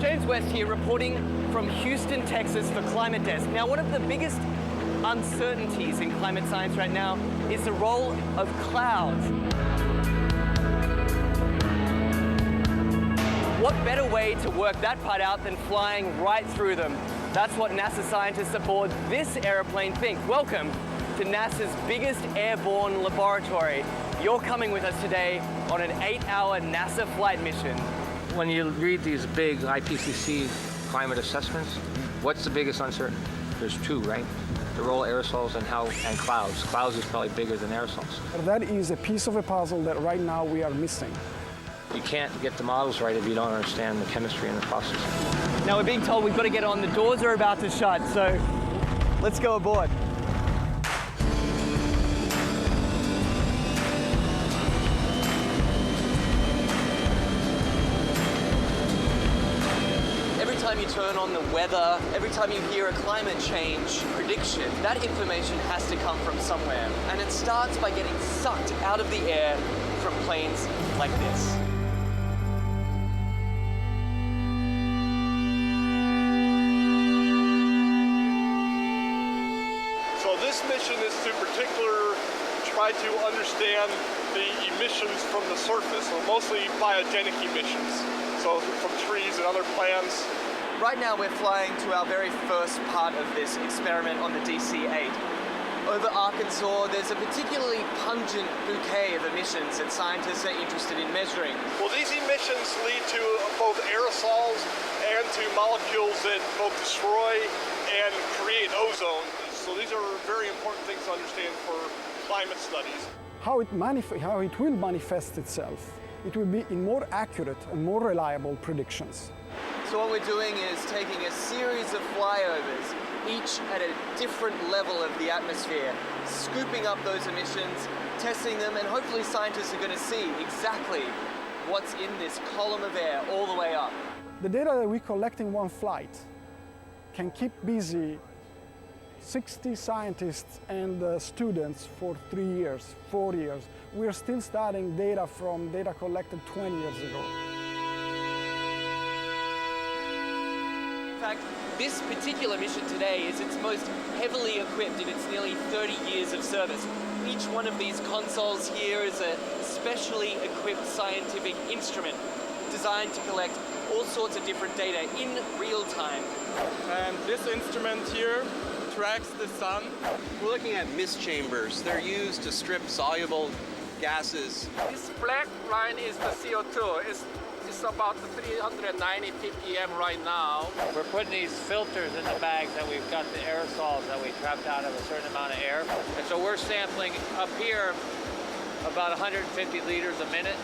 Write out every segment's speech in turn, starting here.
James West here reporting from Houston, Texas for Climate Desk. Now, one of the biggest uncertainties in climate science right now is the role of clouds. What better way to work that part out than flying right through them? That's what NASA scientists aboard this airplane think. Welcome to NASA's biggest airborne laboratory. You're coming with us today on an 8-hour NASA flight mission. When you read these big IPCC climate assessments, what's the biggest uncertainty? There's two, right? The role of aerosols and clouds. Clouds is probably bigger than aerosols. That is a piece of a puzzle that right now we are missing. You can't get the models right if you don't understand the chemistry and the process. Now we're being told we've got to get on. The doors are about to shut, so let's go aboard. Every time you turn on the weather, every time you hear a climate change prediction, that information has to come from somewhere. And it starts by getting sucked out of the air from planes like this. So this mission is to particularly try to understand the emissions from the surface, so mostly biogenic emissions, so from trees and other plants. Right now we're flying to our very first part of this experiment on the DC-8. Over Arkansas, there's a particularly pungent bouquet of emissions that scientists are interested in measuring. Well, these emissions lead to both aerosols and to molecules that both destroy and create ozone. So these are very important things to understand for climate studies. How it will manifest itself, it will be in more accurate and more reliable predictions. So what we're doing is taking a series of flyovers, each at a different level of the atmosphere, scooping up those emissions, testing them, and hopefully scientists are going to see exactly what's in this column of air all the way up. The data that we collect in one flight can keep busy 60 scientists and students for 3 years, 4 years. We're still studying data from data collected 20 years ago. In fact, this particular mission today is its most heavily equipped in its nearly 30 years of service. Each one of these consoles here is a specially equipped scientific instrument designed to collect all sorts of different data in real time. And this instrument here tracks the sun. We're looking at mist chambers. They're used to strip soluble gases. This black line is the CO2. It's about 390 ppm right now. We're putting these filters in the bags that we've got the aerosols that we trapped out of a certain amount of air. And so we're sampling up here about 150 liters a minute.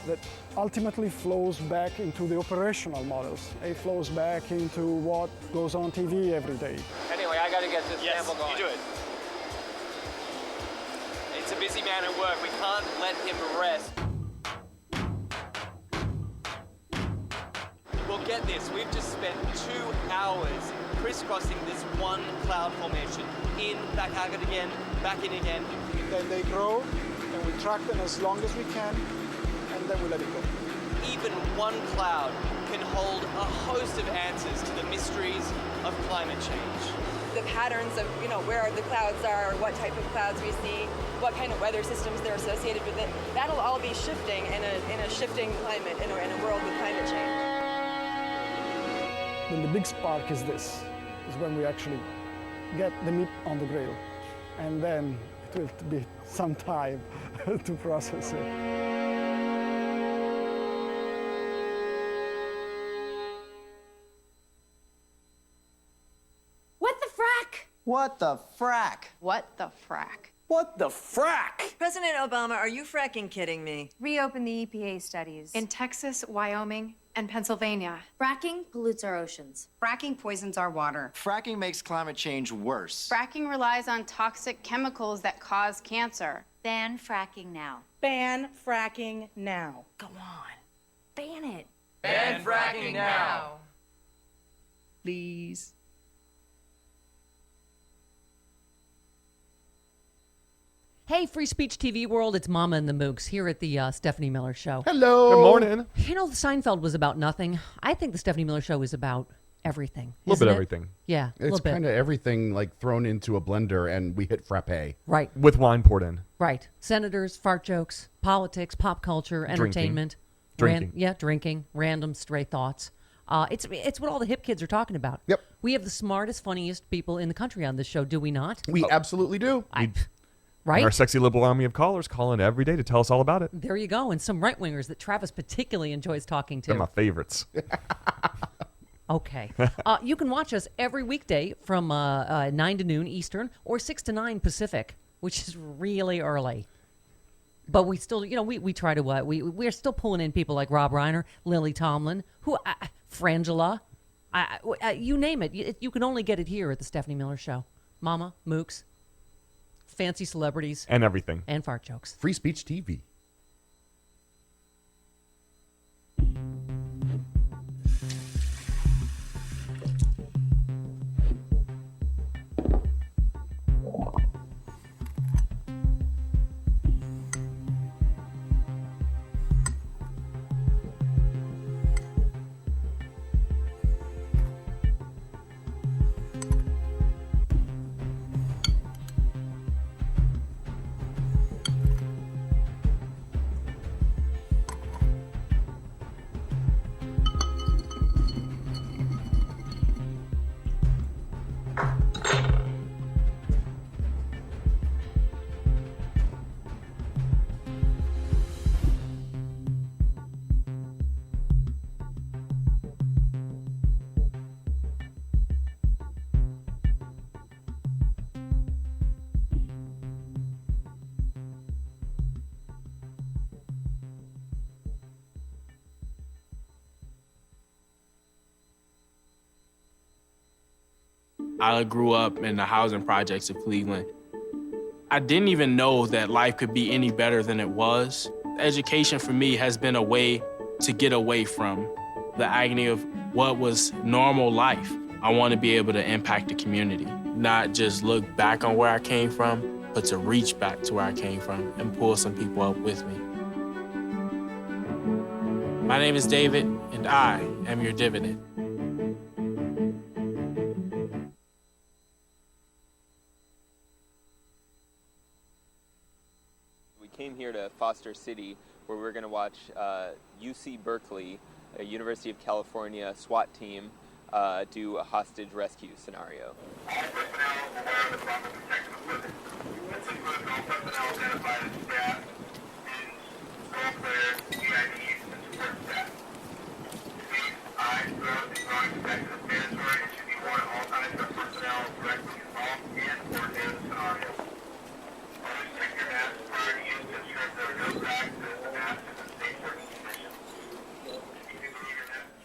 That ultimately flows back into the operational models. It flows back into what goes on TV every day. Anyway, I got to get this sample going. You do it. It's a busy man at work. We can't let him rest. Well, get this. We've just spent 2 hours crisscrossing this one cloud formation. In, back out again, back in again. Then they grow, and we track them as long as we can, and then we let it go. Even one cloud can hold a host of answers to the mysteries of climate change. The patterns of, where the clouds are, what type of clouds we see, what kind of weather systems they're associated with it, that'll all be shifting in a shifting climate, in a world with climate change. Then the big spark is this, is when we actually get the meat on the grill. And then it will be some time to process it. What the frack? What the frack? What the frack? What the frack? President Obama, are you fracking kidding me? Reopen the EPA studies. In Texas, Wyoming, and Pennsylvania. Fracking pollutes our oceans. Fracking poisons our water. Fracking makes climate change worse. Fracking relies on toxic chemicals that cause cancer. Ban fracking now. Ban fracking now. Go on. Ban it. Ban fracking now. Please. Hey, Free Speech TV world, it's Mama and the Mooks here at the Stephanie Miller Show. Hello. Good morning. You know, Seinfeld was about nothing. I think the Stephanie Miller Show is about everything. A little bit isn't it? everything. Yeah, a It's little bit. kind of everything like thrown into a blender and we hit frappe. Right. With wine poured in. Right. Senators, fart jokes, politics, pop culture, entertainment. Drinking. Drinking. Random stray thoughts. It's what all the hip kids are talking about. Yep. We have the smartest, funniest people in the country on this show, do we not? We absolutely do. Right? And our sexy liberal army of callers call in every day to tell us all about it. There you go. And some right-wingers that Travis particularly enjoys talking to. They're my favorites. Okay. You can watch us every weekday from 9 to noon Eastern or 6 to 9 Pacific, which is really early. But we still, we try to, we're still pulling in people like Rob Reiner, Lily Tomlin, Frangela, you name it. You can only get it here at the Stephanie Miller Show. Mama, Mooks, fancy celebrities. And everything. And fart jokes. Free Speech TV. I grew up in the housing projects of Cleveland. I didn't even know that life could be any better than it was. Education for me has been a way to get away from the agony of what was normal life. I want to be able to impact the community, not just look back on where I came from, but to reach back to where I came from and pull some people up with me. My name is David, and I am your dividend. Came here to Foster City, where we're going to watch UC Berkeley, a University of California SWAT team, do a hostage rescue scenario.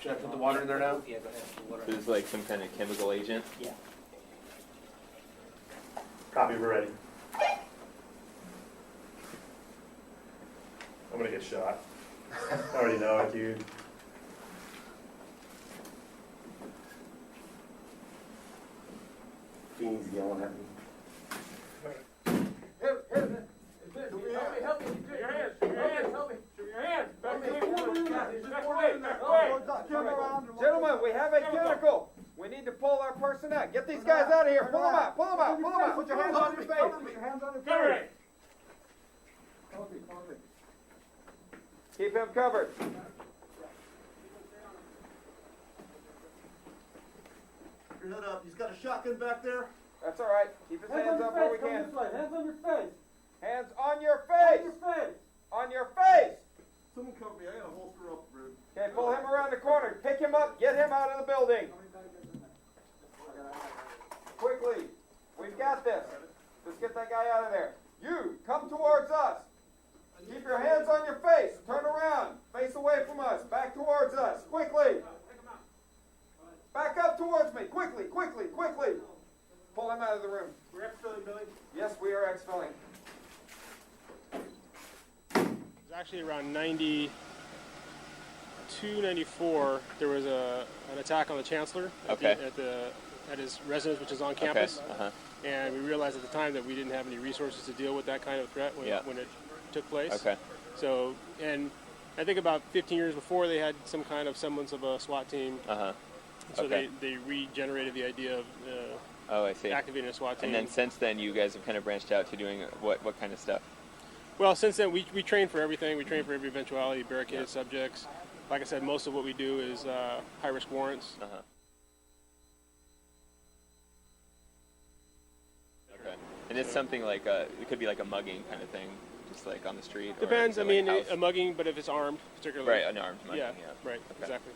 Should I put the water in there now? Yeah, go ahead. This is like some kind of chemical agent? Yeah. Copy, we're ready. I'm gonna get shot. I already know it, dude. Fiend's yelling at me. Help me. Shoot your hands. Help me. Shoot your hands. Back away. Gentlemen, we have a chemical. We need to pull our person out. Get these guys out of here. Pull them out. Put your hands on your face. Put your hands on your face. Keep him covered. Your head up. He's got a shotgun back there. That's all right. Keep his hands up where we can. Hands on your face. Hands on your face. On your face. Someone cover me. I got a holster up, dude. Okay, pull him around the corner. Pick him up. Get him out of the building. Quickly. We've got this. Let's get that guy out of there. You, come towards us. Keep your hands on your face. Turn around. Face away from us. Back towards us. Quickly. Back up towards me. Quickly. Pull him out of the room. We're exfilling, Billy? Yes, we are exfilling. It's actually around 92, 94. There was an attack on the Chancellor at the at his residence, which is on campus. And we realized at the time that we didn't have any resources to deal with that kind of threat when it took place. So, and I think about 15 years before, they had some kind of semblance of a SWAT team. So they regenerated the idea of activating a SWAT team. And then since then, you guys have kind of branched out to doing what kind of stuff? Well, since then, we train for everything. We train for every eventuality, barricaded subjects. Like I said, most of what we do is high-risk warrants. And it's something like it could be like a mugging kind of thing, just like on the street. Depends. Or I mean, like a mugging, but if it's armed, particularly. Right, an armed mugging. Yeah. Right. Exactly.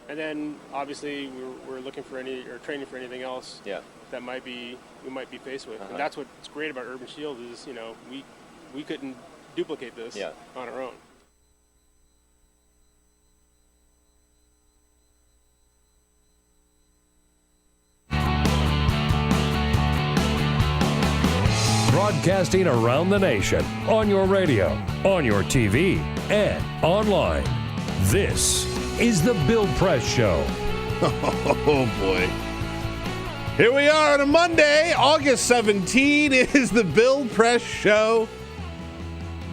And then obviously we're looking for training for anything else. That we might be faced with. And that's what's great about Urban Shield is we couldn't duplicate this on our own. Broadcasting around the nation, on your radio, on your TV, and online. This is the Bill Press Show. Oh, boy. Here we are on a Monday, August 17. It is the Bill Press Show.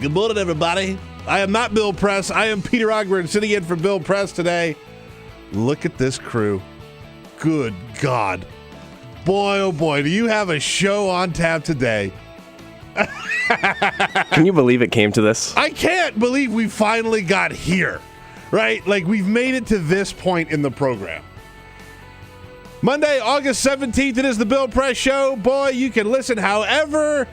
Good morning, everybody. I am not Bill Press. I am Peter Ogburn, sitting in for Bill Press today. Look at this crew. Good God. Boy, oh boy, do you have a show on tap today. Can you believe it came to this? I can't believe we finally got here, right? Like, we've made it to this point in the program. Monday, August 17th, it is the Bill Press Show. Boy, you can listen however,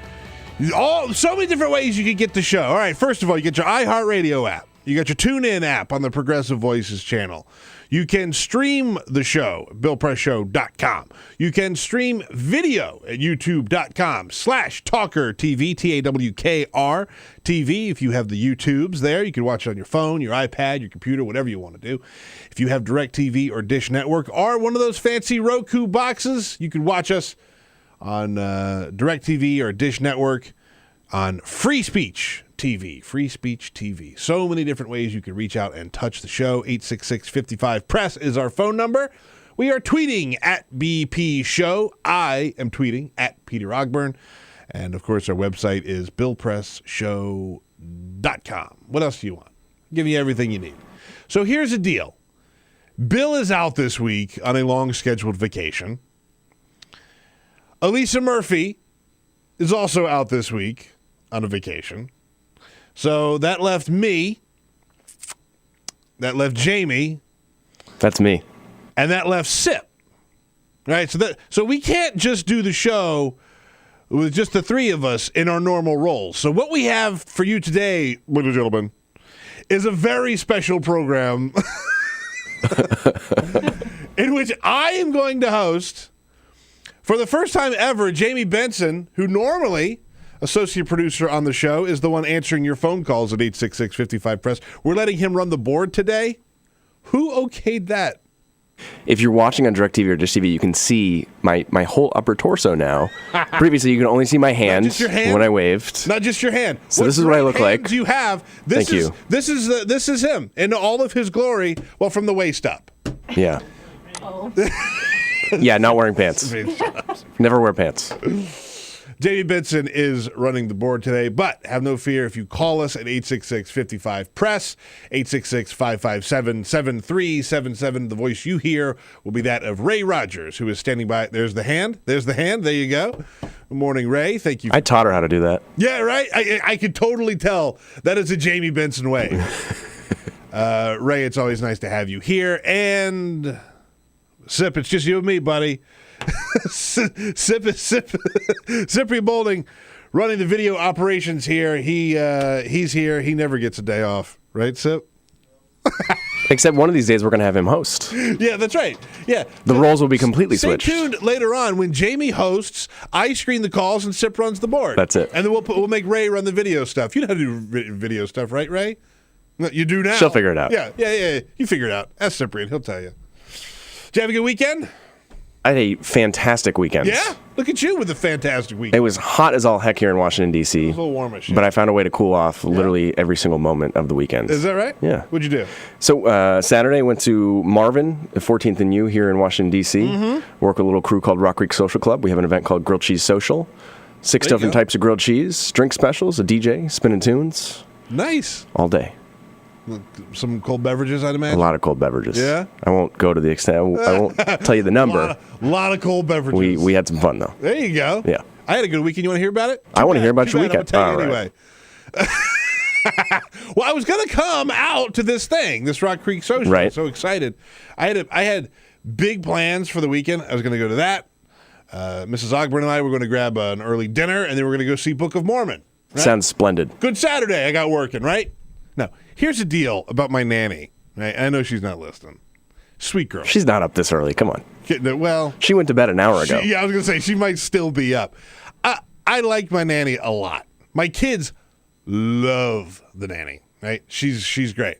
so many different ways you can get the show. All right, first of all, you get your iHeartRadio app. You got your TuneIn app on the Progressive Voices channel. You can stream the show at BillPressShow.com. You can stream video at YouTube.com/TawkrTV, TAWKR TV. If you have the YouTubes there, you can watch it on your phone, your iPad, your computer, whatever you want to do. If you have DirecTV or Dish Network or one of those fancy Roku boxes, you can watch us on DirecTV or Dish Network on Free Speech TV. Free Speech TV. So many different ways you can reach out and touch the show. 866-55-PRESS is our phone number. We are tweeting at BP Show. I am tweeting at Peter Ogburn. And, of course, our website is BillPressShow.com. What else do you want? Give you everything you need. So here's the deal. Bill is out this week on a long-scheduled vacation. Elisa Murphy is also out this week on a vacation. So that left me, that left Jamie. That's me. And that left Sip. Right? So we can't just do the show with just the three of us in our normal roles. So what we have for you today, ladies and gentlemen, is a very special program in which I am going to host, for the first time ever, Jamie Benson, who normally, associate producer on the show, is the one answering your phone calls at 866-55-PRESS. We're letting him run the board today. Who okayed that? If you're watching on DirecTV or Dish TV, you can see my whole upper torso now. Previously, you can only see my hand when I waved. Not just your hand. So this is what I look like. You have. This Thank you. This is him in all of his glory. Well, from the waist up. Yeah. Yeah, not wearing pants. Never wear pants. Jamie Benson is running the board today, but have no fear if you call us at 866-55-PRESS, 866-557-7377. The voice you hear will be that of Ray Rogers, who is standing by. There's the hand. There you go. Good morning, Ray. Thank you. I taught her how to do that. Yeah, right? I could totally tell that is a Jamie Benson way. Ray, it's always nice to have you here. And Sip, it's just you and me, buddy. Cyprian Boulding running the video operations here. He's here. He never gets a day off, right, Sip? Except one of these days we're going to have him host. Yeah, that's right. Yeah, the roles will be completely switched. Stay tuned later on when Jamie hosts. I screen the calls and Sip runs the board. That's it. And then we'll make Ray run the video stuff. You know how to do video stuff, right, Ray? No, you do now. She'll figure it out. Yeah. You figure it out. Ask Cyprian. He'll tell you. Did you have a good weekend? I had a fantastic weekend. Yeah? Look at you with a fantastic weekend. It was hot as all heck here in Washington, D.C. It was a little warm as shit. But I found a way to cool off literally every single moment of the weekend. Is that right? Yeah. What'd you do? So Saturday, I went to Marvin, the 14th and U here in Washington, D.C. Work with a little crew called Rock Creek Social Club. We have an event called Grilled Cheese Social. 6 different types of grilled cheese, drink specials, a DJ, spinning tunes. Nice. All day. Some cold beverages, I'd imagine? A lot of cold beverages. Yeah? I won't go to the extent. I won't tell you the number. A lot of cold beverages. We had some fun, though. There you go. Yeah. I had a good weekend. You want to hear about it? I want to hear about your weekend. I'm gonna tell you anyway. Well, I was going to come out to this thing, this Rock Creek Social. Right. I'm so excited. I had big plans for the weekend. I was going to go to that. Mrs. Ogburn and I were going to grab an early dinner, and then we're going to go see Book of Mormon. Right? Sounds splendid. Good Saturday. I got working, right? Now, here's the deal about my nanny. Right? I know she's not listening. Sweet girl. She's not up this early. Come on. Well, she went to bed an hour ago. I was going to say, she might still be up. I like my nanny a lot. My kids love the nanny, right? She's great.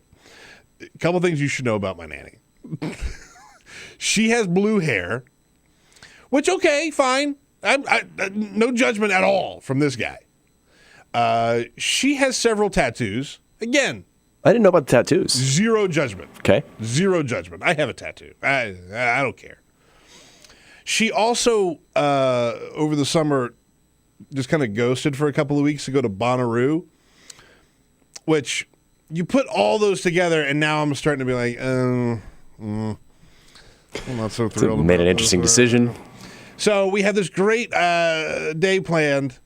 A couple things you should know about my nanny. She has blue hair, which, okay, fine. No judgment at all from this guy. She has several tattoos. Again, I didn't know about the tattoos. Zero judgment. Okay. Zero judgment. I have a tattoo. I don't care. She also, over the summer, just kind of ghosted for a couple of weeks to go to Bonnaroo, which you put all those together, and now I'm starting to be like, I'm not so thrilled. So made an interesting decision. So we had this great day planned,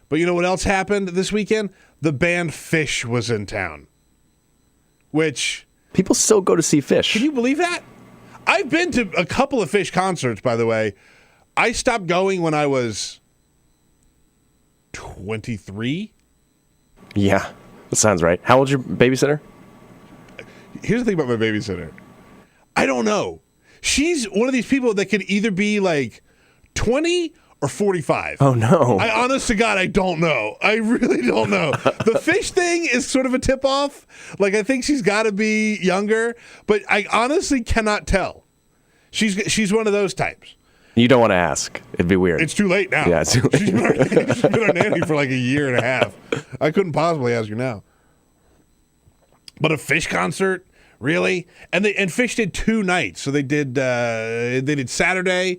but you know what else happened this weekend? The band Fish was in town, which... People still go to see Fish. Can you believe that? I've been to a couple of Fish concerts, by the way. I stopped going when I was 23. Yeah, that sounds right. How old's your babysitter? Here's the thing about my babysitter. I don't know. She's one of these people that could either be like 20 or 45. Oh, no. I honest to God, I don't know. I really don't know. The Fish thing is sort of a tip-off. Like, I think she's got to be younger, but I honestly cannot tell. She's one of those types. You don't want to ask. It'd be weird. It's too late now. Yeah, it's too late. She's been our nanny for like a year and a half. I couldn't possibly ask her now. But a Fish concert? Really? And Fish did 2 nights. So they did Saturday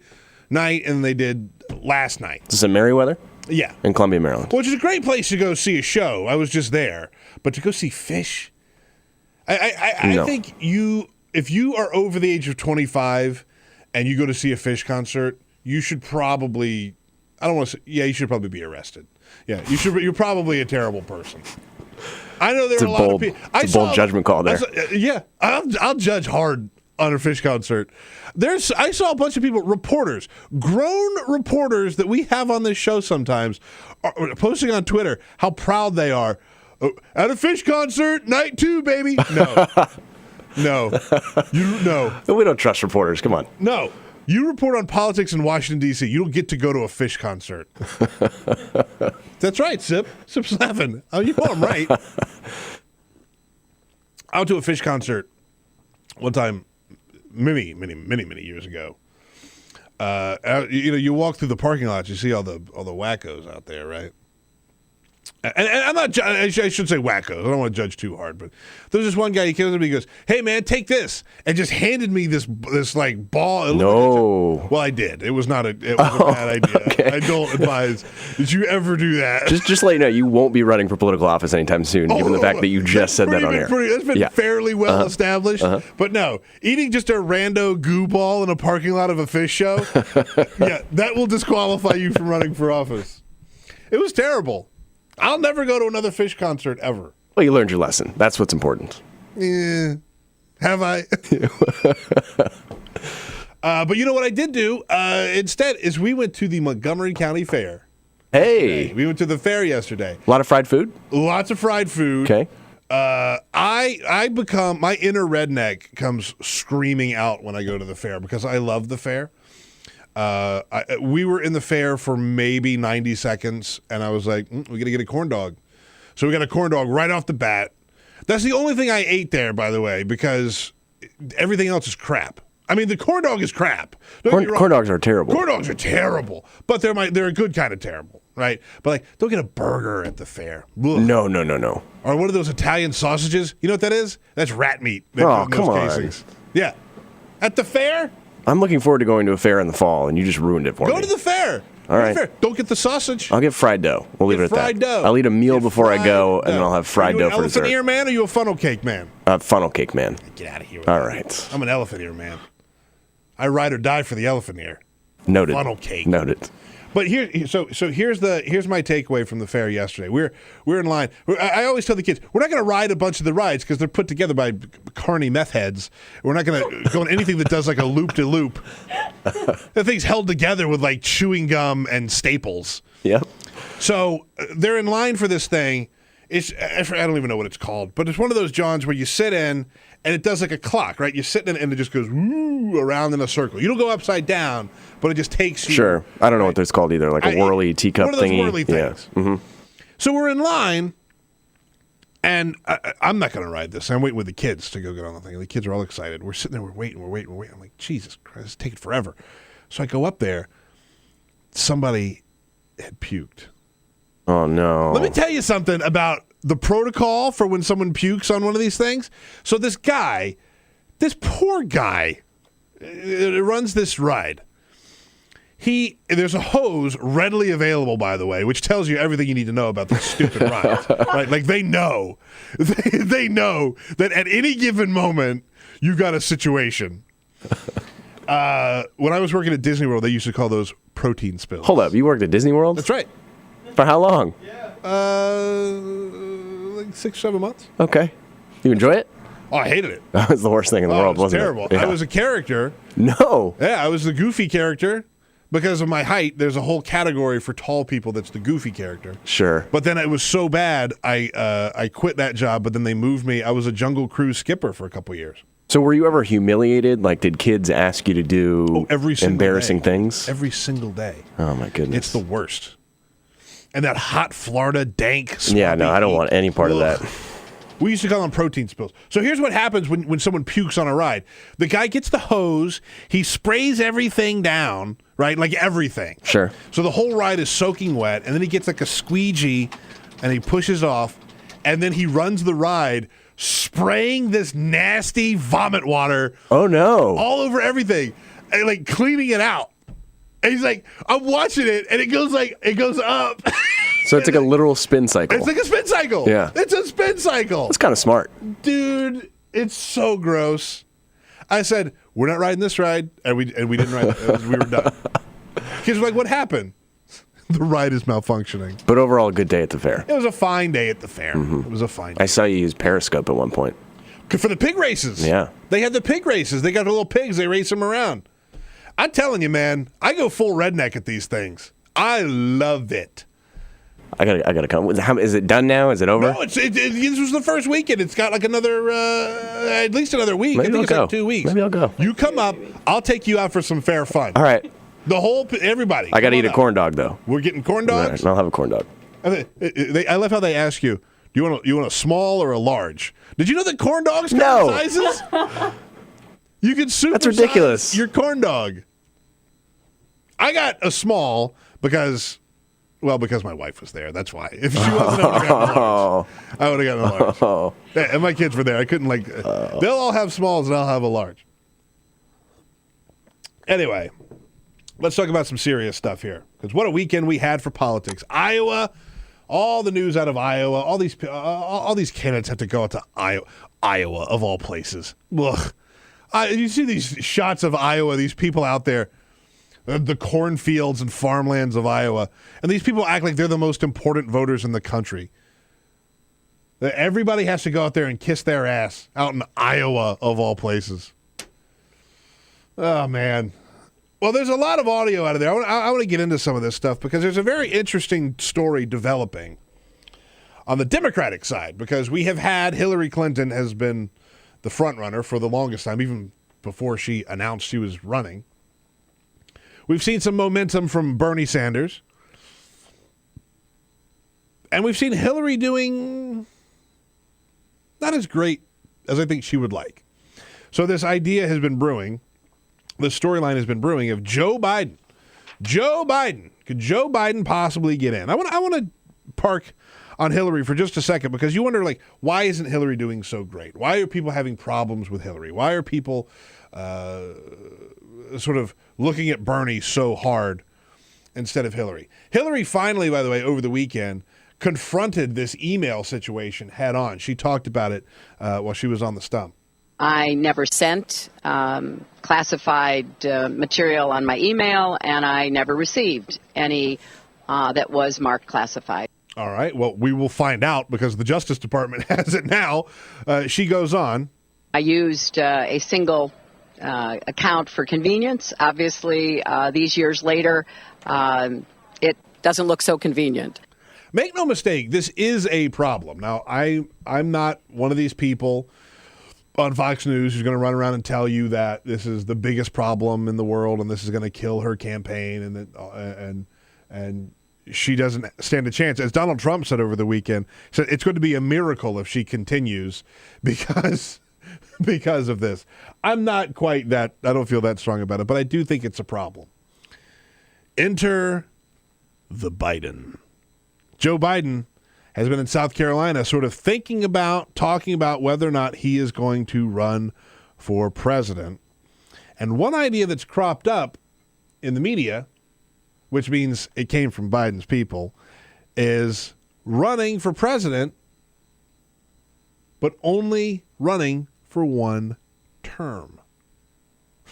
night and they did last night. Is this in Merriweather? Yeah. In Columbia, Maryland. Which is a great place to go see a show. I was just there. But to go see Fish, I think if you are over the age of 25 and you go to see a Fish concert, you should probably, you should probably be arrested. Yeah, you're probably a terrible person. I know there are a lot of people. It's a bold judgment call there. I'll judge hard on a Fish concert. I saw a bunch of people, reporters, grown reporters that we have on this show sometimes, are posting on Twitter how proud they are. At a Fish concert, night 2, baby. No. No. We don't trust reporters. Come on. No. You report on politics in Washington, D.C. You don't get to go to a Fish concert. That's right, Sip. Sip's laughing. Oh, you know I'm right. I went to a Fish concert one time many years ago. You walk through the parking lot, you see all the wackos out there, right? And I'm not. I should say wackos. I don't want to judge too hard, but there's this one guy. He comes up to me. He goes, "Hey man, take this," and just handed me this like ball. No. Well, I did. It was not a. It was a bad idea. Okay. I don't advise that you ever do that. Just let you know, you won't be running for political office anytime soon, given the fact that you just said that on air. That's been fairly well established. But no, eating just a rando goo ball in a parking lot of a Fish show, that will disqualify you from running for office. It was terrible. I'll never go to another Fish concert ever. Well, you learned your lesson. That's what's important. Yeah. Have I? But you know what I did do instead is we went to the Montgomery County Fair. Hey. We went to the fair yesterday. A lot of fried food? Lots of fried food. Okay. I become, my inner redneck comes screaming out when I go to the fair because I love the fair. We were in the fair for maybe 90 seconds, and I was like, we got to get a corn dog. So we got a corn dog right off the bat. That's the only thing I ate there, by the way, because everything else is crap. I mean, the corn dog is crap. Corn dogs are terrible. Corn dogs are terrible, but they're a good kind of terrible, right? But like, don't get a burger at the fair. Ugh. No. Or one of those Italian sausages. You know what that is? That's rat meat. Oh, come on. Yeah. At the fair? I'm looking forward to going to a fair in the fall, and you just ruined it for me. Go to the fair. All right. Fair. Don't get the sausage. I'll get fried dough. We'll leave it at that. Fried dough. I'll eat a meal before I go, and then I'll have fried dough for dessert. Are you an elephant ear man or are you a funnel cake man? Funnel cake man. Get out of here. All right. I'm an elephant ear man. I ride or die for the elephant ear. Noted. Funnel cake. Noted. But here's my takeaway from the fair yesterday. We're in line. I always tell the kids we're not going to ride a bunch of the rides because they're put together by carny meth heads. We're not going to go on anything that does like a loop de loop. The thing's held together with like chewing gum and staples. Yep. So they're in line for this thing. I don't even know what it's called, but it's one of those Johns where you sit in and it does like a clock, right? You're sitting in and it just goes woo, around in a circle. You don't go upside down, but it just takes you. Sure. I don't know what that's called either, like a whirly teacup one of those thingy. Whirly things. Yeah. Mm-hmm. So we're in line, and I'm not going to ride this. I'm waiting with the kids to go get on the thing. The kids are all excited. We're sitting there, we're waiting. I'm like, Jesus Christ, it's taking forever. So I go up there. Somebody had puked. Oh, no. Let me tell you something about the protocol for when someone pukes on one of these things. So this poor guy, runs this ride. There's a hose readily available, by the way, which tells you everything you need to know about this stupid ride. Right? Like they know that at any given moment you got a situation. When I was working at Disney World, they used to call those protein spills. Hold up, you worked at Disney World? That's right. For how long? Like 6-7 months. Okay. You enjoy it? Oh, I hated it. That was the worst thing in the world, it was wasn't terrible. it? Yeah. I was a character. No. Yeah, I was the goofy character. Because of my height, there's a whole category for tall people that's the goofy character. Sure. But then it was so bad, I quit that job, but then they moved me. I was a Jungle Cruise skipper for a couple years. So were you ever humiliated? Like, did kids ask you to do embarrassing things? Every single day. Oh, my goodness. It's the worst. And that hot Florida dank. Yeah, no, I don't want any part of that. We used to call them protein spills. So here's what happens when someone pukes on a ride. The guy gets the hose. He sprays everything down, right? Like everything. Sure. So the whole ride is soaking wet, and then he gets like a squeegee, and he pushes off, and then he runs the ride spraying this nasty vomit water. Oh, no. All over everything, and like cleaning it out. And he's like, I'm watching it, and it goes up. So it's like a literal spin cycle. It's like a spin cycle. Yeah. It's a spin cycle. That's kind of smart. Dude, it's so gross. I said, we're not riding this ride, and we didn't ride it. We were done. Kids were like, what happened? The ride is malfunctioning. But overall, a good day at the fair. It was a fine day at the fair. Mm-hmm. It was a fine day. I saw you use Periscope at one point. For the pig races. Yeah. They had the pig races. They got the little pigs. They race them around. I'm telling you, man, I go full redneck at these things. I love it. I gotta come. Is it done now? Is it over? No, this was the first weekend. It's got like another, at least another week. Maybe I think I'll it's go. like 2 weeks. Maybe I'll go. You come up. I'll take you out for some fair fun. All right. Everybody. I gotta eat a corn dog though. We're getting corn dogs. I'll have a corn dog. I love how they ask you, do you want a small or a large? Did you know that corn dogs come in sizes? You can supersize That's ridiculous. Your corn dog. I got a small because my wife was there. That's why. If she wasn't, I would have gotten a large. I would have gotten a large. Yeah, and my kids were there. I couldn't they'll all have smalls and I'll have a large. Anyway, let's talk about some serious stuff here. Because what a weekend we had for politics. Iowa, all the news out of Iowa. All these candidates have to go out to Iowa of all places. Ugh. You see these shots of Iowa, these people out there, the cornfields and farmlands of Iowa, and these people act like they're the most important voters in the country. Everybody has to go out there and kiss their ass out in Iowa of all places. Oh, man. Well, there's a lot of audio out of there. I want to get into some of this stuff because there's a very interesting story developing on the Democratic side because we have had Hillary Clinton has been the front runner for the longest time, even before she announced she was running. We've seen some momentum from Bernie Sanders. And we've seen Hillary doing not as great as I think she would like. So this idea has been brewing the storyline has been brewing of Joe Biden. Joe Biden. Could Joe Biden possibly get in? I want to park on Hillary for just a second, because you wonder, like, why isn't Hillary doing so great? Why are people having problems with Hillary? Why are people sort of looking at Bernie so hard instead of Hillary? Hillary finally, by the way, over the weekend, confronted this email situation head on. She talked about it while she was on the stump. I never sent classified material on my email, and I never received any that was marked classified. All right. Well, we will find out, because the Justice Department has it now. She goes on. I used a single account for convenience. Obviously, these years later, it doesn't look so convenient. Make no mistake, this is a problem. Now, I'm not one of these people on Fox News who's going to run around and tell you that this is the biggest problem in the world and this is going to kill her campaign and she doesn't stand a chance. As Donald Trump said over the weekend, said it's going to be a miracle if she continues because of this. I'm not quite that, I don't feel that strong about it, but I do think it's a problem. Enter the Biden. Joe Biden has been in South Carolina sort of talking about whether or not he is going to run for president. And one idea that's cropped up in the media, which means it came from Biden's people, is running for president, but only running for one term.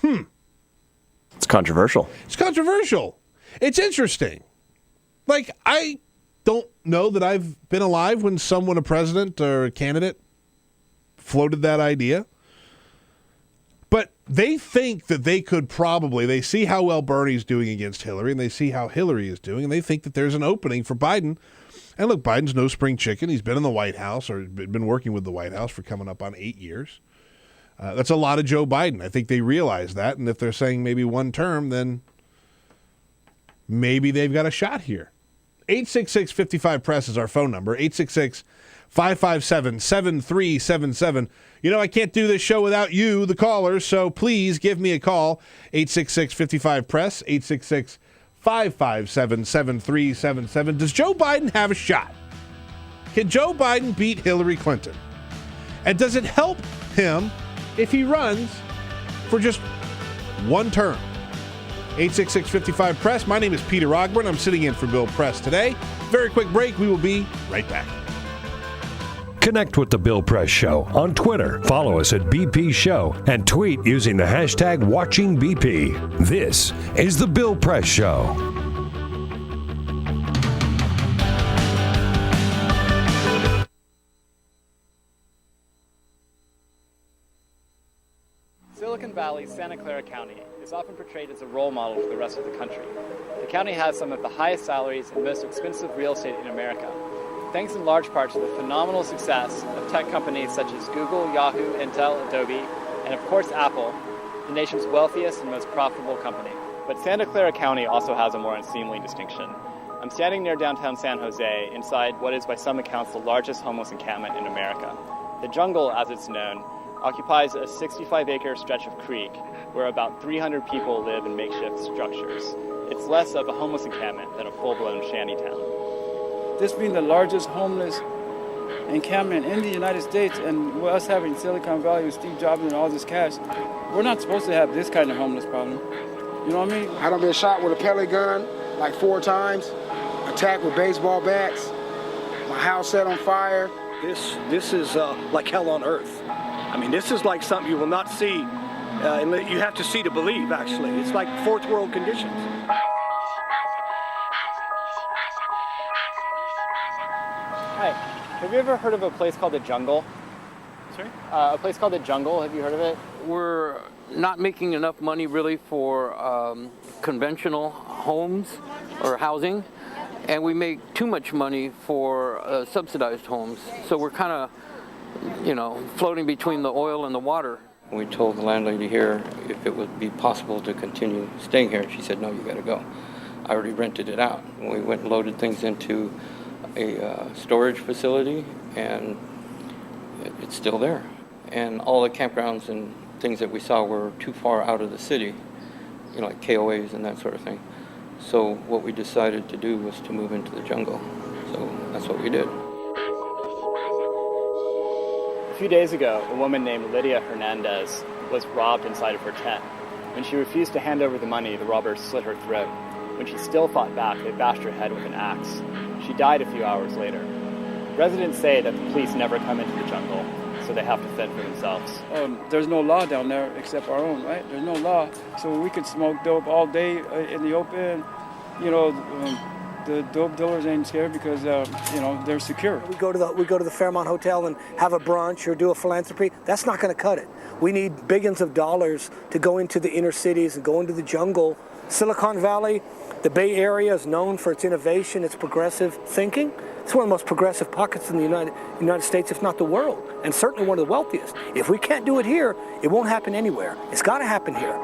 It's controversial. It's controversial. It's interesting. Like, I don't know that I've been alive when someone, a president or a candidate, floated that idea. But they think that they could they see how well Bernie's doing against Hillary, and they see how Hillary is doing, and they think that there's an opening for Biden. And look, Biden's no spring chicken. He's been in the White House, or been working with the White House for coming up on 8 years. That's a lot of Joe Biden. I think they realize that, and if they're saying maybe one term, then maybe they've got a shot here. 866-55-PRESS is our phone number, 866-557-7377. You know, I can't do this show without you, the callers, so please give me a call, 866-55-PRESS, 866-557-7377. Does Joe Biden have a shot? Can Joe Biden beat Hillary Clinton? And does it help him if he runs for just one term? 866-55-PRESS. My name is Peter Ogburn. I'm sitting in for Bill Press today. Very quick break. We will be right back. Connect with The Bill Press Show on Twitter. Follow us at BP Show and tweet using the hashtag WatchingBP. This is The Bill Press Show. Silicon Valley's Santa Clara County is often portrayed as a role model for the rest of the country. The county has some of the highest salaries and most expensive real estate in America, thanks in large part to the phenomenal success of tech companies such as Google, Yahoo, Intel, Adobe, and of course Apple, the nation's wealthiest and most profitable company. But Santa Clara County also has a more unseemly distinction. I'm standing near downtown San Jose, inside what is by some accounts the largest homeless encampment in America. The Jungle, as it's known, occupies a 65-acre stretch of creek where about 300 people live in makeshift structures. It's less of a homeless encampment than a full-blown shantytown. This being the largest homeless encampment in the United States, and with us having Silicon Valley with Steve Jobs and all this cash, we're not supposed to have this kind of homeless problem. You know what I mean? I done been shot with a pellet gun like 4 times, attacked with baseball bats, my house set on fire. This is like hell on earth. I mean, this is like something you will not see. You have to see to believe, actually. It's like fourth world conditions. Hi, have you ever heard of a place called the Jungle? Sorry? A place called the Jungle, have you heard of it? We're not making enough money really for conventional homes or housing, and we make too much money for subsidized homes. So we're kind of, floating between the oil and the water. We told the landlady here if it would be possible to continue staying here. She said, no, you got to go. I already rented it out. We went and loaded things into a storage facility, and it's still there. And all the campgrounds and things that we saw were too far out of the city. like KOAs and that sort of thing. So what we decided to do was to move into the jungle. So that's what we did. A few days ago, a woman named Lydia Hernandez was robbed inside of her tent. When she refused to hand over the money, the robbers slit her throat. When she still fought back, they bashed her head with an axe. She died a few hours later. Residents say that the police never come into the jungle, so they have to fend for themselves. There's no law down there except our own, right? There's no law. So we could smoke dope all day in the open. You know, the dope dealers ain't scared because, they're secure. We go to the Fairmont Hotel and have a brunch or do a philanthropy. That's not going to cut it. We need billions of dollars to go into the inner cities and go into the jungle. Silicon Valley, the Bay Area is known for its innovation, its progressive thinking. It's one of the most progressive pockets in the United States, if not the world, and certainly one of the wealthiest. If we can't do it here, it won't happen anywhere. It's got to happen here.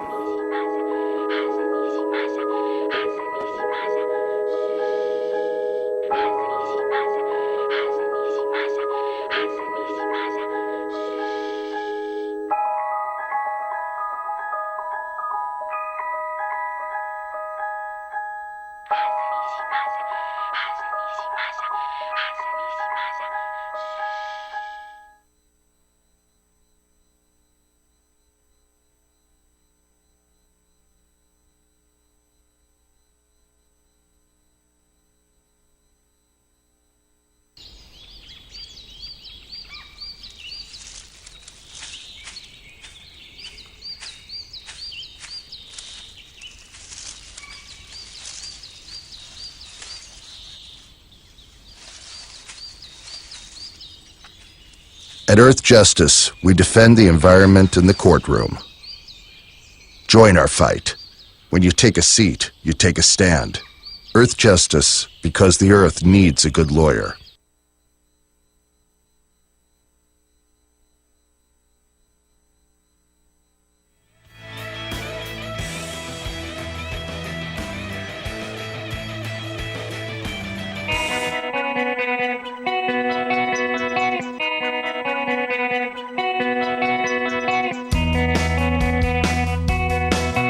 At Earth Justice, we defend the environment in the courtroom. Join our fight. When you take a seat, you take a stand. Earth Justice, because the Earth needs a good lawyer.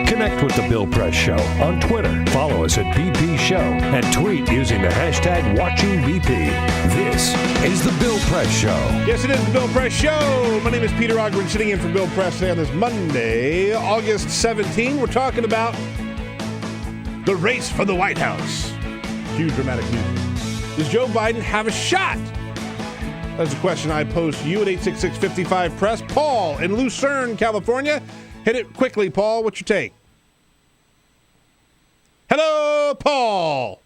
Connect with The Bill Press Show on Twitter. Follow us at BP Show and tweet using the hashtag WatchingBP. This is The Bill Press Show. Yes, it is The Bill Press Show. My name is Peter Ogren, sitting in for Bill Press today on this Monday, August 17. We're talking about the race for the White House. Huge dramatic news. Does Joe Biden have a shot? That's a question I pose to you at 866-55-PRESS. Paul in Lucerne, California. Hit it quickly, Paul. What's your take? Hello, Paul.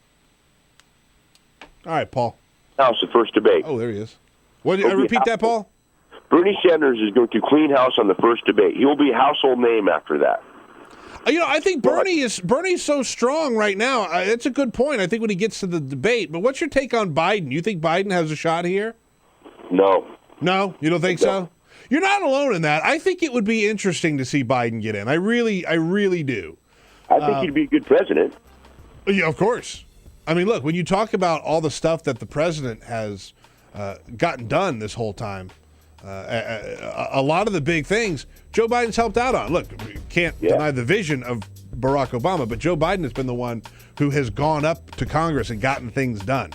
All right, Paul. House the first debate. Oh, there he is. What? Repeat that, Paul. Bernie Sanders is going to clean house on the first debate. He will be a household name after that. I think Bernie's so strong right now. It's a good point. I think when he gets to the debate. But what's your take on Biden? You think Biden has a shot here? No. No? You don't think so? You're not alone in that. I think it would be interesting to see Biden get in. I really do. I think he'd be a good president. Yeah, of course. I mean, look, when you talk about all the stuff that the president has gotten done this whole time, a lot of the big things Joe Biden's helped out on. Look, you can't deny the vision of Barack Obama, but Joe Biden has been the one who has gone up to Congress and gotten things done.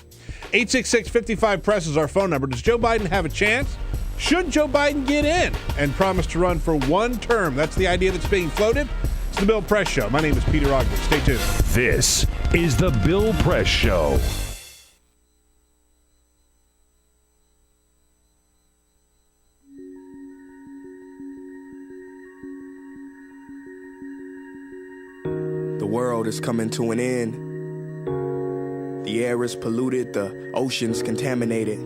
866-55-PRESS is our phone number. Does Joe Biden have a chance? Should Joe Biden get in and promise to run for one term? That's the idea that's being floated. It's the Bill Press Show. My name is Peter Ogden. Stay tuned. This is the Bill Press Show. The world is coming to an end. The air is polluted, the ocean's contaminated.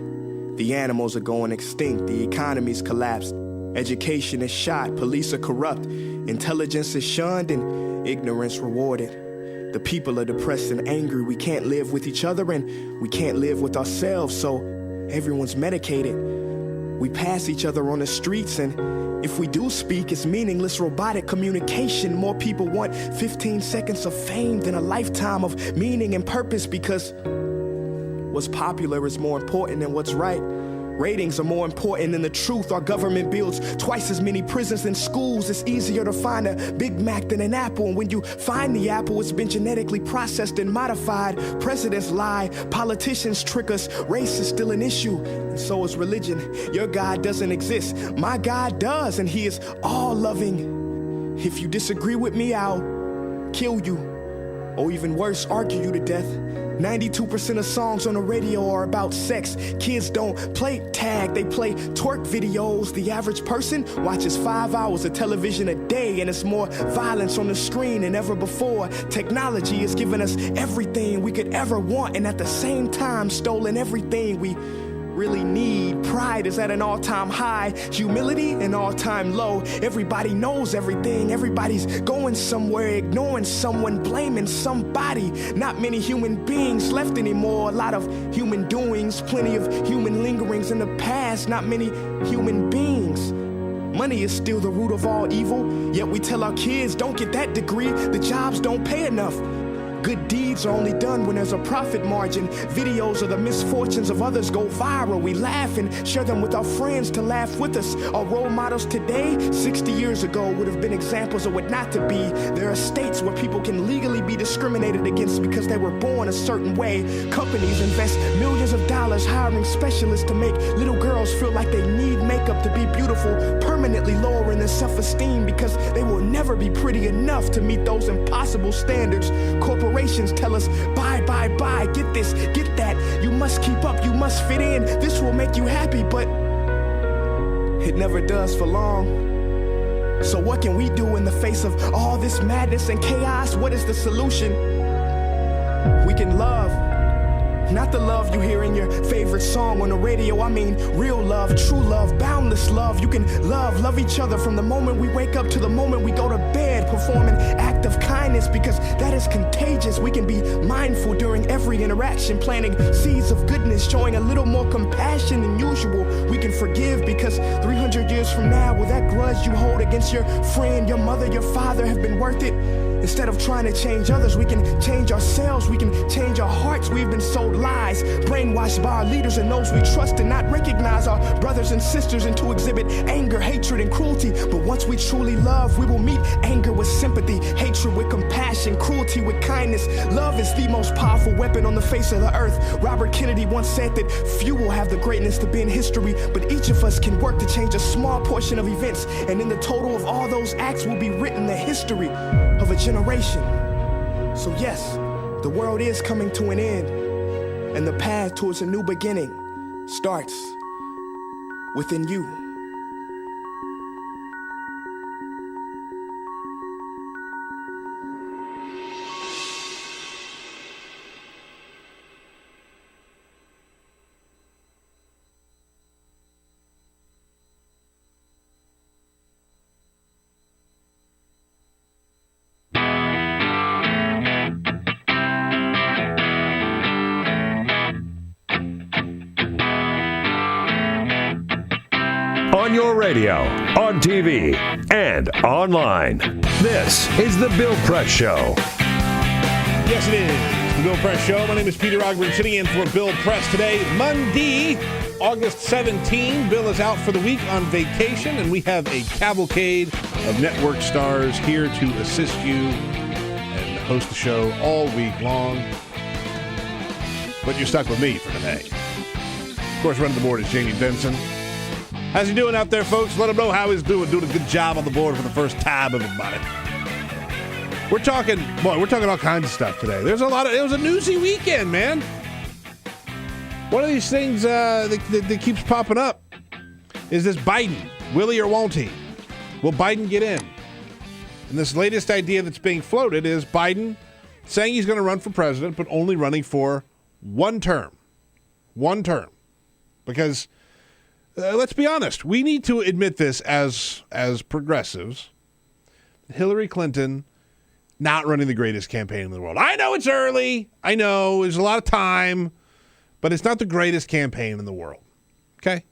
The animals are going extinct, the economy's collapsed. Education is shot, police are corrupt. Intelligence is shunned and ignorance rewarded. The people are depressed and angry. We can't live with each other and we can't live with ourselves, so everyone's medicated. We pass each other on the streets, and if we do speak, it's meaningless robotic communication. More people want 15 seconds of fame than a lifetime of meaning and purpose, because what's popular is more important than what's right. Ratings are more important than the truth. Our government builds twice as many prisons than schools. It's easier to find a Big Mac than an apple. And when you find the apple, it's been genetically processed and modified. Presidents lie, politicians trick us. Race is still an issue, and so is religion. Your God doesn't exist. My God does, and he is all-loving. If you disagree with me, I'll kill you. Or even worse, argue you to death. 92% of songs on the radio are about sex. Kids don't play tag, they play twerk videos. The average person watches 5 hours of television a day, and it's more violence on the screen than ever before. Technology has given us everything we could ever want, and at the same time stolen everything we really need. Pride is at an all-time high, humility an all-time low. Everybody knows everything, everybody's going somewhere, ignoring someone, blaming somebody. Not many human beings left anymore, a lot of human doings, plenty of human lingerings in the past, not many human beings. Money is still the root of all evil, yet we tell our kids, don't get that degree, the jobs don't pay enough. Good deeds are only done when there's a profit margin. Videos of the misfortunes of others go viral. We laugh and share them with our friends to laugh with us. Our role models today, 60 years ago, would have been examples of what not to be. There are states where people can legally be discriminated against because they were born a certain way. Companies invest millions of dollars hiring specialists to make little girls feel like they need makeup to be beautiful, permanently lowering their self-esteem because they will never be pretty enough to meet those impossible standards. Corporations tell us, buy, get this, get that. You must keep up, you must fit in. This will make you happy, but it never does for long. So what can we do in the face of all this madness and chaos? What is the solution? We can love. Not the love you hear in your favorite song on the radio. I mean real love, true love, boundless love. You can love each other from the moment we wake up to the moment we go to bed. Perform an act of kindness because that is contagious. We can be mindful during every interaction, planting seeds of goodness, showing a little more compassion than usual. We can forgive because 300 years from now, will that grudge you hold against your friend, your mother, your father have been worth it? Instead of trying to change others, we can change ourselves. We can change our hearts. We've been sold lies, brainwashed by our leaders and those we trust, and not recognize our brothers and sisters and to exhibit anger, hatred, and cruelty. But once we truly love, we will meet anger with sympathy, hatred with compassion, cruelty with kindness. Love is the most powerful weapon on the face of the earth. Robert Kennedy once said that few will have the greatness to be in history, but each of us can work to change a small portion of events, and in the total of all those acts will be written the history of a generation. So yes, the world is coming to an end, and the path towards a new beginning starts within you. On your radio, on TV, and online. This is The Bill Press Show. Yes, it is. The Bill Press Show. My name is Peter Ogburn, sitting in for Bill Press today, Monday, August 17. Bill is out for the week on vacation, and we have a cavalcade of network stars here to assist you and host the show all week long. But you're stuck with me for today. Of course, running the board is Jamie Benson. How's he doing out there, folks? Let him know how he's doing. Doing a good job on the board for the first time, everybody. We're talking all kinds of stuff today. It was a newsy weekend, man. One of these things that keeps popping up is this Biden. Will he or won't he? Will Biden get in? And this latest idea that's being floated is Biden saying he's going to run for president, but only running for one term. One term. Because... let's be honest. We need to admit this as progressives. Hillary Clinton not running the greatest campaign in the world. I know it's early. I know there's a lot of time, but it's not the greatest campaign in the world. Okay?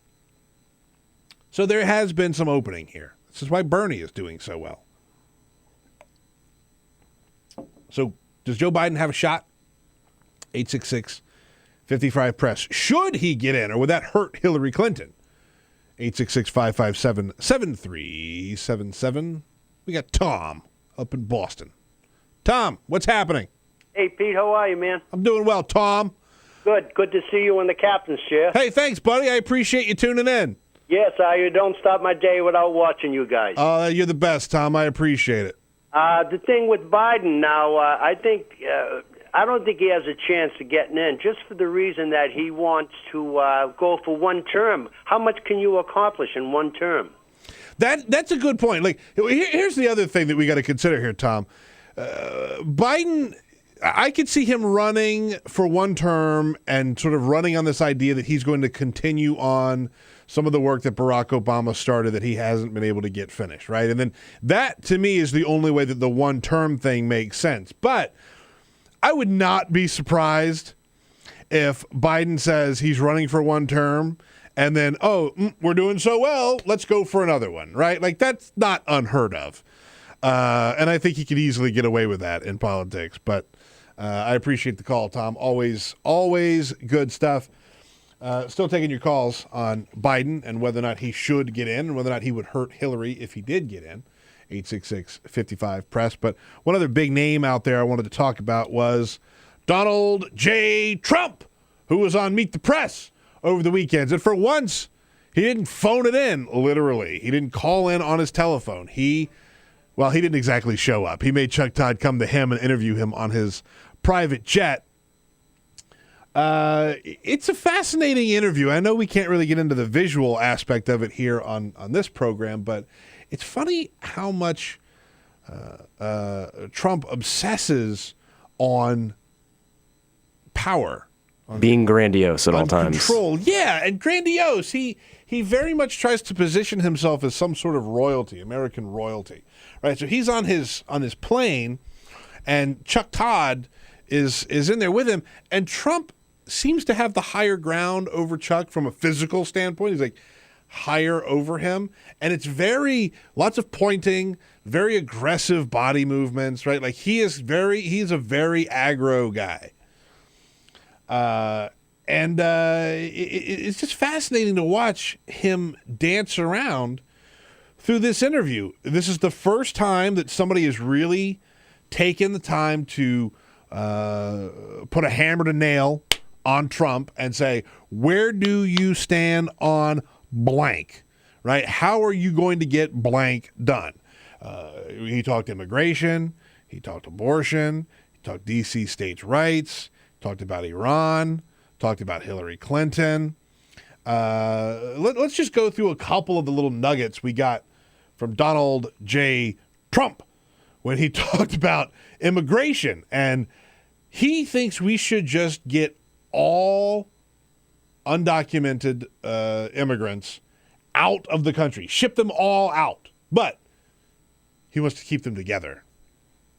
So there has been some opening here. This is why Bernie is doing so well. So does Joe Biden have a shot? 866 55 Press. Should he get in, or would that hurt Hillary Clinton? 866-557-7377. We got Tom up in Boston. Tom, what's happening? Hey, Pete, how are you, man? I'm doing well, Tom. Good. Good to see you in the captain's chair. Hey, thanks, buddy. I appreciate you tuning in. Yes, you don't start my day without watching you guys. You're the best, Tom. I appreciate it. The thing with Biden now, I don't think he has a chance of getting in, just for the reason that he wants to go for one term. How much can you accomplish in one term? That's a good point. Like, here's the other thing that we got to consider here, Tom. Biden, I could see him running for one term and sort of running on this idea that he's going to continue on some of the work that Barack Obama started that he hasn't been able to get finished, right? And then that, to me, is the only way that the one-term thing makes sense. But I would not be surprised if Biden says he's running for one term and then, we're doing so well, let's go for another one, right? Like, that's not unheard of. And I think he could easily get away with that in politics. But I appreciate the call, Tom. Always good stuff. Still taking your calls on Biden and whether or not he should get in and whether or not he would hurt Hillary if he did get in. 866-55-PRESS. But one other big name out there I wanted to talk about was Donald J. Trump, who was on Meet the Press over the weekends. And for once, he didn't phone it in, literally. He didn't call in on his telephone. He didn't exactly show up. He made Chuck Todd come to him and interview him on his private jet. It's a fascinating interview. I know we can't really get into the visual aspect of it here on this program, but it's funny how much Trump obsesses on power. On being grandiose at all times. Control. Yeah, and grandiose. He very much tries to position himself as some sort of royalty, American royalty. Right? So he's on his plane, and Chuck Todd is in there with him, and Trump seems to have the higher ground over Chuck from a physical standpoint. He's like higher over him, and it's lots of pointing, very aggressive body movements, right? Like he's a very aggro guy. It's just fascinating to watch him dance around through this interview. This is the first time that somebody has really taken the time to put a hammer to nail on Trump and say, where do you stand on blank, right? How are you going to get blank done? He talked immigration. He talked abortion. He talked D.C. states' rights. Talked about Iran. Talked about Hillary Clinton. Let's just go through a couple of the little nuggets we got from Donald J. Trump when he talked about immigration. And he thinks we should just get all undocumented immigrants out of the country, ship them all out. But he wants to keep them together.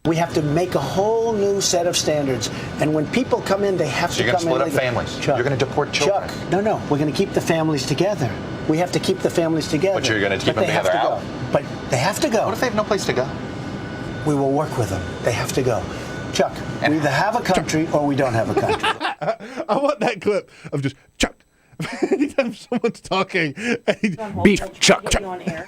We have to make a whole new set of standards. And when people come in, they have to come in. You're going to split up families. Chuck, you're going to deport children. Chuck, no. We're going to keep the families together. We have to keep the families together. But you're going to keep them together out. But they have to go. What if they have no place to go? We will work with them. They have to go. Chuck, we either have a country or we don't have a country. I want that clip of just Chuck. Anytime someone's talking. Beef, Chuck. Chuck. On air.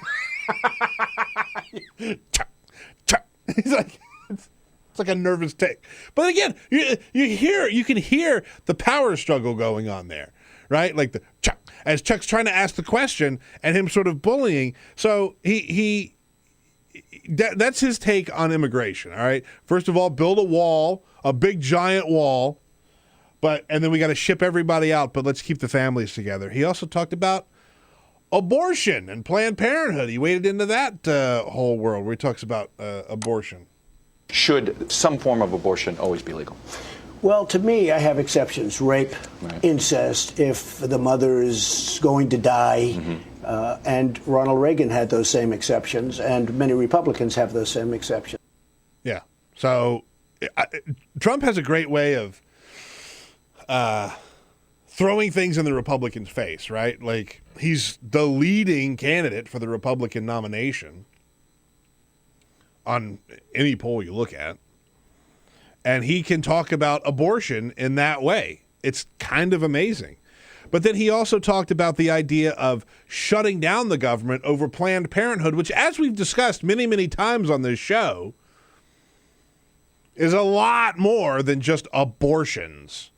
Chuck. He's like, it's like a nervous tick. But again, you can hear the power struggle going on there, right? Like the Chuck, as Chuck's trying to ask the question and him sort of bullying. So that's his take on immigration. All right. First of all, build a wall, a big giant wall, and then we got to ship everybody out. But let's keep the families together. He also talked about abortion and Planned Parenthood. He waded into that whole world where he talks about abortion. Should some form of abortion always be legal? Well, to me, I have exceptions. Rape, incest, if the mother is going to die. And Ronald Reagan had those same exceptions, and many Republicans have those same exceptions. Yeah. So Trump has a great way of throwing things in the Republicans' face, right? Like, he's the leading candidate for the Republican nomination on any poll you look at. And he can talk about abortion in that way. It's kind of amazing. But then he also talked about the idea of shutting down the government over Planned Parenthood, which, as we've discussed many, many times on this show, is a lot more than just abortions.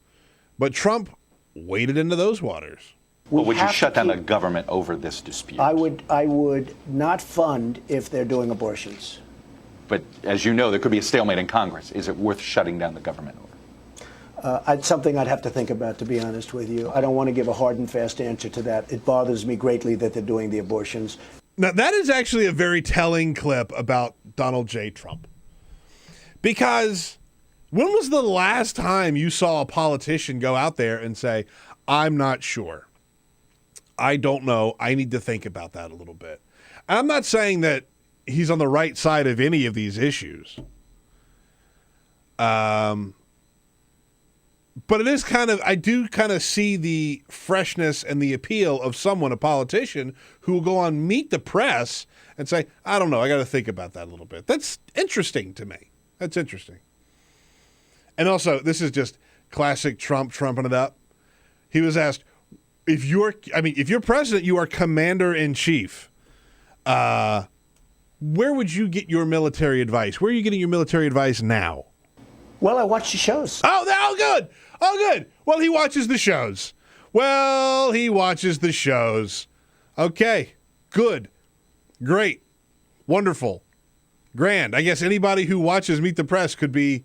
But Trump waded into those waters. Well, would you shut down the government over this dispute? I would not fund if they're doing abortions. But as you know, there could be a stalemate in Congress. Is it worth shutting down the government over? It's something I'd have to think about, to be honest with you. I don't want to give a hard and fast answer to that. It bothers me greatly that they're doing the abortions. Now, that is actually a very telling clip about Donald J. Trump. Because when was the last time you saw a politician go out there and say, I'm not sure. I don't know. I need to think about that a little bit. I'm not saying that he's on the right side of any of these issues. But it is I do kind of see the freshness and the appeal of someone, a politician, who will go on Meet the Press and say, I don't know, I got to think about that a little bit. That's interesting to me. That's interesting. And also, this is just classic Trump trumping it up. He was asked, if you're president, you are commander-in-chief. Where would you get your military advice? Where are you getting your military advice now? Well, I watch the shows. Oh, good. Oh, good. Well, he watches the shows. Okay. Good. Great. Wonderful. Grand. I guess anybody who watches Meet the Press could be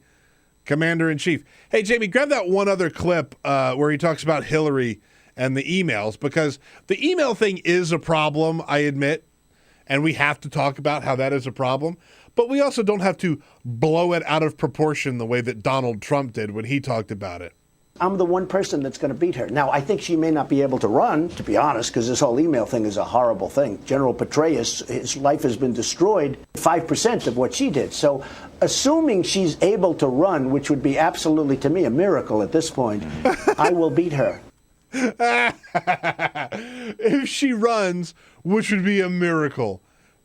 commander-in-chief. Hey, Jamie, grab that one other clip where he talks about Hillary and the emails, because the email thing is a problem, I admit, and we have to talk about how that is a problem. But we also don't have to blow it out of proportion the way that Donald Trump did when he talked about it. I'm the one person that's going to beat her. Now, I think she may not be able to run, to be honest, because this whole email thing is a horrible thing. General Petraeus, his life has been destroyed 5% of what she did. So assuming she's able to run, which would be absolutely, to me, a miracle at this point, I will beat her. If she runs, which would be a miracle.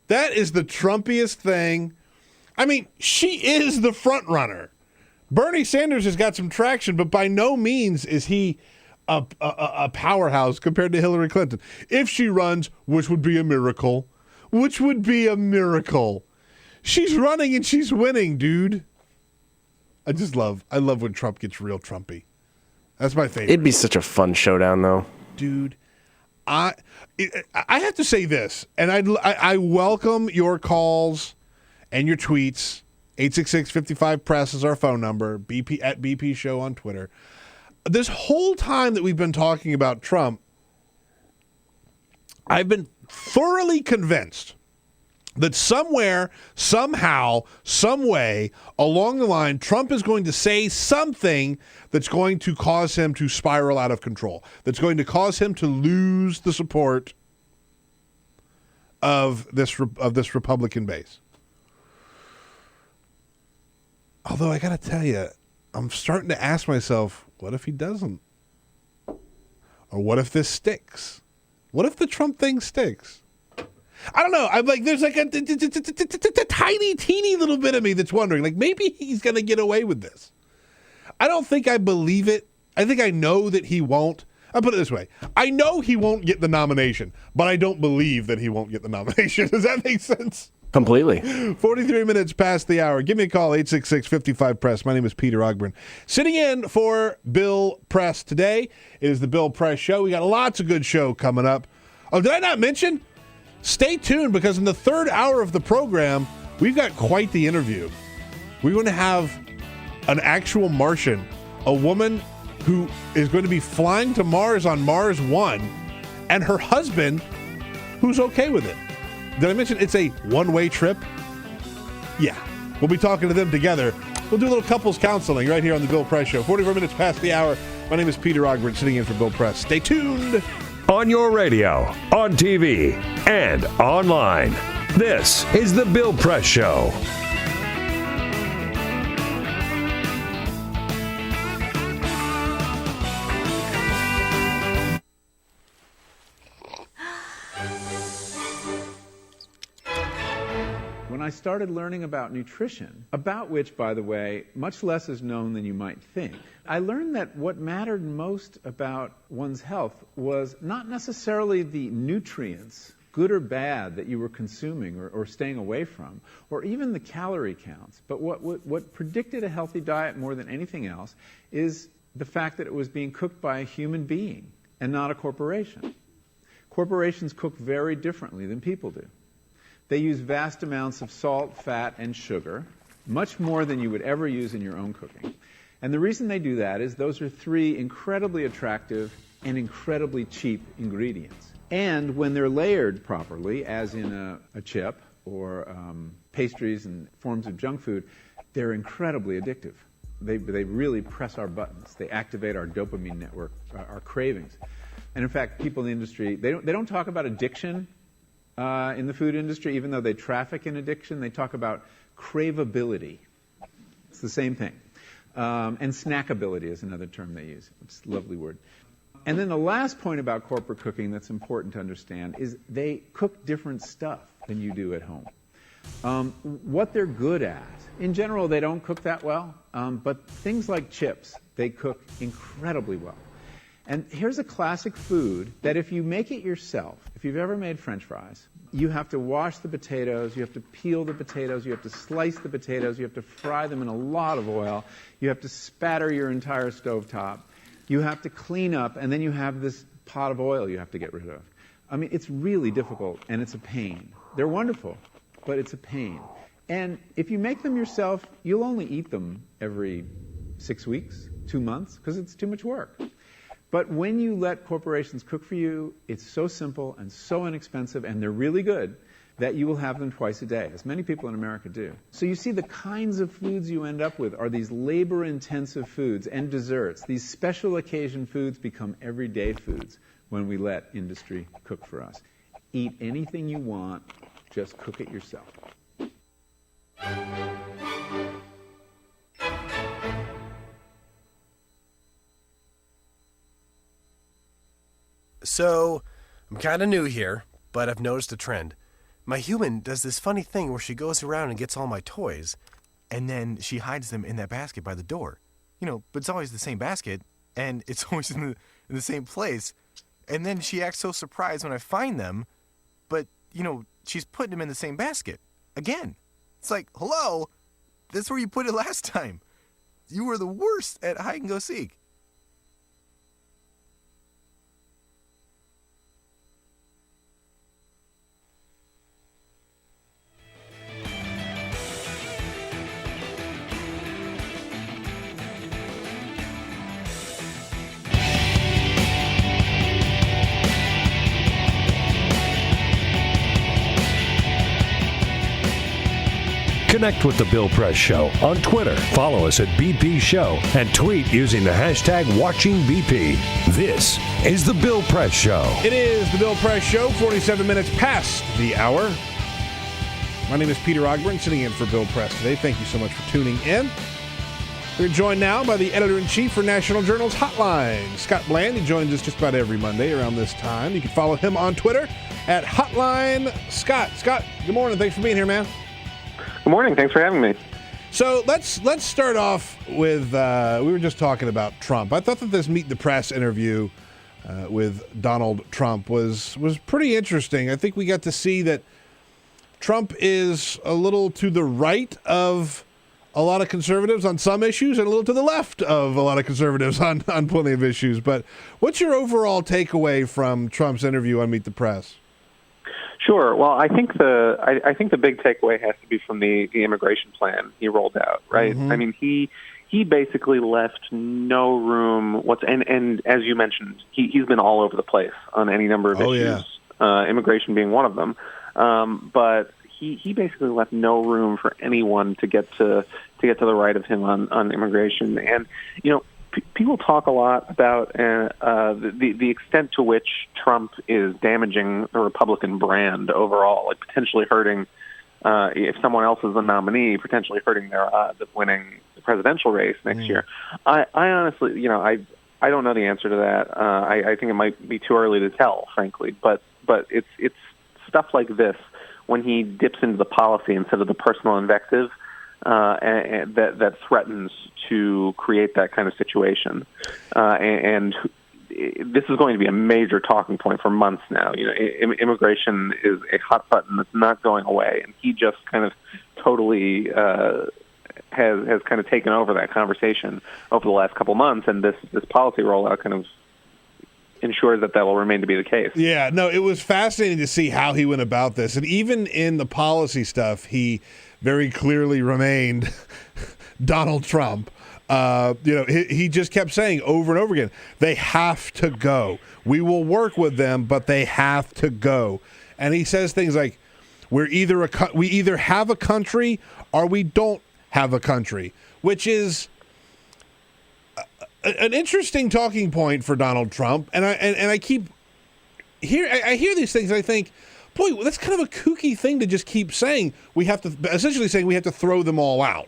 That is the Trumpiest thing. I mean, she is the front runner. Bernie Sanders has got some traction, but by no means is he a powerhouse compared to Hillary Clinton. If she runs, which would be a miracle. She's running and she's winning, dude. I love when Trump gets real Trumpy. That's my favorite. It'd be such a fun showdown, though. Dude, I have to say this, and I welcome your calls and your tweets. 866-55-PRESS is our phone number. BP at BP Show on Twitter. This whole time that we've been talking about Trump, I've been thoroughly convinced that somewhere, somehow, some way along the line, Trump is going to say something that's going to cause him to spiral out of control, that's going to cause him to lose the support of this Republican base. Although I got to tell you, I'm starting to ask myself, what if he doesn't? Or what if this sticks? What if the Trump thing sticks? I don't know. I'm like, there's like a tiny, teeny little bit of me that's wondering, like, maybe he's going to get away with this. I don't think I believe it. I think I know that he won't. I'll put it this way. I know he won't get the nomination, but I don't believe that he won't get the nomination. Does that make sense? Completely. 43 minutes past the hour. Give me a call, 866-55-PRESS. My name is Peter Ogburn. Sitting in for Bill Press today. It is the Bill Press Show. We got lots of good show coming up. Oh, did I not mention? Stay tuned, because in the third hour of the program, we've got quite the interview. We're going to have an actual Martian, a woman who is going to be flying to Mars on Mars 1, and her husband, who's okay with it. Did I mention it's a one-way trip? Yeah. We'll be talking to them together. We'll do a little couples counseling right here on the Bill Press Show. 44 minutes past the hour. My name is Peter Ogburn, sitting in for Bill Press. Stay tuned. On your radio, on TV, and online. This is the Bill Press Show. When I I started learning about nutrition, about which, by the way, much less is known than you might think, I learned that what mattered most about one's health was not necessarily the nutrients, good or bad, that you were consuming or staying away from, or even the calorie counts. But what predicted a healthy diet more than anything else is the fact that it was being cooked by a human being and not a corporation. Corporations cook very differently than people do. They use vast amounts of salt, fat, and sugar, much more than you would ever use in your own cooking. And the reason they do that is those are three incredibly attractive and incredibly cheap ingredients. And when they're layered properly, as in a chip or pastries and forms of junk food, they're incredibly addictive. They really press our buttons. They activate our dopamine network, our cravings. And in fact, people in the industry, they don't talk about addiction in the food industry, even though they traffic in addiction. They talk about craveability. It's the same thing. And snackability is another term they use. It's a lovely word. And then the last point about corporate cooking that's important to understand is they cook different stuff than you do at home. What they're good at, in general, they don't cook that well, but things like chips, they cook incredibly well. And here's a classic food that if you make it yourself, if you've ever made French fries, you have to wash the potatoes, you have to peel the potatoes, you have to slice the potatoes, you have to fry them in a lot of oil, you have to spatter your entire stovetop, you have to clean up, and then you have this pot of oil you have to get rid of. I mean, it's really difficult, and it's a pain. They're wonderful, but it's a pain. And if you make them yourself, you'll only eat them every 6 weeks, 2 months, because it's too much work. But when you let corporations cook for you, it's so simple and so inexpensive, and they're really good, that you will have them twice a day, as many people in America do. So you see the kinds of foods you end up with are these labor-intensive foods and desserts. These special occasion foods become everyday foods when we let industry cook for us. Eat anything you want, just cook it yourself. So, I'm kind of new here, but I've noticed a trend. My human does this funny thing where she goes around and gets all my toys, and then she hides them in that basket by the door. You know, but it's always the same basket, and it's always in the same place. And then she acts so surprised when I find them, but, you know, she's putting them in the same basket. Again. It's like, hello? That's where you put it last time. You were the worst at hide and go seek. Connect with The Bill Press Show on Twitter. Follow us at BP Show and tweet using the hashtag WatchingBP. This is The Bill Press Show. It is The Bill Press Show, 47 minutes past the hour. My name is Peter Ogburn, sitting in for Bill Press today. Thank you so much for tuning in. We're joined now by the editor-in-chief for National Journal's Hotline, Scott Bland. He joins us just about every Monday around this time. You can follow him on Twitter at Hotline Scott. Scott, good morning. Thanks for being here, man. Good morning. Thanks for having me. So let's start off with, we were just talking about Trump. I thought that this Meet the Press interview with Donald Trump was pretty interesting. I think we got to see that Trump is a little to the right of a lot of conservatives on some issues and a little to the left of a lot of conservatives on plenty of issues. But what's your overall takeaway from Trump's interview on Meet the Press? Sure. Well, I think the big takeaway has to be from the immigration plan he rolled out, right? Mm-hmm. I mean, he basically left no room. And as you mentioned, he's been all over the place on any number of issues. Yeah. Immigration being one of them. But he basically left no room for anyone to get to the right of him on immigration. And you know, people talk a lot about the extent to which Trump is damaging the Republican brand overall, like potentially hurting, if someone else is the nominee, potentially hurting their odds of winning the presidential race next year. I honestly, you know, I don't know the answer to that. I think it might be too early to tell, frankly. But it's stuff like this when he dips into the policy instead of the personal invective and that threatens to create that kind of situation. And this is going to be a major talking point for months now. Immigration is a hot button that's not going away, and he just kind of totally has kind of taken over that conversation over the last couple months, and this policy rollout kind of ensures that will remain to be the case. Yeah, no, it was fascinating to see how he went about this, and even in the policy stuff, he very clearly remained Donald Trump. He just kept saying over and over again, they have to go. We will work with them, but they have to go. And he says things like, we either have a country or we don't have a country, which is an interesting talking point for Donald Trump. And I hear these things, and I think, boy, that's kind of a kooky thing to just keep saying. Essentially saying we have to throw them all out.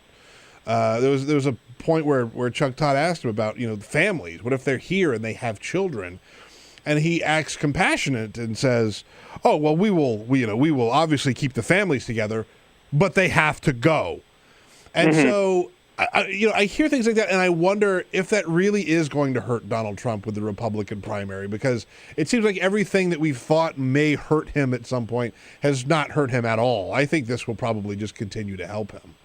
There was a point where Chuck Todd asked him about families. What if they're here and they have children? And he acts compassionate and says, "Oh well, we will obviously keep the families together, but they have to go." And so I hear things like that, and I wonder if that really is going to hurt Donald Trump with the Republican primary, because it seems like everything that we've thought may hurt him at some point has not hurt him at all. I think this will probably just continue to help him.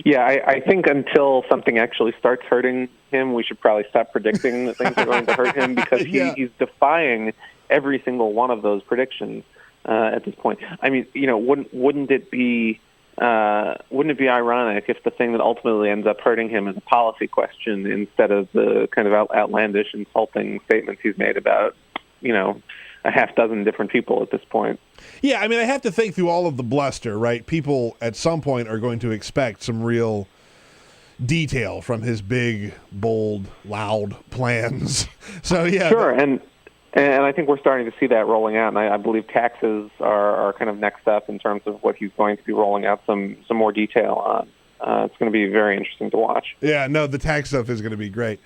Yeah, I think until something actually starts hurting him, we should probably stop predicting that things are going to hurt him, because he's defying every single one of those predictions at this point. I mean, wouldn't it be ironic if the thing that ultimately ends up hurting him is a policy question instead of the kind of outlandish, insulting statements he's made about, a half dozen different people at this point? Yeah, I mean, I have to think through all of the bluster, right? People at some point are going to expect some real detail from his big, bold, loud plans. So, yeah. Sure, and I think we're starting to see that rolling out, and I believe taxes are kind of next up in terms of what he's going to be rolling out some more detail on. It's going to be very interesting to watch. Yeah, no, the tax stuff is going to be great.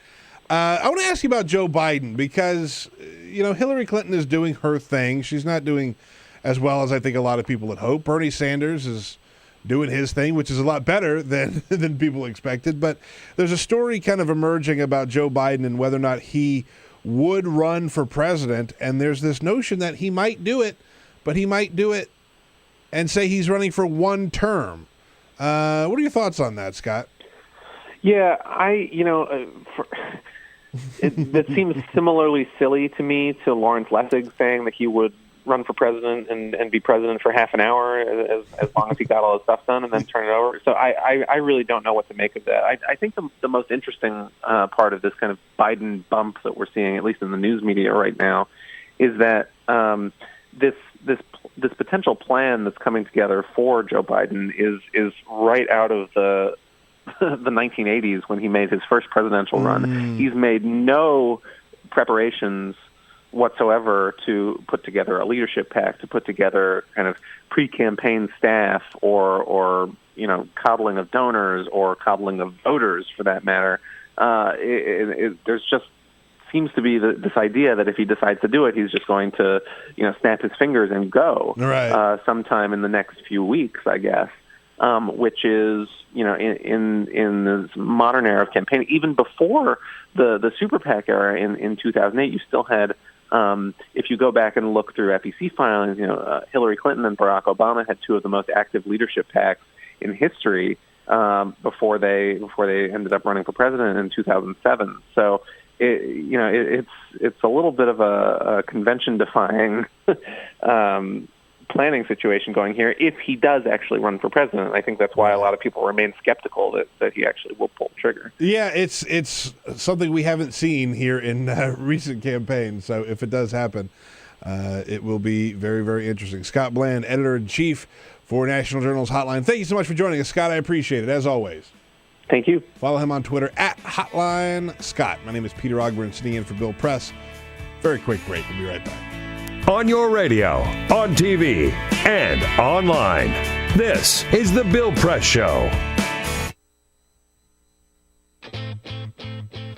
I want to ask you about Joe Biden, because, Hillary Clinton is doing her thing. She's not doing as well as I think a lot of people had hoped. Bernie Sanders is doing his thing, which is a lot better than people expected. But there's a story kind of emerging about Joe Biden and whether or not he would run for president. And there's this notion that he might do it, but he might do it and say he's running for one term. What are your thoughts on that, Scott? Yeah, that seems similarly silly to me to Lawrence Lessig saying that he would run for president and be president for half an hour as long as he got all his stuff done and then turn it over. So I really don't know what to make of that. I think the most interesting part of this kind of Biden bump that we're seeing, at least in the news media right now, is that this potential plan that's coming together for Joe Biden is right out of the 1980s when he made his first presidential run. He's made no preparations whatsoever to put together a leadership pack, to put together kind of pre-campaign staff or coddling of donors or coddling of voters for that matter. There's just seems to be this idea that if he decides to do it, he's just going to snap his fingers and go sometime in the next few weeks, I guess. Which is, in this modern era of campaigning, even before the Super PAC era in 2008, you still had, if you go back and look through FEC filings, Hillary Clinton and Barack Obama had two of the most active leadership PACs in history before they ended up running for president in 2007. So, it's a little bit of a convention-defying planning situation going here if he does actually run for president. I think that's why a lot of people remain skeptical that he actually will pull the trigger. Yeah, it's something we haven't seen here in recent campaigns. So if it does happen, it will be very, very interesting. Scott Bland, editor-in-chief for National Journal's Hotline. Thank you so much for joining us, Scott. I appreciate it, as always. Thank you. Follow him on Twitter @Hotline Scott. My name is Peter Ogburn, sitting in for Bill Press. Very quick break. We'll be right back. On your radio, on TV, and online. This is The Bill Press Show.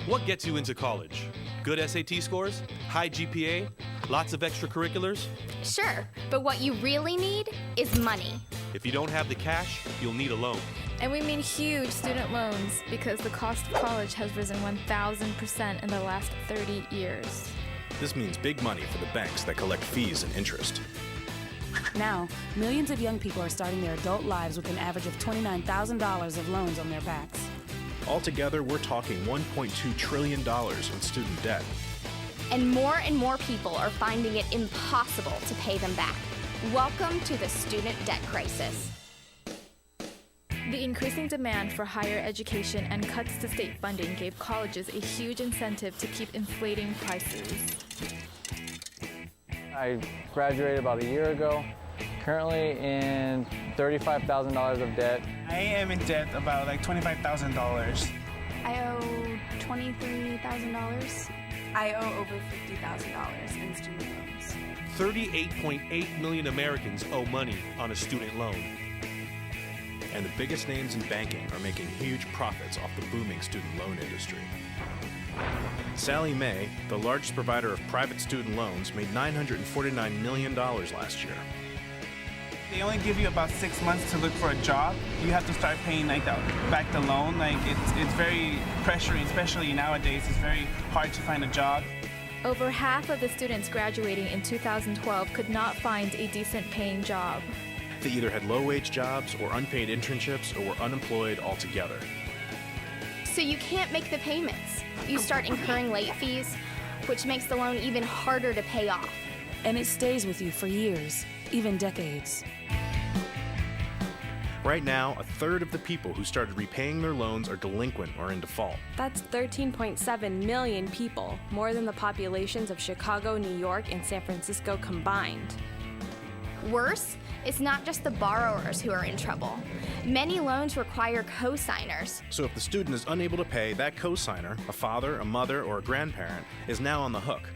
What gets you into college? Good SAT scores? High GPA? Lots of extracurriculars? Sure, but what you really need is money. If you don't have the cash, you'll need a loan. And we mean huge student loans because the cost of college has risen 1,000% in the last 30 years. This means big money for the banks that collect fees and interest. Now, millions of young people are starting their adult lives with an average of $29,000 of loans on their backs. Altogether, we're talking $1.2 trillion in student debt. And more people are finding it impossible to pay them back. Welcome to the student debt crisis. The increasing demand for higher education and cuts to state funding gave colleges a huge incentive to keep inflating prices. I graduated about a year ago, currently in $35,000 of debt. I am in debt about like $25,000. I owe $23,000. I owe over $50,000 in student loans. 38.8 million Americans owe money on a student loan. And the biggest names in banking are making huge profits off the booming student loan industry. Sallie Mae, the largest provider of private student loans, made $949 million last year. They only give you about 6 months to look for a job. You have to start paying back the loan. It's very pressuring, especially nowadays. It's very hard to find a job. Over half of the students graduating in 2012 could not find a decent paying job. They either had low-wage jobs or unpaid internships or were unemployed altogether. So you can't make the payments. You start incurring late fees, which makes the loan even harder to pay off. And it stays with you for years, even decades. Right now, a third of the people who started repaying their loans are delinquent or in default. That's 13.7 million people, more than the populations of Chicago, New York, and San Francisco combined. Worse, it's not just the borrowers who are in trouble. Many loans require co-signers. So if the student is unable to pay, that co-signer, a father, a mother, or a grandparent, is now on the hook.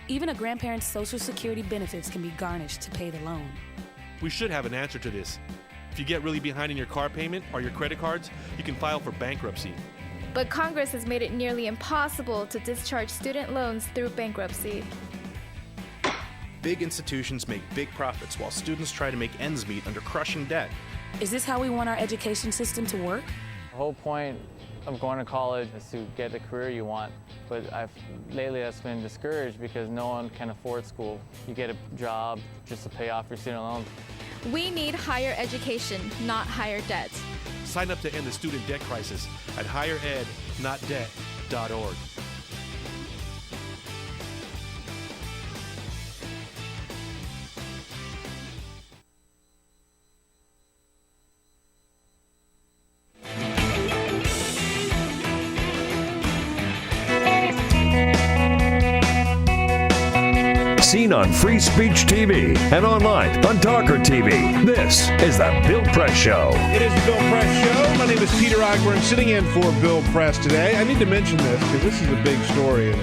Even a grandparent's Social Security benefits can be garnished to pay the loan. We should have an answer to this. If you get really behind in your car payment or your credit cards, you can file for bankruptcy. But Congress has made it nearly impossible to discharge student loans through bankruptcy. Big institutions make big profits while students try to make ends meet under crushing debt. Is this how we want our education system to work? The whole point of going to college is to get the career you want, but lately that's been discouraged because no one can afford school. You get a job just to pay off your student loans. We need higher education, not higher debt. Sign up to end the student debt crisis at higherednotdebt.org. Seen on Free Speech TV and online on TawkrTV. This is the Bill Press Show. It is the Bill Press Show. My name is Peter Ogburn, sitting in for Bill Press today. I need to mention this because this is a big story, and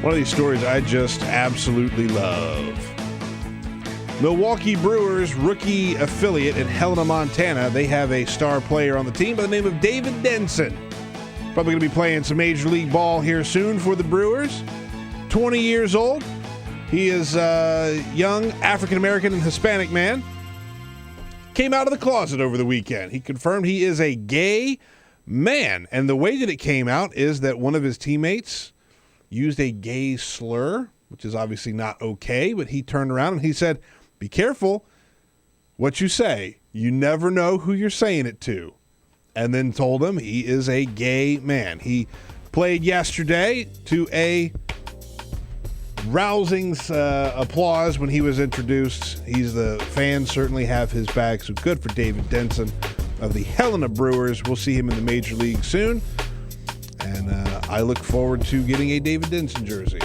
one of these stories I just absolutely love. Milwaukee Brewers rookie affiliate in Helena, Montana. They have a star player on the team by the name of David Denson. Probably going to be playing some Major League ball here soon for the Brewers. 20 years old. He is a young African-American and Hispanic man. Came out of the closet over the weekend. He confirmed he is a gay man. And the way that it came out is that one of his teammates used a gay slur, which is obviously not okay, but he turned around and he said, "Be careful what you say. You never know who you're saying it to." And then told him he is a gay man. He played yesterday to a rousing applause when he was introduced. The fans certainly have his back, so good for David Denson of the Helena Brewers. We'll see him in the Major League soon, and I look forward to getting a David Denson jersey.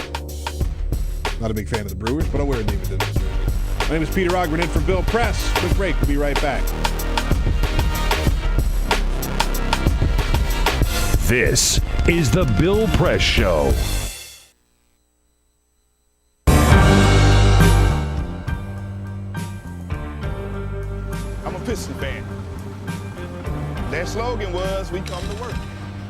Not a big fan of the Brewers, but I'll wear a David Denson jersey. My name is Peter Ogburn, in for Bill Press. Quick break, we'll be right back. This is the Bill Press Show. Piston fan. Their slogan was, "We come to work."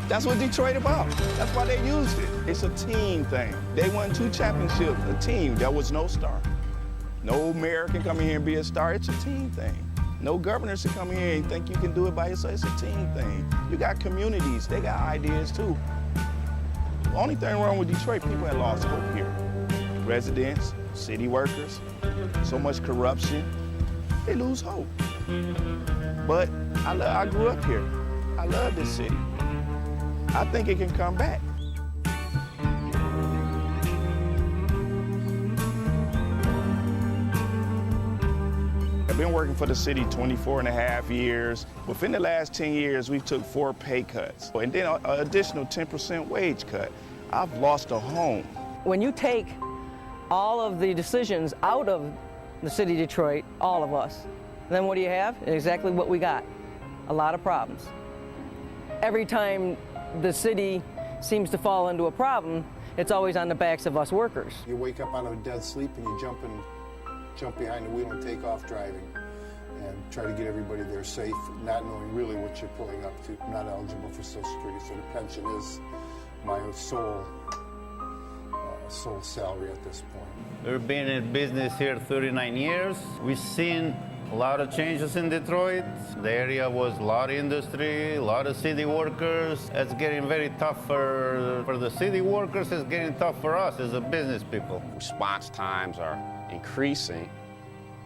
That's what Detroit about. That's why they used it. It's a team thing. They won 2 championships, a team. There was no star. No mayor can come in here and be a star. It's a team thing. No governor should come in here and think you can do it by yourself. It's a team thing. You got communities. They got ideas, too. The only thing wrong with Detroit, people have lost hope here. Residents, city workers, so much corruption. They lose hope. But I grew up here. I love this city. I think it can come back. I've been working for the city 24 and a half years. Within the last 10 years, we've took 4 pay cuts, and then an additional 10% wage cut. I've lost a home. When you take all of the decisions out of the city of Detroit, all of us, then what do you have? Exactly what we got, a lot of problems. Every time the city seems to fall into a problem, it's always on the backs of us workers. You wake up out of a dead sleep and you jump behind the wheel and take off driving and try to get everybody there safe, not knowing really what you're pulling up to. I'm not eligible for Social Security, so the pension is my sole salary at this point. We've been in business here 39 years. We've seen a lot of changes in Detroit. The area was a lot of industry, a lot of city workers. It's getting very tough for the city workers. It's getting tough for us as a business people. Response times are increasing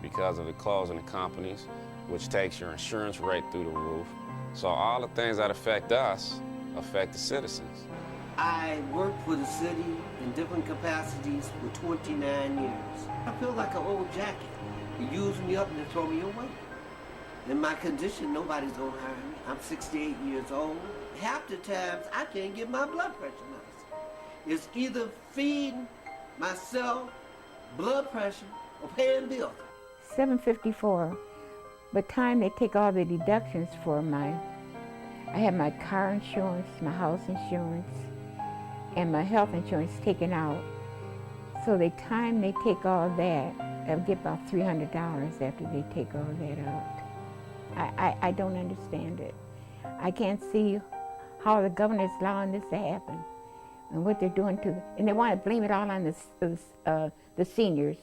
because of the closing of companies, which takes your insurance rate through the roof. So all the things that affect us affect the citizens. I worked for the city in different capacities for 29 years. I feel like an old jacket. You use me up and they throw me away. In my condition, nobody's gonna hire me. I'm 68 years old. Half the times, I can't get my blood pressure medicine. It's either feeding myself, blood pressure, or paying bills. $754. By the time they take all the deductions for I have my car insurance, my house insurance, and my health insurance taken out. So the time they take all that, I'll get about $300 after they take all that out. I don't understand it. I can't see how the governor is allowing this to happen and what they're doing and they want to blame it all on the seniors.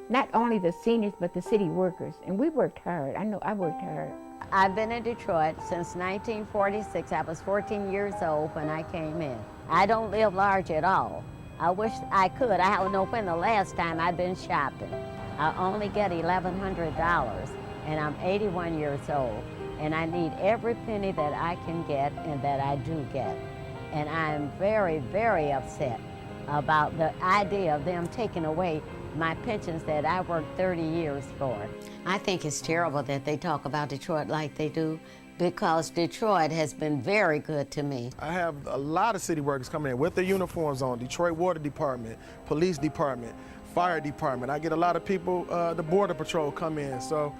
Not only the seniors, but the city workers. And we worked hard. I know I worked hard. I've been in Detroit since 1946. I was 14 years old when I came in. I don't live large at all. I wish I could. I don't know when the last time I've been shopping. I only get $1,100, and I'm 81 years old, and I need every penny that I can get and that I do get. And I'm very, very upset about the idea of them taking away my pensions that I worked 30 years for. I think it's terrible that they talk about Detroit like they do, because Detroit has been very good to me. I have a lot of city workers coming in with their uniforms on, Detroit Water Department, Police Department, Fire Department. I get a lot of people, the Border Patrol come in. So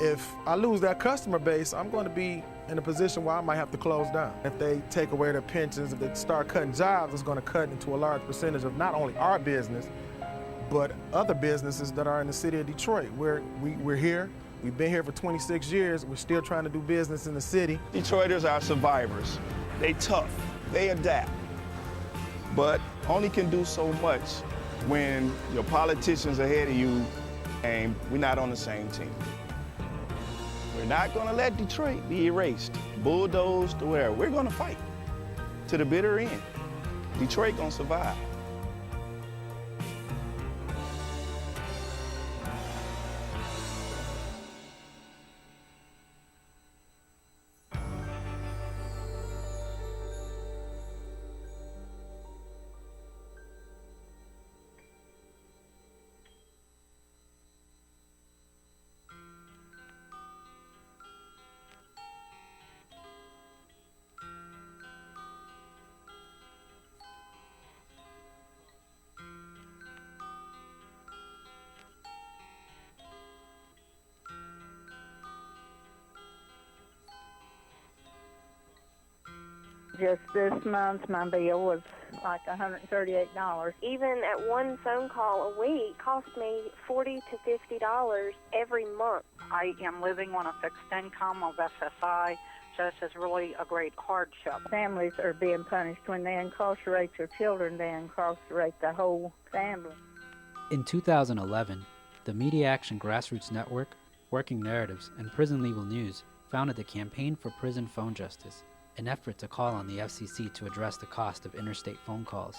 if I lose that customer base, I'm going to be in a position where I might have to close down. If they take away their pensions, if they start cutting jobs, it's going to cut into a large percentage of not only our business, but other businesses that are in the city of Detroit. We're here. We've been here for 26 years. We're still trying to do business in the city. Detroiters are survivors. They tough. They adapt. But only can do so much when your politicians ahead of you and we're not on the same team. We're not going to let Detroit be erased, bulldozed, or wherever. We're going to fight to the bitter end. Detroit going to survive. Just this month, my bill was like $138. Even at one phone call a week cost me $40 to $50 every month. I am living on a fixed income of SSI, so this is really a great hardship. Families are being punished when they incarcerate their children. They incarcerate the whole family. In 2011, The Media Action Grassroots Network, Working Narratives, and Prison Legal News founded the Campaign for Prison Phone Justice, an effort to call on the FCC to address the cost of interstate phone calls.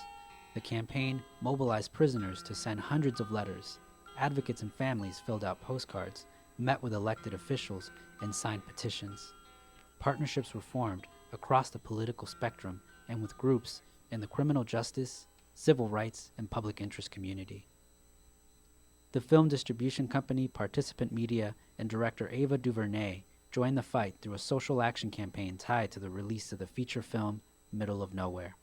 The campaign mobilized prisoners to send hundreds of letters. Advocates and families filled out postcards, met with elected officials, and signed petitions. Partnerships were formed across the political spectrum and with groups in the criminal justice, civil rights, and public interest community. The film distribution company Participant Media and director Ava DuVernay joined the fight through a social action campaign tied to the release of the feature film Middle of Nowhere.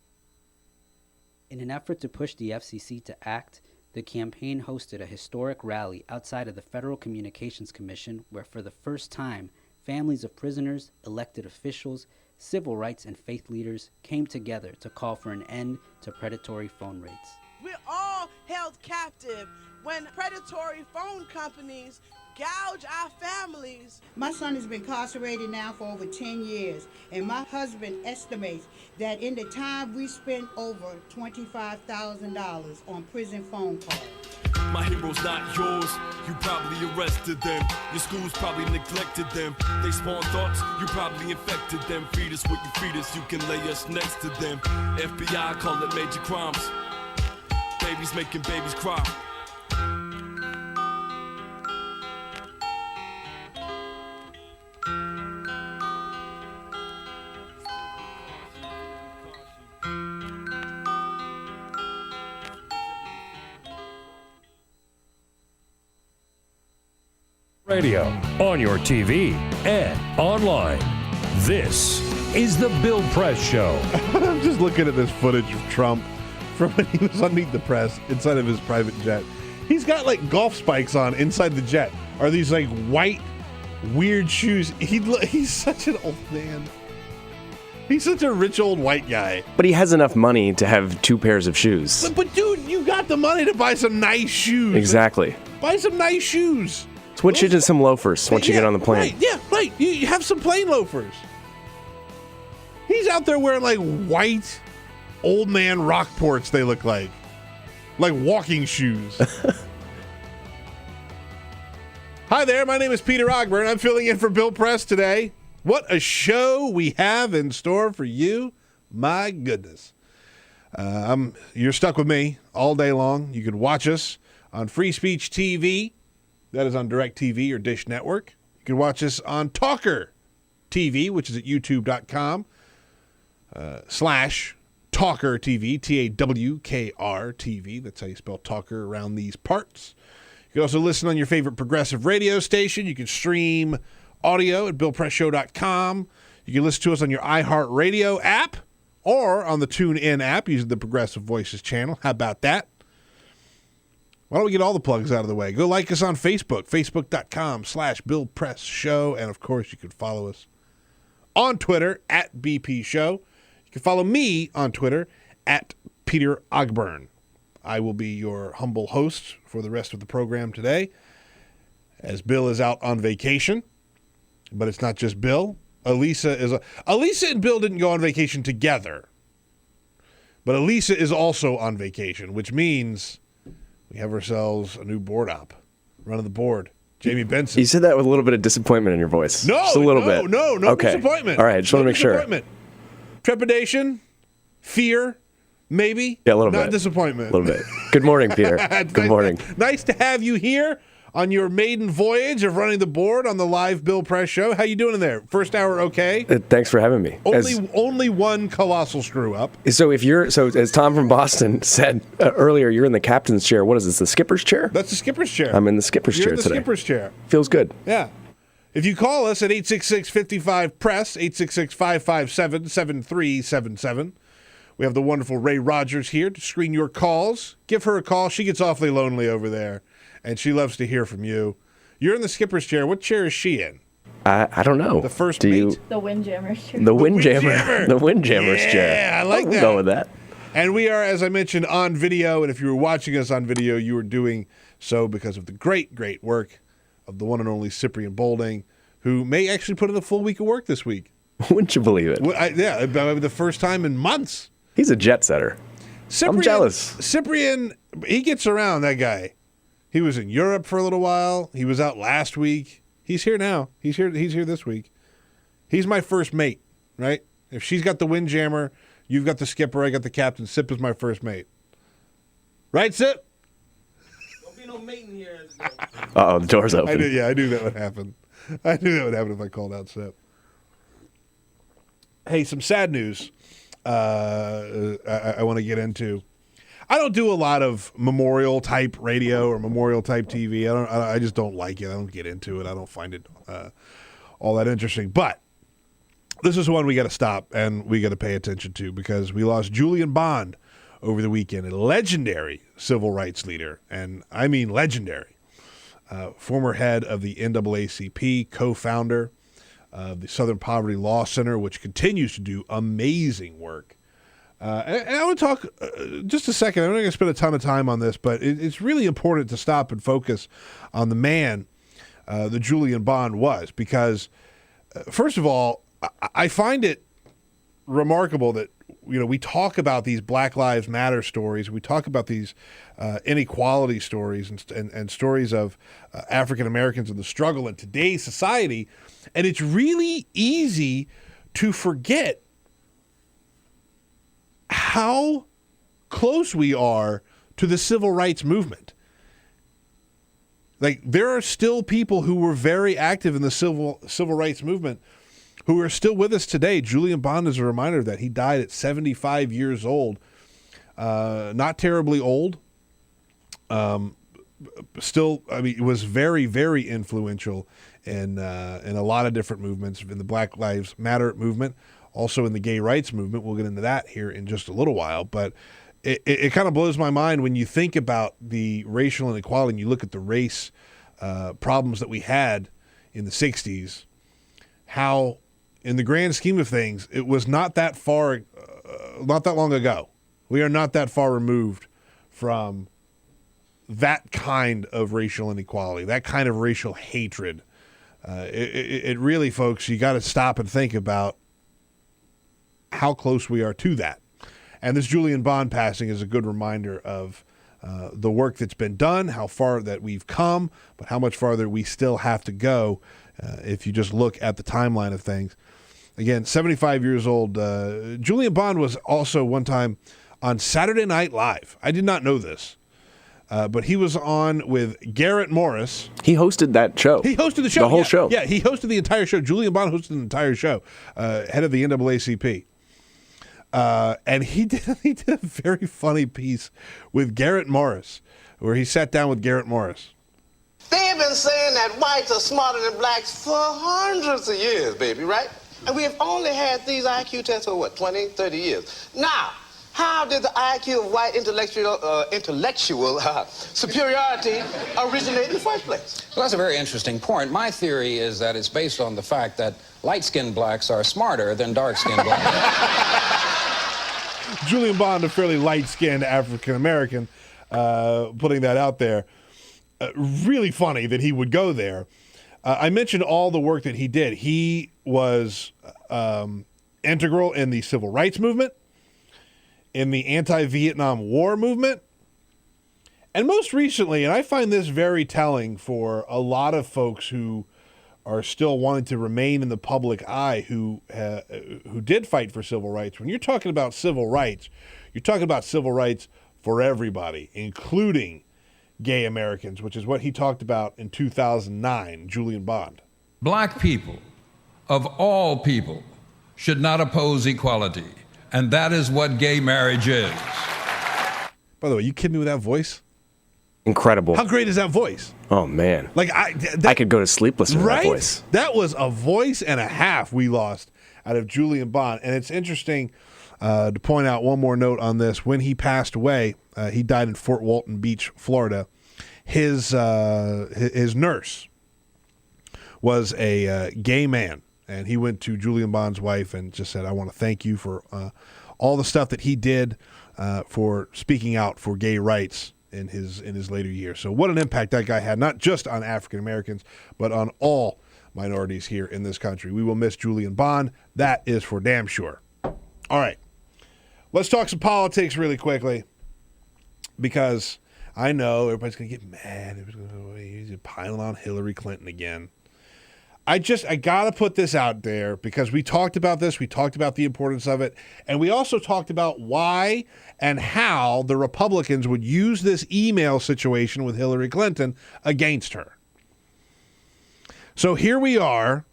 In an effort to push the FCC to act, the campaign hosted a historic rally outside of the Federal Communications Commission where for the first time, families of prisoners, elected officials, civil rights and faith leaders came together to call for an end to predatory phone rates. We're all held captive when predatory phone companies gouge our families. My son has been incarcerated now for over 10 years, and my husband estimates that in the time we spent over $25,000 on prison phone calls. My hero's not yours, you probably arrested them. Your schools probably neglected them. They spawn thoughts, you probably infected them. Feed us what you feed us, you can lay us next to them. FBI call it major crimes. Babies making babies cry. Radio, on your TV, and online. This is the Bill Press Show. I'm just looking at this footage of Trump from when he was on Meet the Press inside of his private jet. He's got like golf spikes on inside the jet. Are these like white, weird shoes? He's such an old man. He's such a rich old white guy. But he has enough money to have 2 pairs of shoes. But dude, you got the money to buy some nice shoes. Exactly. Buy some nice shoes. Switch into some loafers once you get on the plane. Right. You have some plain loafers. He's out there wearing like white old man Rockports, they look like walking shoes. Hi there, my name is Peter Ogburn. I'm filling in for Bill Press today. What a show we have in store for you. My goodness. You're stuck with me all day long. You can watch us on Free Speech TV. That is on DirecTV or Dish Network. You can watch us on TawkrTV, which is at youtube.com /TawkrTV, TawkrTV. That's how you spell talker around these parts. You can also listen on your favorite progressive radio station. You can stream audio at BillPressShow.com. You can listen to us on your iHeartRadio app or on the TuneIn app using the Progressive Voices channel. How about that? Why don't we get all the plugs out of the way? Go like us on Facebook, Facebook.com/BillPressShow. And, of course, you can follow us on Twitter at BP Show. You can follow me on Twitter at Peter Ogburn. I will be your humble host for the rest of the program today, as Bill is out on vacation. But it's not just Bill. Elisa and Bill didn't go on vacation together. But Elisa is also on vacation, which means we have ourselves a new board op. Running the board, Jamie Benson. You said that with a little bit of disappointment in your voice. No, just a little bit. No okay. Disappointment. All right, just want to make sure. Trepidation, fear, maybe. Yeah, a little bit. Not disappointment. A little bit. Good morning, Peter. Good morning. Nice to have you here on your maiden voyage of running the board on the live Bill Press Show. How you doing in there? First hour okay? Thanks for having me. Only one colossal screw up. So as Tom from Boston said earlier, you're in the captain's chair. What is this, the skipper's chair? That's the skipper's chair. I'm in the skipper's chair today. You're in the skipper's chair. Feels good. Yeah. If you call us at 866-55-PRESS, 866-557-7377, we have the wonderful Ray Rogers here to screen your calls. Give her a call. She gets awfully lonely over there, and she loves to hear from you. You're in the skipper's chair. What chair is she in? I don't know. The first mate? The Windjammer's chair. The Windjammer. The Windjammer's chair. Yeah, I like that. We'll go with that. And we are, as I mentioned, on video. And if you were watching us on video, you were doing so because of the great, great work of the one and only Cyprian Bolding, who may actually put in a full week of work this week. Wouldn't you believe it? Yeah, the first time in months. He's a jet setter. I'm jealous. Cyprian, he gets around, that guy. He was in Europe for a little while. He was out last week. He's here now. He's here this week. He's my first mate, right? If she's got the windjammer, you've got the skipper, I got the captain. Sip is my first mate. Right, Sip? Don't be no mate in here. Uh-oh, the door's open. I knew that would happen. I knew that would happen if I called out Sip. Hey, some sad news I want to get into. I don't do a lot of memorial-type radio or memorial-type TV. I just don't like it. I don't get into it. I don't find it all that interesting. But this is one we got to stop and we got to pay attention to because we lost Julian Bond over the weekend, a legendary civil rights leader, and I mean legendary. Former head of the NAACP, co-founder of the Southern Poverty Law Center, which continues to do amazing work. And I want to talk just a second. I'm not going to spend a ton of time on this, but it's really important to stop and focus on the man that Julian Bond was because, first of all, I find it remarkable that we talk about these Black Lives Matter stories. We talk about these inequality stories and stories of African Americans and the struggle in today's society, and it's really easy to forget how close we are to the civil rights movement. Like, there are still people who were very active in the civil rights movement who are still with us today. Julian Bond is a reminder of that. He died at 75 years old. Not terribly old. Still, I mean, it was very, very influential in a lot of different movements, in the Black Lives Matter movement, also in the gay rights movement. We'll get into that here in just a little while. But it kind of blows my mind when you think about the racial inequality and you look at the race problems that we had in the 60s, how, in the grand scheme of things, it was not that long ago. We are not that far removed from that kind of racial inequality, that kind of racial hatred. It really, folks, you got to stop and think about how close we are to that. And this Julian Bond passing is a good reminder of the work that's been done, how far that we've come, but how much farther we still have to go if you just look at the timeline of things. Again, 75 years old. Julian Bond was also one time on Saturday Night Live. I did not know this. But he was on with Garrett Morris. He hosted that show. He hosted the show. The whole show. Yeah, he hosted the entire show. Julian Bond hosted the entire show, head of the NAACP. And he did a very funny piece with Garrett Morris, where he sat down with Garrett Morris. They've been saying that whites are smarter than blacks for hundreds of years, baby, right? And we have only had these IQ tests for, 20, 30 years. Now, how did the IQ of white intellectual superiority originate in the first place? Well, that's a very interesting point. My theory is that it's based on the fact that light-skinned blacks are smarter than dark-skinned blacks. Julian Bond, a fairly light-skinned African-American, putting that out there. Really funny that he would go there. I mentioned all the work that he did. He was integral in the civil rights movement, in the anti-Vietnam War movement, and most recently, and I find this very telling for a lot of folks who are still wanting to remain in the public eye, who did fight for civil rights. When you're talking about civil rights, you're talking about civil rights for everybody, including gay Americans, which is what he talked about in 2009, Julian Bond. Black people, of all people, should not oppose equality, and that is what gay marriage is. By the way, you kidding me with that voice? Incredible. How great is that voice? Oh, man. Like I could go to sleep listening to that voice. That was a voice and a half we lost out of Julian Bond. And it's interesting to point out one more note on this. When he passed away, he died in Fort Walton Beach, Florida. His nurse was a gay man, and he went to Julian Bond's wife and just said, I want to thank you for all the stuff that he did for speaking out for gay rights in his later years. So what an impact that guy had, not just on African Americans, but on all minorities here in this country. We will miss Julian Bond. That is for damn sure. All right. Let's talk some politics really quickly, because I know everybody's going to get mad. He's piling on Hillary Clinton again. I got to put this out there because we talked about this. We talked about the importance of it. And we also talked about why and how the Republicans would use this email situation with Hillary Clinton against her. So here we are.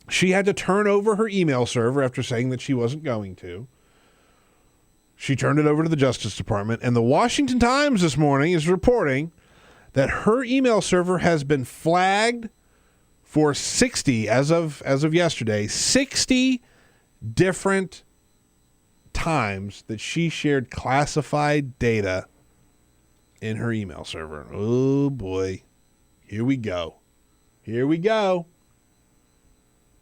She had to turn over her email server after saying that she wasn't going to. She turned it over to the Justice Department. And the Washington Times this morning is reporting that her email server has been flagged for 60, as of yesterday, 60 different times that she shared classified data in her email server. Oh, boy. Here we go. Here we go.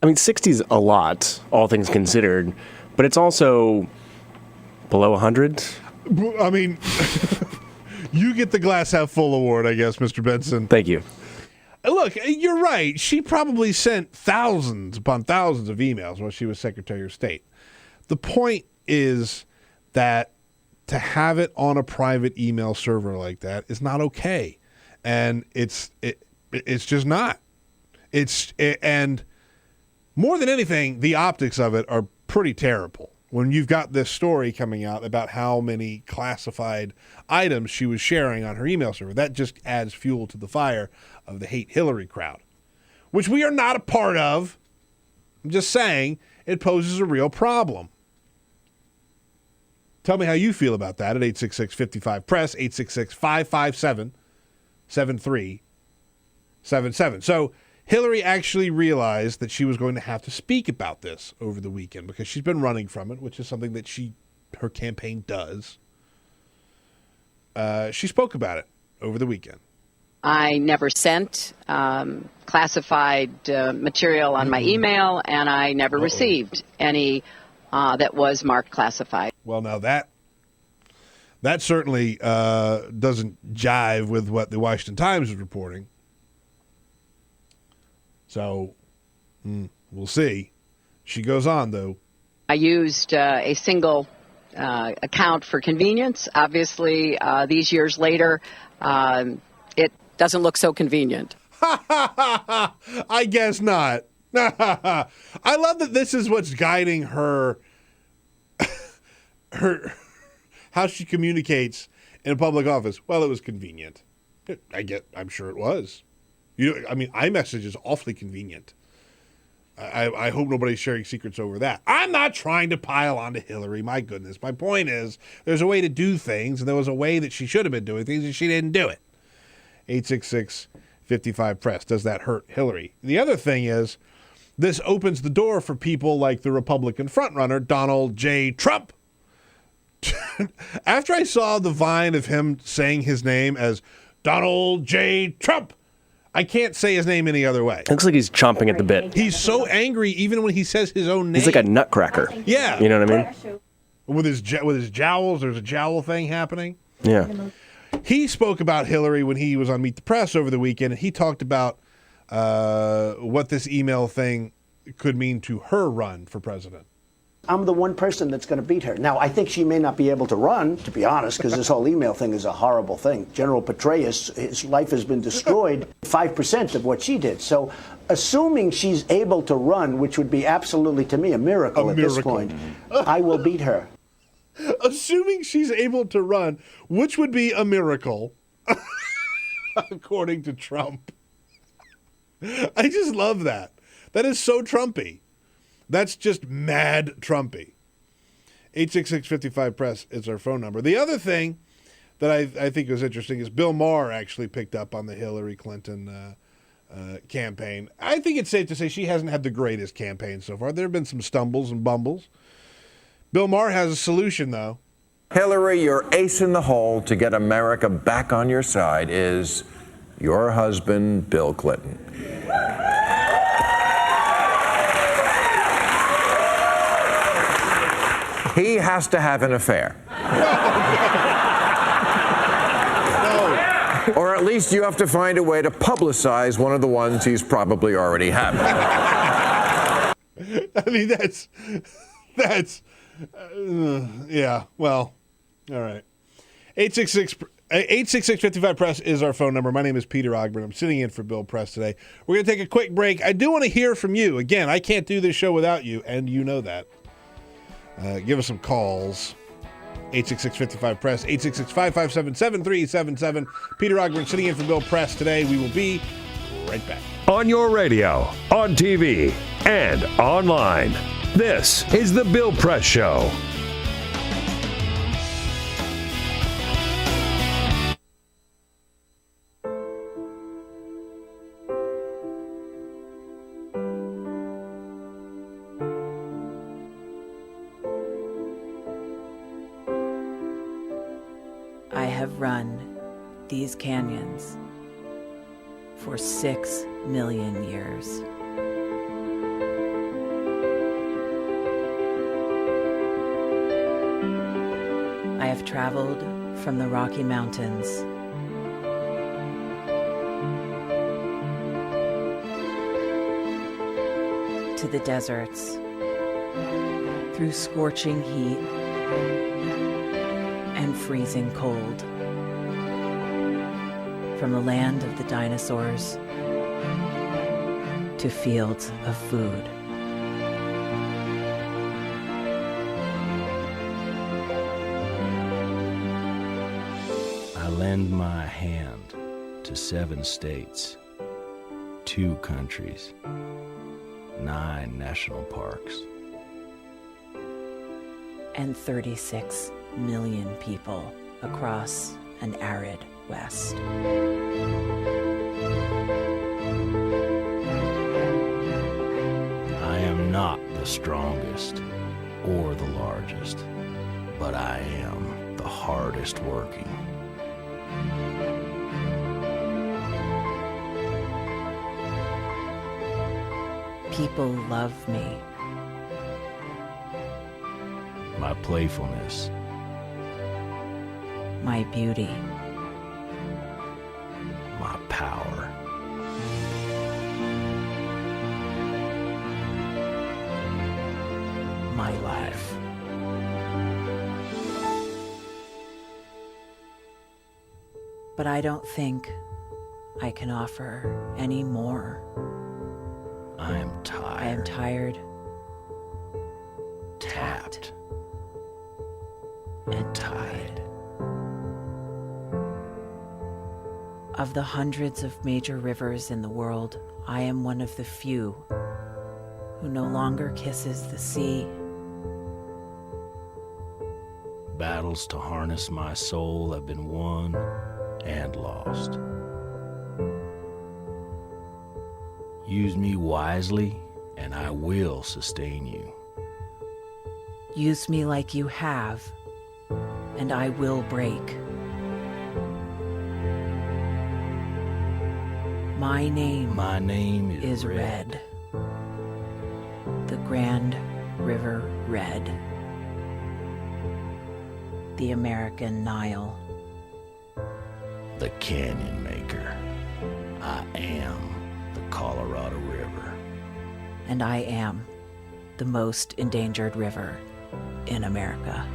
I mean, 60 is a lot, all things considered, but it's also below 100. I mean, you get the glass half full award, I guess, Mr. Benson. Thank you. Look, you're right. She probably sent thousands upon thousands of emails while she was Secretary of State. The point is that to have it on a private email server like that is not okay. And it's just not. And more than anything, the optics of it are pretty terrible. When you've got this story coming out about how many classified items she was sharing on her email server, that just adds fuel to the fire of the hate Hillary crowd, which we are not a part of. I'm just saying it poses a real problem. Tell me how you feel about that at 866-55-PRESS, 866-557-7377. So Hillary actually realized that she was going to have to speak about this over the weekend because she's been running from it, which is something that her campaign does. She spoke about it over the weekend. I never sent classified material on my email, and I never received any that was marked classified. Well, now that certainly doesn't jive with what the Washington Times is reporting. So we'll see. She goes on, though. I used a single account for convenience. Obviously, these years later, it doesn't look so convenient. I guess not. I love that this is what's guiding her how she communicates in a public office. Well, it was convenient. I'm sure it was. iMessage is awfully convenient. I hope nobody's sharing secrets over that. I'm not trying to pile on to Hillary. My goodness. My point is there's a way to do things, and there was a way that she should have been doing things, and she didn't do it. 866-55-PRESS. Does that hurt Hillary? The other thing is this opens the door for people like the Republican frontrunner, Donald J. Trump. After I saw the Vine of him saying his name as Donald J. Trump, I can't say his name any other way. Looks like he's chomping at the bit. He's so angry even when he says his own name. He's like a nutcracker. Yeah. You know what I mean? With his jowls, there's a jowl thing happening. Yeah. He spoke about Hillary when he was on Meet the Press over the weekend, and he talked about what this email thing could mean to her run for president. I'm the one person that's going to beat her. Now, I think she may not be able to run, to be honest, because this whole email thing is a horrible thing. General Petraeus, his life has been destroyed 5% of what she did. So assuming she's able to run, which would be absolutely, to me, a miracle at this point, I will beat her. Assuming she's able to run, which would be a miracle, according to Trump. I just love that. That is so Trumpy. That's just mad Trumpy. 866-55-PRESS is our phone number. The other thing that I think was interesting is Bill Maher actually picked up on the Hillary Clinton campaign. I think it's safe to say she hasn't had the greatest campaign so far. There have been some stumbles and bumbles. Bill Maher has a solution, though. Hillary, your ace in the hole to get America back on your side is your husband, Bill Clinton. He has to have an affair. No. Or at least you have to find a way to publicize one of the ones he's probably already having. I mean, yeah, well, all right. 866 866-55-PRESS is our phone number. My name is Peter Ogburn. I'm sitting in for Bill Press today. We're going to take a quick break. I do want to hear from you. Again, I can't do this show without you, and you know that. Give us some calls. 866-55-PRESS, 866-557-7377. Peter Ogburn sitting in for Bill Press today. We will be right back. On your radio, on TV, and online. This is The Bill Press Show. I have run these canyons for 6 million years. I have traveled from the Rocky Mountains to the deserts, through scorching heat and freezing cold, from the land of the dinosaurs to fields of food. I lend my hand to 7 states, 2 countries, 9 national parks, and 36 million people across an arid West. I am not the strongest or the largest, but I am the hardest working. People love me. My playfulness, My beauty, my power, my life. But I don't think I can offer any more. I am tired. I am tired, tapped, and tied. Of the hundreds of major rivers in the world, I am one of the few who no longer kisses the sea. Battles to harness my soul have been won and lost. Use me wisely, and I will sustain you. Use me like you have, and I will break. My name is Red. The Grand River Red. The American Nile. The Canyon Maker. I am the Colorado River. And I am the most endangered river in America.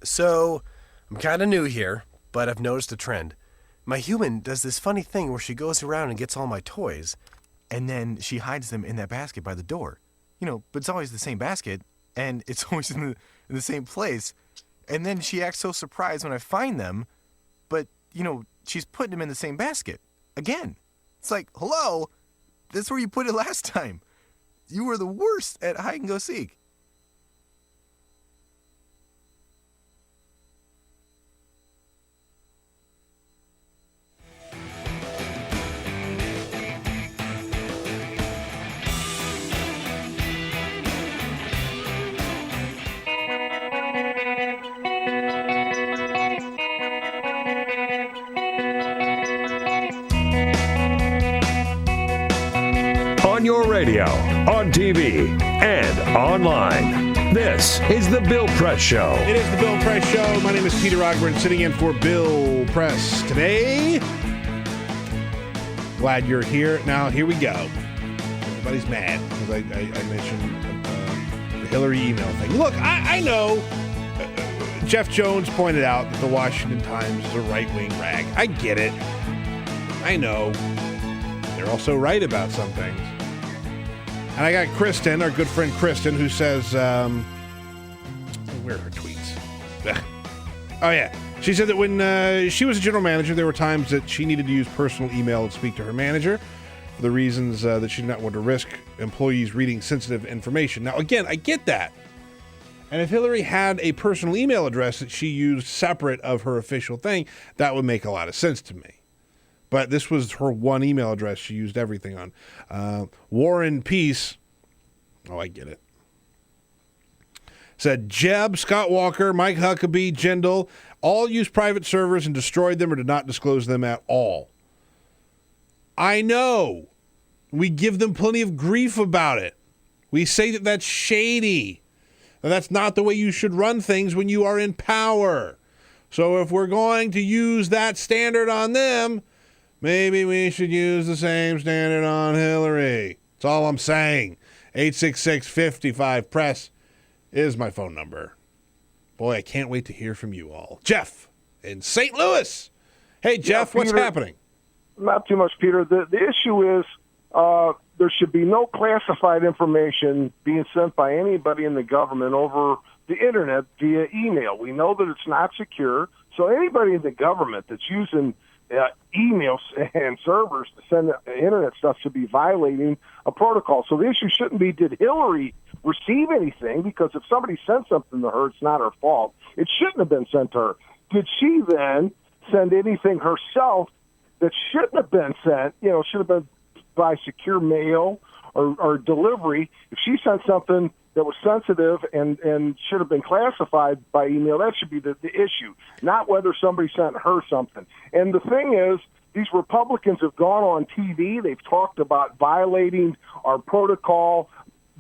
So, I'm kind of new here, but I've noticed a trend. My human does this funny thing where she goes around and gets all my toys, and then she hides them in that basket by the door. You know, but it's always the same basket, and it's always in the same place. And then she acts so surprised when I find them, but, you know, she's putting them in the same basket. Again. It's like, hello? That's where you put it last time. You were the worst at hide and go seek. On your radio, on TV, and online. This is the Bill Press Show. It is the Bill Press Show. My name is Peter Ogburn, sitting in for Bill Press today. Glad you're here. Now, here we go. Everybody's mad because I mentioned the Hillary email thing. Look, I know Jeff Jones pointed out that the Washington Times is a right-wing rag. I get it. I know. They're also right about some things. And I got Kristen, our good friend Kristen, who says, where are her tweets? Oh, yeah. She said that when she was a general manager, there were times that she needed to use personal email and speak to her manager for the reasons that she did not want to risk employees reading sensitive information. Now, again, I get that. And if Hillary had a personal email address that she used separate of her official thing, that would make a lot of sense to me. But this was her one email address she used everything on. War and Peace. Oh, I get it. Said Jeb, Scott Walker, Mike Huckabee, Jindal, all used private servers and destroyed them or did not disclose them at all. I know. We give them plenty of grief about it. We say that that's shady. And that's not the way you should run things when you are in power. So if we're going to use that standard on them, maybe we should use the same standard on Hillary. That's all I'm saying. 866-55-PRESS is my phone number. Boy, I can't wait to hear from you all. Jeff in St. Louis. Hey, Jeff, what's happening? Not too much, Peter. The issue is there should be no classified information being sent by anybody in the government over the Internet via email. We know that it's not secure, so anybody in the government that's using emails and servers to send Internet stuff should be violating a protocol. So the issue shouldn't be, did Hillary receive anything? Because if somebody sent something to her, it's not her fault. It shouldn't have been sent to her. Did she then send anything herself that shouldn't have been sent, should have been by secure mail or delivery? If she sent something that was sensitive and should have been classified by email, that should be the issue, not whether somebody sent her something. And the thing is, these Republicans have gone on TV. They've talked about violating our protocol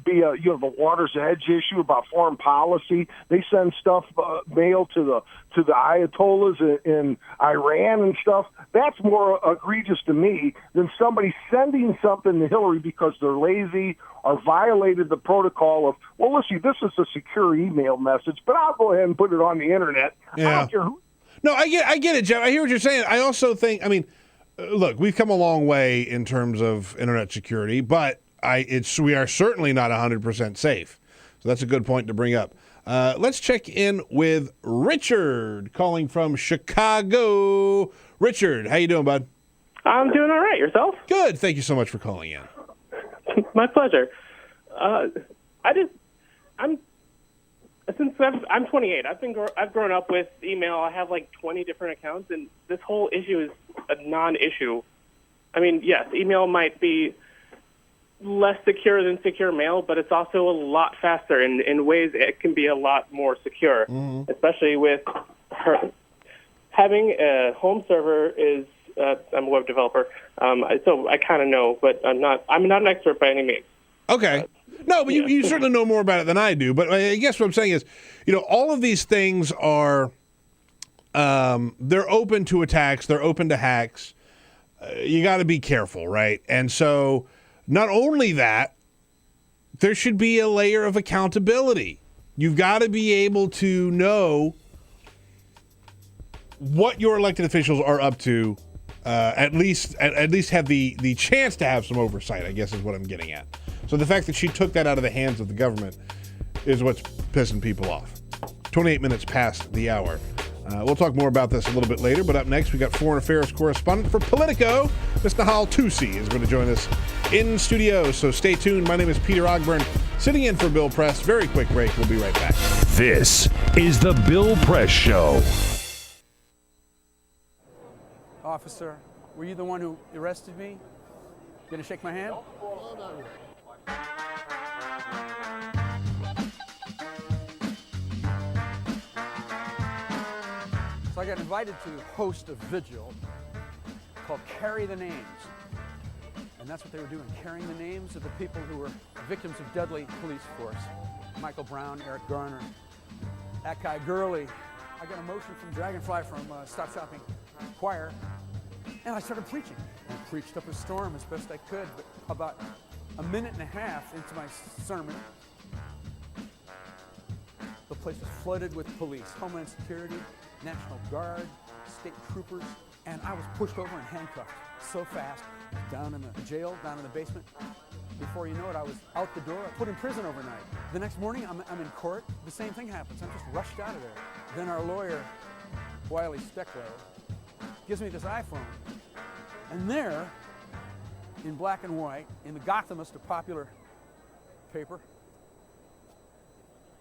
via, the Water's Edge issue about foreign policy. They send stuff mail to the Ayatollahs in Iran and stuff. That's more egregious to me than somebody sending something to Hillary because they're lazy or violated the protocol of, well, listen, this is a secure email message, but I'll go ahead and put it on the Internet. Yeah. I don't care who. No, I get it, Jeff. I hear what you're saying. I also think, look, we've come a long way in terms of Internet security, but we are certainly not 100% safe. So that's a good point to bring up. Let's check in with Richard, calling from Chicago. Richard, how you doing, bud? I'm doing all right. Yourself? Good. Thank you so much for calling in. My pleasure. I'm 28. I've grown up with email. I have like 20 different accounts, and this whole issue is a non-issue. Yes, email might be less secure than secure mail, but it's also a lot faster in ways it can be a lot more secure, especially with her having a home server is. I'm a web developer, so I kind of know, but I'm not an expert by any means. Okay. No, but you certainly know more about it than I do. But I guess what I'm saying is, all of these things are, they're open to attacks. They're open to hacks. You got to be careful, right? And so not only that, there should be a layer of accountability. You've got to be able to know what your elected officials are up to. At least have the chance to have some oversight, I guess is what I'm getting at. So the fact that she took that out of the hands of the government is what's pissing people off. 28 minutes past the hour. We'll talk more about this a little bit later, but up next we got Foreign Affairs Correspondent for Politico, Ms. Nahal Toosi, is going to join us in studio. So stay tuned. My name is Peter Ogburn, sitting in for Bill Press. Very quick break. We'll be right back. This is the Bill Press Show. Officer, were you the one who arrested me? Gonna shake my hand? So I got invited to host a vigil called Carry the Names. And And that's what they were doing, carrying the names of the people who were victims of deadly police force. Michael Brown, Eric Garner, that guy Gurley. I got a motion from Dragonfly from Stop Shopping Choir, and I started preaching. I preached up a storm as best I could, but about a minute and a half into my sermon, the place was flooded with police, Homeland Security, National Guard, state troopers, and I was pushed over and handcuffed so fast, down in the jail, down in the basement. Before you know it, I was out the door, put in prison overnight. The next morning, I'm in court. The same thing happens. I'm just rushed out of there. Then our lawyer, Wiley Steckler, gives me this iPhone. And there, in black and white, in the Gothamist, a popular paper,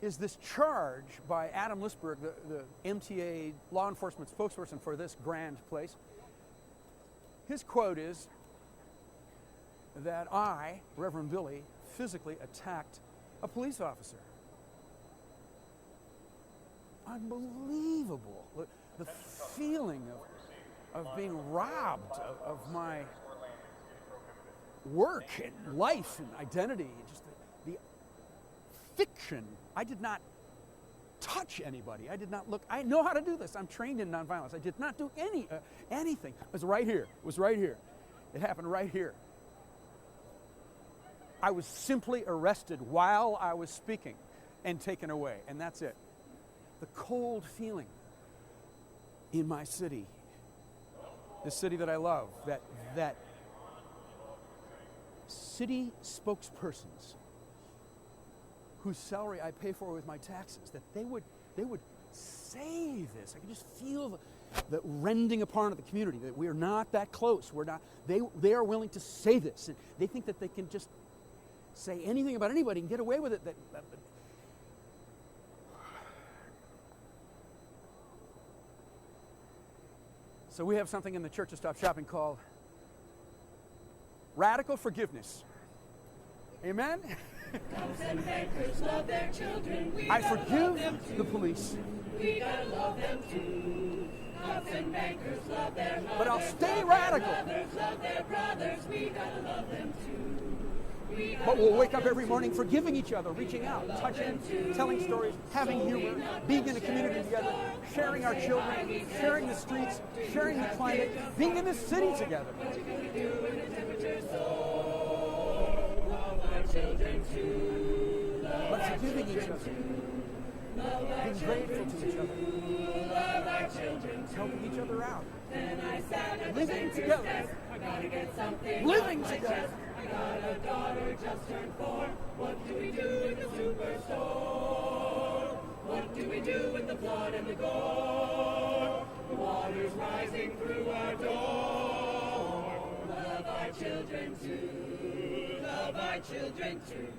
is this charge by Adam Lisberg, the MTA law enforcement spokesperson for this grand place. His quote is that I, Reverend Billy, physically attacked a police officer. Unbelievable. The feeling of being robbed of my work and life and identity, just the fiction. I did not touch anybody. I did not look. I know how to do this. I'm trained in nonviolence. I did not do anything. It was right here. It was right here. It happened right here. I was simply arrested while I was speaking and taken away, and that's it. The cold feeling in my city, the city that I love, that city spokespersons whose salary I pay for with my taxes, that they would say this. I can just feel the rending apart of the community, that we are not that close. We're not. They are willing to say this, and they think that they can just say anything about anybody and get away with it. So we have something in the Church of Stop Shopping called radical forgiveness. Amen? Cops and bankers love their children. I forgive the police. We gotta love them too. Cops and bankers love their mothers. But I'll stay radical. Mothers love their brothers. We gotta love them too. But we'll wake up every morning forgiving each other, reaching out, touching, telling stories, having humor, being in a community together, sharing our children, sharing the streets, sharing the climate, being in this city together. But forgiving each other, being grateful to each other, helping each other out, living together, living together. I got a daughter just turned 4. What do we do in the superstore? What do we do with the blood and the gore? The water's rising through our door. Love our children too. Love our children too.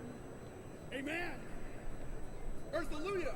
Amen. Earth-alleluia.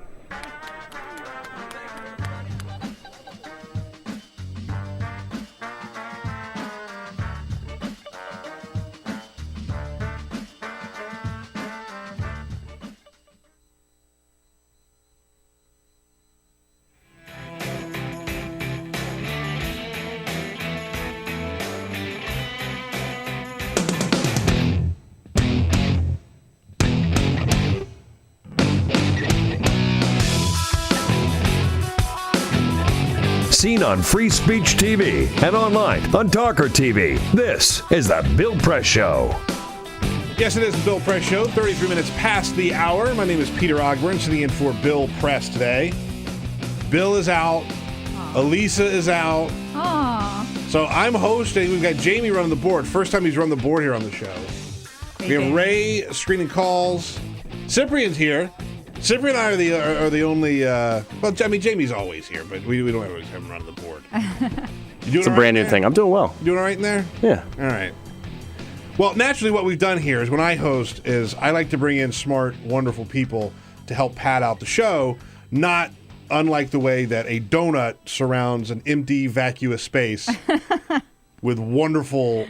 Seen on Free Speech TV and online on TawkrTV. This is the Bill Press Show. Yes, it is the Bill Press Show. 33 minutes past the hour. My name is Peter Ogburn, sitting in for Bill Press today. Bill is out. Aww. Elisa is out. Aww. So I'm hosting. We've got Jamie running the board. First time he's run the board here on the show. We have Ray screening calls. Cyprian's here. Cyprian and I are the only. Well, I mean, Jamie's always here, but we don't always have him running the board. It's a brand new thing. I'm doing well. You doing all right in there? Yeah. All right. Well, naturally, what we've done here is when I host is I like to bring in smart, wonderful people to help pad out the show, not unlike the way that a donut surrounds an empty, vacuous space with wonderful,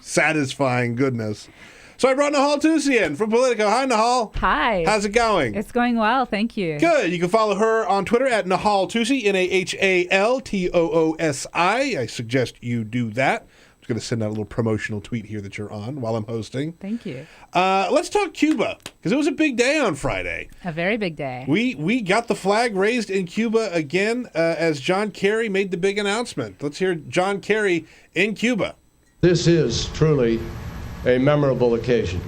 satisfying goodness. So I brought Nahal Toosi in from Politico. Hi, Nahal. Hi. How's it going? It's going well, thank you. Good. You can follow her on Twitter at Nahal Toosi, Nahal Toosi. I suggest you do that. I'm just going to send out a little promotional tweet here that you're on while I'm hosting. Thank you. Let's talk Cuba, because it was a big day on Friday. A very big day. We got the flag raised in Cuba again as John Kerry made the big announcement. Let's hear John Kerry in Cuba. This is truly a memorable occasion.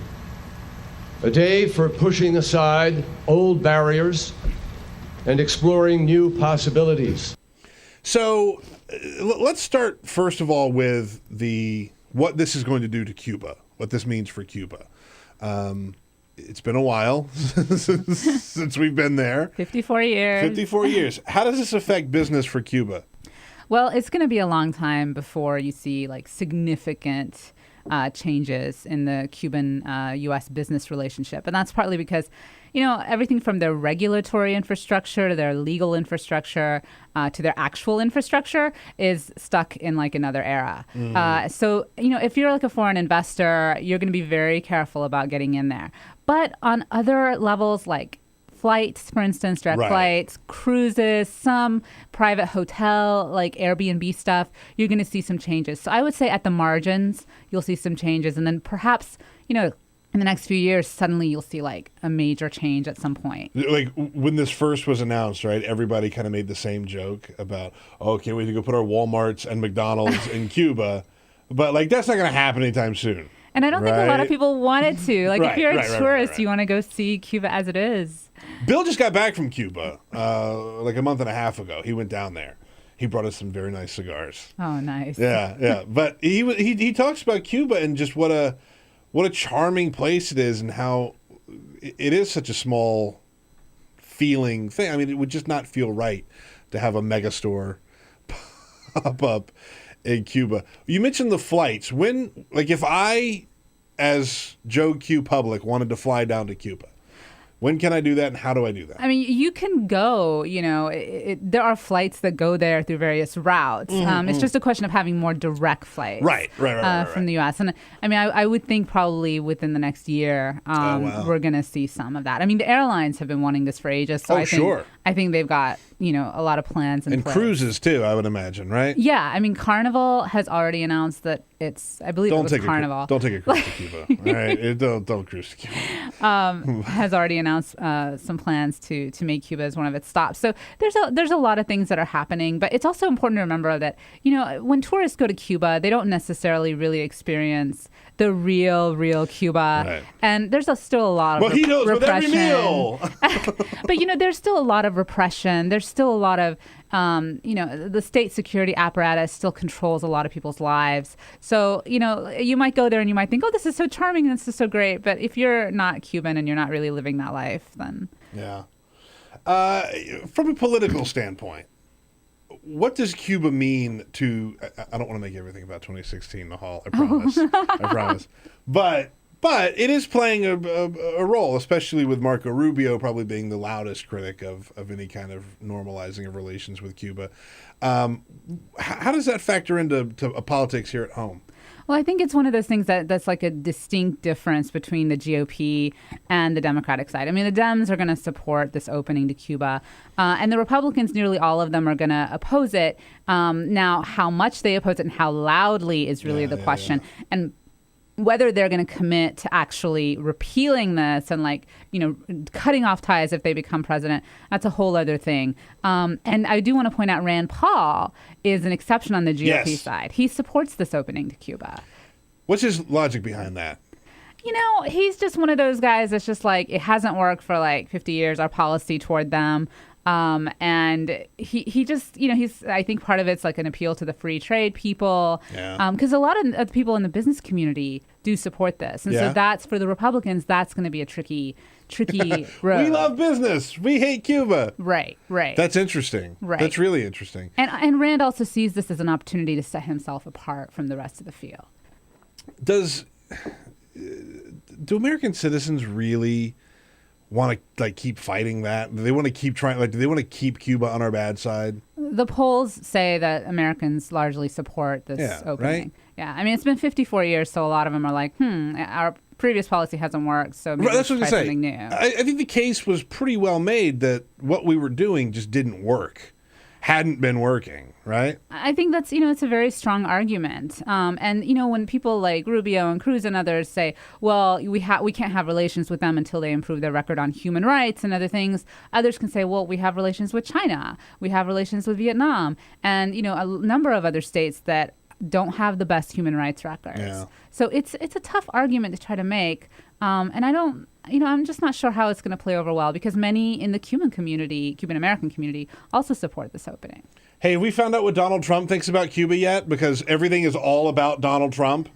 A day for pushing aside old barriers and exploring new possibilities. So let's start, first of all, with what this is going to do to Cuba, what this means for Cuba. It's been a while since we've been there. 54 years. 54 years. How does this affect business for Cuba? Well, it's going to be a long time before you see like significant changes in the Cuban-U.S. business relationship. And that's partly because, everything from their regulatory infrastructure to their legal infrastructure to their actual infrastructure is stuck in like another era. So, if you're like a foreign investor, you're going to be very careful about getting in there. But on other levels, like flights, for instance, direct flights, cruises, some private hotel, like Airbnb stuff, you're going to see some changes. So I would say at the margins, you'll see some changes. And then perhaps, in the next few years, suddenly you'll see like a major change at some point. Like when this first was announced, right, everybody kind of made the same joke about, can't wait to go put our Walmarts and McDonald's in Cuba. But like that's not going to happen anytime soon. And I don't think a lot of people wanted to. Like if you're a tourist, you want to go see Cuba as it is. Bill just got back from Cuba like a month and a half ago. He went down there. He brought us some very nice cigars. Oh, nice. Yeah. But he talks about Cuba and just what a charming place it is and how it is such a small feeling thing. I mean, it would just not feel right to have a mega store pop up in Cuba. You mentioned the flights. If I, as Joe Q Public, wanted to fly down to Cuba, when can I do that and how do I do that? I mean, you can go, there are flights that go there through various routes. It's just a question of having more direct flights from the U.S. And I mean, I would think probably within the next year, we're going to see some of that. I mean, the airlines have been wanting this for ages. So I think they've got, a lot of plans in place. And cruises too, I would imagine, right? Yeah. I mean, Carnival has already announced that I believe it was Carnival. Don't take a cruise to Cuba. All right? Don't cruise to Cuba. Has already announced some plans to make Cuba as one of its stops. So there's a lot of things that are happening, but it's also important to remember that, when tourists go to Cuba, they don't necessarily really experience the real Cuba. Right. And there's still a lot of mojitos repression. With every meal. But, there's still a lot of repression. There's still a lot of, the state security apparatus still controls a lot of people's lives. So, you might go there and you might think, oh, this is so charming and this is so great. But if you're not Cuban and you're not really living that life, then... Yeah. From a political standpoint, what does Cuba mean to... I don't want to make everything about 2016, Nahal, I promise. I promise. But it is playing a role, especially with Marco Rubio probably being the loudest critic of any kind of normalizing of relations with Cuba. How does that factor into politics here at home? Well, I think it's one of those things that's like a distinct difference between the GOP and the Democratic side. I mean, the Dems are going to support this opening to Cuba, and the Republicans, nearly all of them, are going to oppose it. Now, how much they oppose it and how loudly is really the question. And whether they're going to commit to actually repealing this and cutting off ties if they become president, that's a whole other thing. And I do want to point out Rand Paul is an exception on the GOP side. He supports this opening to Cuba. What's his logic behind that? He's just one of those guys that's just like, it hasn't worked for 50 years, our policy toward them. And he just, I think part of it's like an appeal to the free trade people. Because a lot of the people in the business community do support this. And so that's, for the Republicans, that's going to be a tricky road. We love business. We hate Cuba. Right. That's interesting. Right. That's really interesting. And Rand also sees this as an opportunity to set himself apart from the rest of the field. Do American citizens really want to keep fighting that? Do they want to keep trying? Do they want to keep Cuba on our bad side? The polls say that Americans largely support this opening. Right? Yeah, I mean, it's been 54 years, so a lot of them are like, our previous policy hasn't worked, so maybe let's try something new. I think the case was pretty well made that what we were doing just didn't work. hadn't been working, right? I think that's, it's a very strong argument. And, when people like Rubio and Cruz and others say, well, we can't have relations with them until they improve their record on human rights and other things, others can say, well, we have relations with China. We have relations with Vietnam. And, a number of other states that don't have the best human rights records. Yeah. So it's a tough argument to try to make. And I'm just not sure how it's going to play over well because many in the Cuban American community, also support this opening. Hey, have we found out what Donald Trump thinks about Cuba yet? Because everything is all about Donald Trump.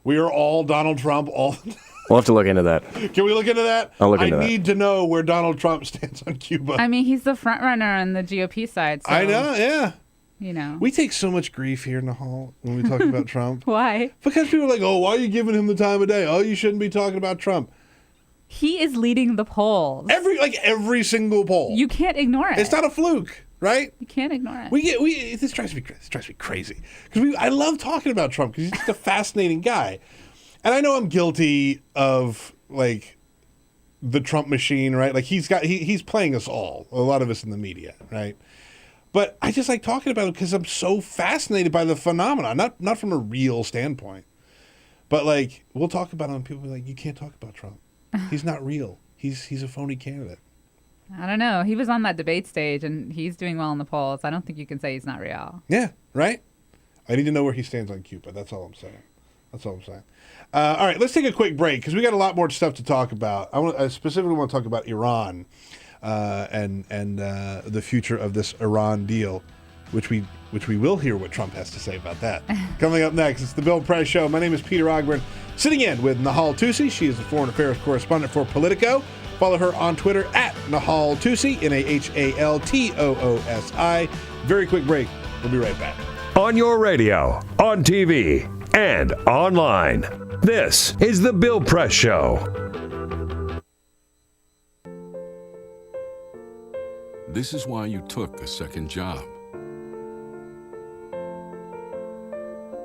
We are all Donald Trump all the time. We'll have to look into that. Can we look into that? I'll look into that. I need to know where Donald Trump stands on Cuba. I mean, he's the front runner on the GOP side. So, I know, yeah. We take so much grief here, Nahal, when we talk about Trump. Why? Because people are like, oh, why are you giving him the time of day? Oh, you shouldn't be talking about Trump. He is leading the polls. Every single poll. You can't ignore it. It's not a fluke, right? You can't ignore it. This drives me crazy because I love talking about Trump because he's just a fascinating guy, and I know I'm guilty of the Trump machine, right? Like he's playing us all, a lot of us in the media, right? But I just like talking about him because I'm so fascinated by the phenomenon, not from a real standpoint, but we'll talk about him. And people are like, you can't talk about Trump. He's not real. He's a phony candidate. I don't know. He was on that debate stage, and he's doing well in the polls. I don't think you can say he's not real. Yeah, right? I need to know where he stands on Cuba. That's all I'm saying. All right, let's take a quick break because we got a lot more stuff to talk about. I specifically want to talk about Iran and the future of this Iran deal, which we will hear what Trump has to say about that. Coming up next, it's the Bill Press Show. My name is Peter Ogburn, sitting in with Nahal Toosi. She is the foreign affairs correspondent for Politico. Follow her on Twitter at Nahal Toosi, NahalToosi. Very quick break. We'll be right back. On your radio, on TV, and online. This is the Bill Press Show. This is why you took a second job.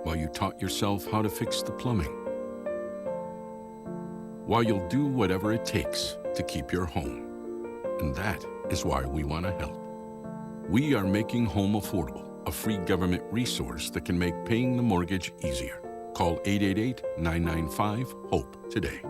While you taught yourself how to fix the plumbing. While you'll do whatever it takes to keep your home. And that is why we want to help. We are making home affordable, a free government resource that can make paying the mortgage easier. Call 888-995-HOPE today.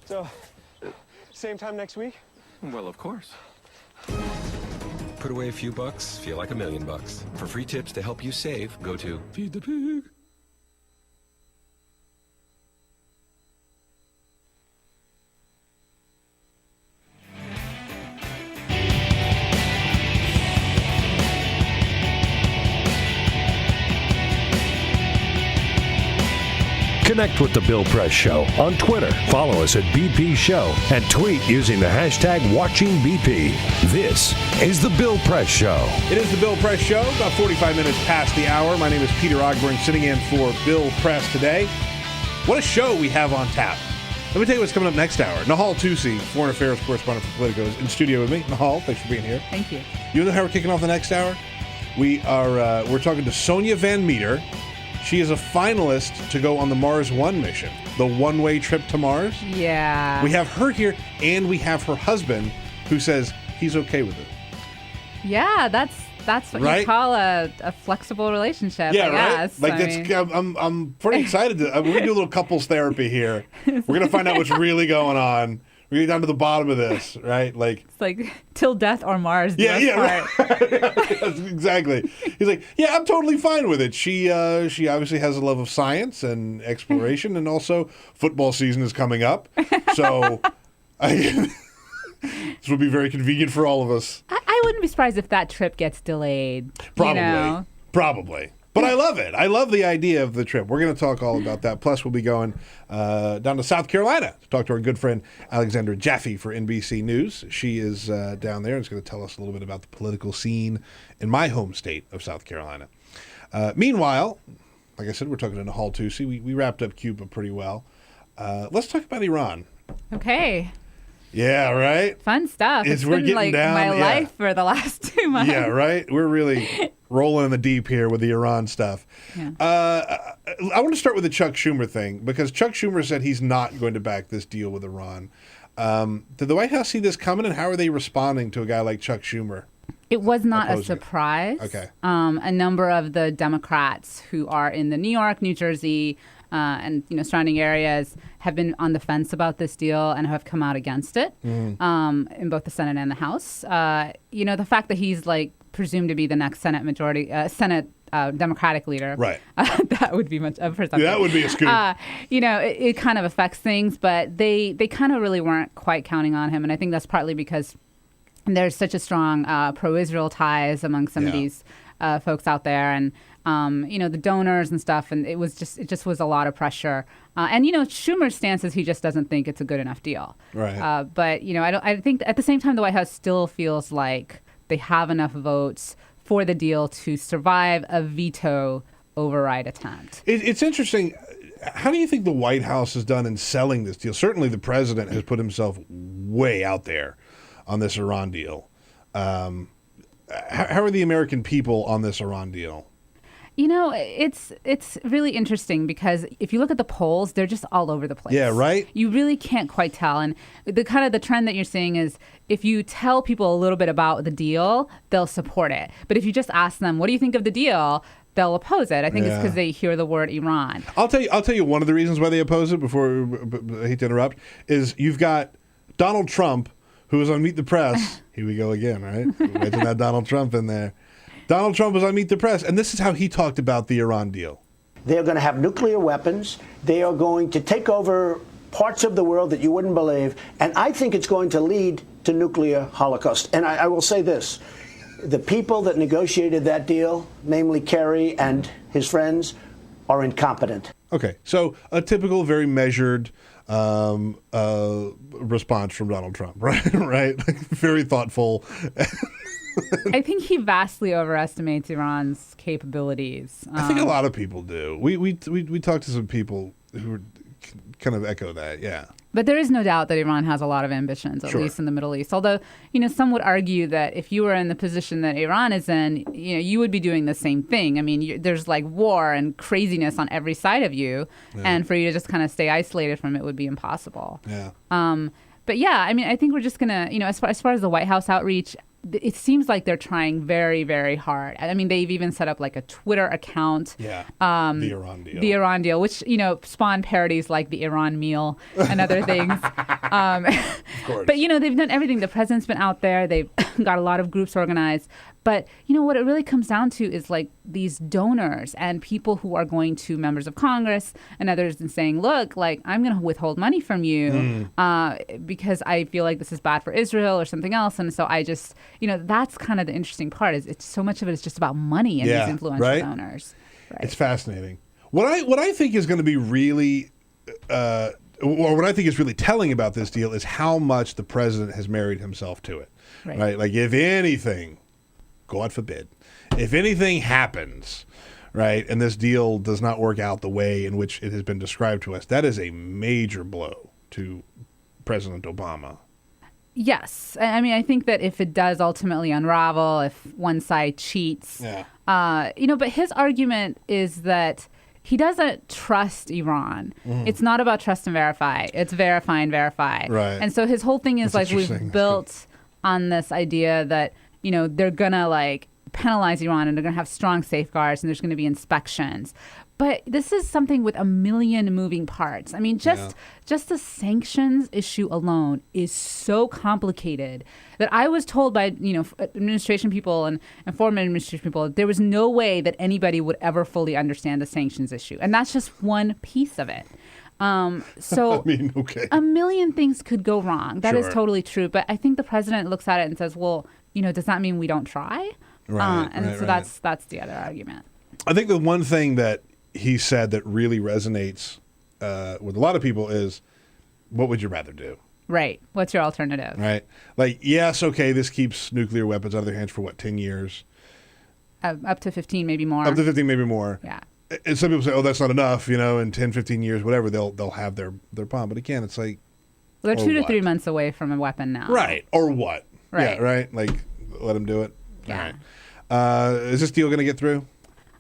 So, same time next week? Well, of course. Put away a few bucks, feel like $1 million. For free tips to help you save, go to Feed the Pig. Connect with The Bill Press Show on Twitter. Follow us at BP Show and tweet using the hashtag WatchingBP. This is The Bill Press Show. It is The Bill Press Show, about 45 minutes past the hour. My name is Peter Ogburn, sitting in for Bill Press today. What a show we have on tap. Let me tell you what's coming up next hour. Nahal Toosi, Foreign Affairs Correspondent for Politico, is in studio with me. Nahal, thanks for being here. Thank you. You know how we're kicking off the next hour? We're talking to Sonia Van Meter. She is a finalist to go on the Mars One mission, the one-way trip to Mars. Yeah. We have her here, and we have her husband, who says he's okay with it. Yeah, that's what Right? you call a flexible relationship. Yeah, I right. guess. Like I'm pretty excited to. We're gonna do a little couples therapy here. We're gonna find out what's really going on. We're gonna get down to the bottom of this, right? Like it's like till death or Mars. Right. Yes, exactly. He's like, yeah, I'm totally fine with it. She obviously has a love of science and exploration, and also football season is coming up, so this will be very convenient for all of us. I wouldn't be surprised if that trip gets delayed. Probably. But I love it. I love the idea of the trip. We're going to talk all about that. Plus, we'll be going down to South Carolina to talk to our good friend Alexandra Jaffe for NBC News. She is down there and is going to tell us a little bit about the political scene in my home state of South Carolina. Meanwhile, like I said, we're talking to Nahal Toosi. We wrapped up Cuba pretty well. Let's talk about Iran. Okay. Yeah, right? Fun stuff. It's we're been getting like down, my life for the last 2 months. Yeah, right? We're really rolling in the deep here with the Iran stuff. Yeah. I want to start with the Chuck Schumer thing, because Chuck Schumer said he's not going to back this deal with Iran. Did the White House see this coming, and how are they responding to a guy like Chuck Schumer? It was not a opposing it? surprise. Okay. A number of the Democrats who are in the New York, New Jersey, and surrounding areas have been on the fence about this deal and have come out against it in both the Senate and the House. The fact that he's presumed to be the next Senate Democratic leader, right? That would be much for something. That would be a scoop. It kind of affects things, but they kind of really weren't quite counting on him, and I think that's partly because there's such a strong pro-Israel ties among some of these folks out there, and the donors and stuff, and it just was a lot of pressure. And Schumer's stance is he just doesn't think it's a good enough deal. Right. But I think at the same time the White House still feels like they have enough votes for the deal to survive a veto override attempt. It's interesting. How do you think the White House has done in selling this deal? Certainly the president has put himself way out there on this Iran deal. How are the American people on this Iran deal? It's really interesting because if you look at the polls, they're just all over the place. Yeah, right? You really can't quite tell. And the trend that you're seeing is if you tell people a little bit about the deal, they'll support it. But if you just ask them, what do you think of the deal? They'll oppose it. I think it's because they hear the word Iran. I'll tell you one of the reasons why they oppose it, before I hate to interrupt, is you've got Donald Trump, who was on Meet the Press. Here we go again, right? Imagine that Donald Trump in there. Donald Trump was on Meet the Press, and this is how he talked about the Iran deal. They're going to have nuclear weapons. They are going to take over parts of the world that you wouldn't believe, and I think it's going to lead to nuclear holocaust. And I will say this. The people that negotiated that deal, namely Kerry and his friends, are incompetent. Okay, so a typical, very measured response from Donald Trump, right? Right? Very thoughtful. I think he vastly overestimates Iran's capabilities. I think a lot of people do. We talked to some people who kind of echo that, yeah. But there is no doubt that Iran has a lot of ambitions, at least in the Middle East. Although, some would argue that if you were in the position that Iran is in, you would be doing the same thing. I mean, there's war and craziness on every side of you, and for you to just kind of stay isolated from it would be impossible. Yeah. But yeah, I mean, I think we're just gonna, as far as the White House outreach, it seems like they're trying very, very hard. I mean, they've even set up like a Twitter account. Yeah, the Iran deal. The Iran deal, which, spawned parodies like the Iran meal and other things. Of course. But, they've done everything. The president's been out there. They've got a lot of groups organized. But, what it really comes down to is like these donors and people who are going to members of Congress and others and saying, look, like, I'm going to withhold money from you because I feel like this is bad for Israel or something else. And so I just, that's kind of the interesting part is it's so much of it is just about money and these influential donors. Right. It's fascinating. What I think is going to be really, or what I think is really telling about this deal is how much the president has married himself to it. Right? Like, if anything, God forbid, if anything happens, right, and this deal does not work out the way in which it has been described to us, that is a major blow to President Obama. Yes. I mean, I think that if it does ultimately unravel, if one side cheats, but his argument is that he doesn't trust Iran. It's not about trust and verify. It's verify and verify. Right. And so his whole thing is That's like we've built on this idea that, they're going to like penalize Iran and they're going to have strong safeguards and there's going to be inspections. But this is something with a million moving parts. I mean, just the sanctions issue alone is so complicated that I was told by, administration people and former administration people, there was no way that anybody would ever fully understand the sanctions issue. And that's just one piece of it. So a million things could go wrong. That is totally true. But I think the president looks at it and says, well, does that mean we don't try? That's the other argument. I think the one thing that he said that really resonates with a lot of people is, what would you rather do? Right. What's your alternative? Right. Like, yes, okay, this keeps nuclear weapons out of their hands for, 10 years? Up to 15, maybe more. Up to 15, maybe more. Yeah. And some people say, oh, that's not enough, in 10, 15 years, whatever, they'll have their bomb. But again, it's like... Well, they're 2 to 3 months away from a weapon now. Right. Or what? Right. Yeah, right? Like, let them do it? Yeah. All right. Is this deal going to get through?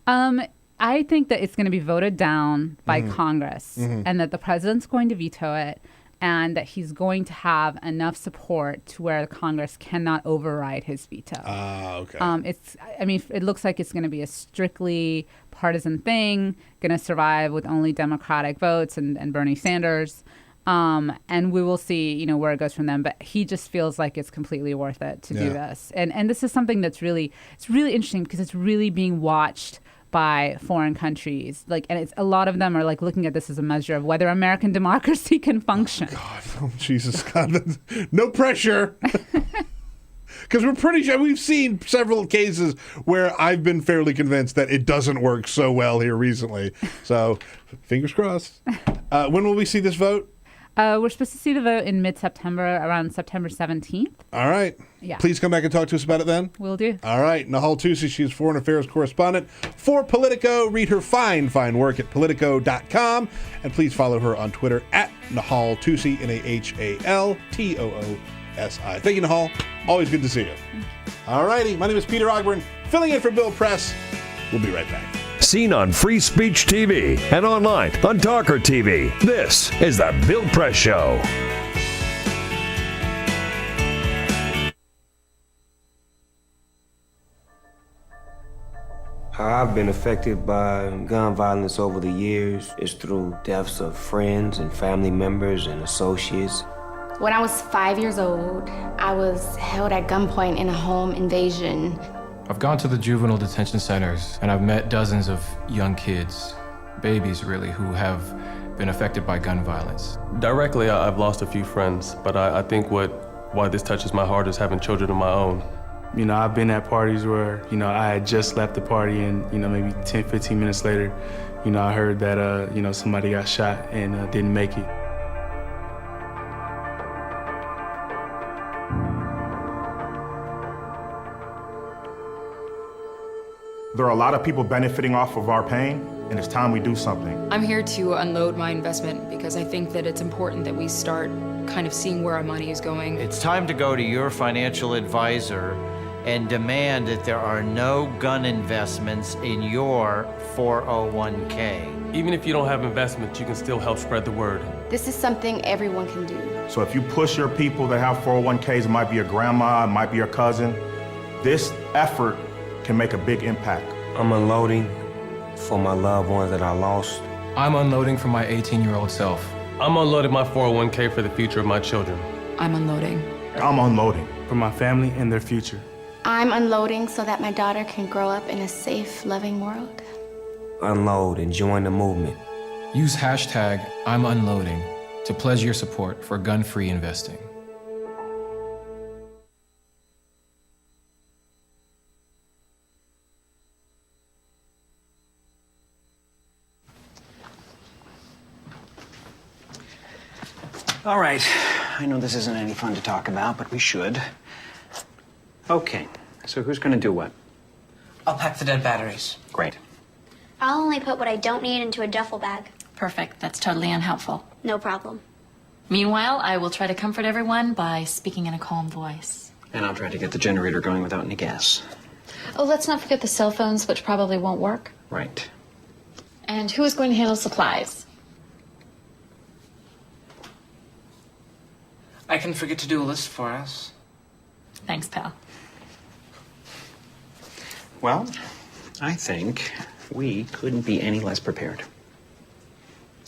I think that it's going to be voted down by Congress and that the president's going to veto it and that he's going to have enough support to where Congress cannot override his veto. Okay. It looks like it's going to be a strictly partisan thing, going to survive with only Democratic votes and Bernie Sanders. And we will see, where it goes from them. But he just feels like it's completely worth it to do this. And this is something that's really interesting because it's really being watched by foreign countries. And a lot of them are looking at this as a measure of whether American democracy can function. Oh, Jesus, God. No pressure. Because we're pretty sure we've seen several cases where I've been fairly convinced that it doesn't work so well here recently. So, fingers crossed. When will we see this vote? We're supposed to see the vote in mid-September, around September 17th. All right. Yeah. Please come back and talk to us about it then. Will do. All right. Nahal Toosi, she's foreign affairs correspondent for Politico. Read her fine work at Politico.com. And please follow her on Twitter at Nahal Toosi, NahalToosi. Thank you, Nahal. Always good to see you. All righty. My name is Peter Ogburn, filling in for Bill Press. We'll be right back. Seen on Free Speech TV and online on TawkrTV. This is the Bill Press Show. How I've been affected by gun violence over the years is through deaths of friends and family members and associates. When I was 5 years old, I was held at gunpoint in a home invasion. I've gone to the juvenile detention centers and I've met dozens of young kids, babies really, who have been affected by gun violence. Directly, I've lost a few friends, but I think why this touches my heart is having children of my own. I've been at parties where, I had just left the party and, maybe 10, 15 minutes later, I heard that, somebody got shot and didn't make it. There are a lot of people benefiting off of our pain, and it's time we do something. I'm here to unload my investment because I think that it's important that we start kind of seeing where our money is going. It's time to go to your financial advisor and demand that there are no gun investments in your 401k. Even if you don't have investments, you can still help spread the word. This is something everyone can do. So if you push your people that have 401ks, it might be your grandma, it might be your cousin, This effort can make a big impact. I'm unloading for my loved ones that I lost. I'm unloading for my 18-year-old self. I'm unloading my 401k for the future of my children. I'm unloading. I'm unloading. For my family and their future. I'm unloading so that my daughter can grow up in a safe, loving world. Unload and join the movement. Use hashtag I'm unloading to pledge your support for gun-free investing. All right. I know this isn't any fun to talk about, but we should. Okay, so who's going to do what? I'll pack the dead batteries. Great. I'll only put what I don't need into a duffel bag. Perfect. That's totally unhelpful. No problem. Meanwhile, I will try to comfort everyone by speaking in a calm voice. And I'll try to get the generator going without any gas. Oh, let's not forget the cell phones, which probably won't work. Right. And who is going to handle supplies? I can forget to do a list for us. Thanks, pal. Well, I think we couldn't be any less prepared.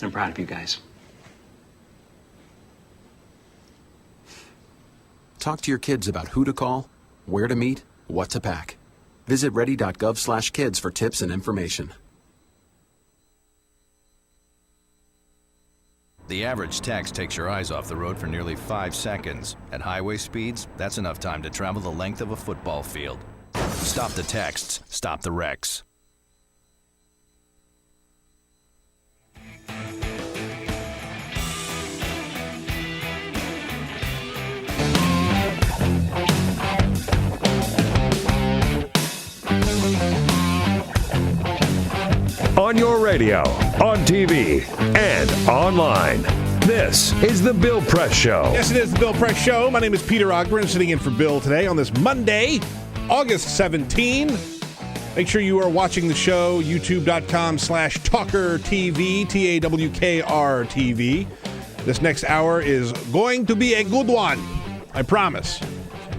I'm proud of you guys. Talk to your kids about who to call, where to meet, what to pack. Visit ready.gov/kids for tips and information. The average text takes your eyes off the road for nearly 5 seconds. At highway speeds, that's enough time to travel the length of a football field. Stop the texts, stop the wrecks. On your radio, on TV, and online. This is The Bill Press Show. Yes, it is The Bill Press Show. My name is Peter Ogburn, sitting in for Bill today on this Monday, August 17. Make sure you are watching the show, youtube.com/TawkrTV, TawkrTV. This next hour is going to be a good one, I promise.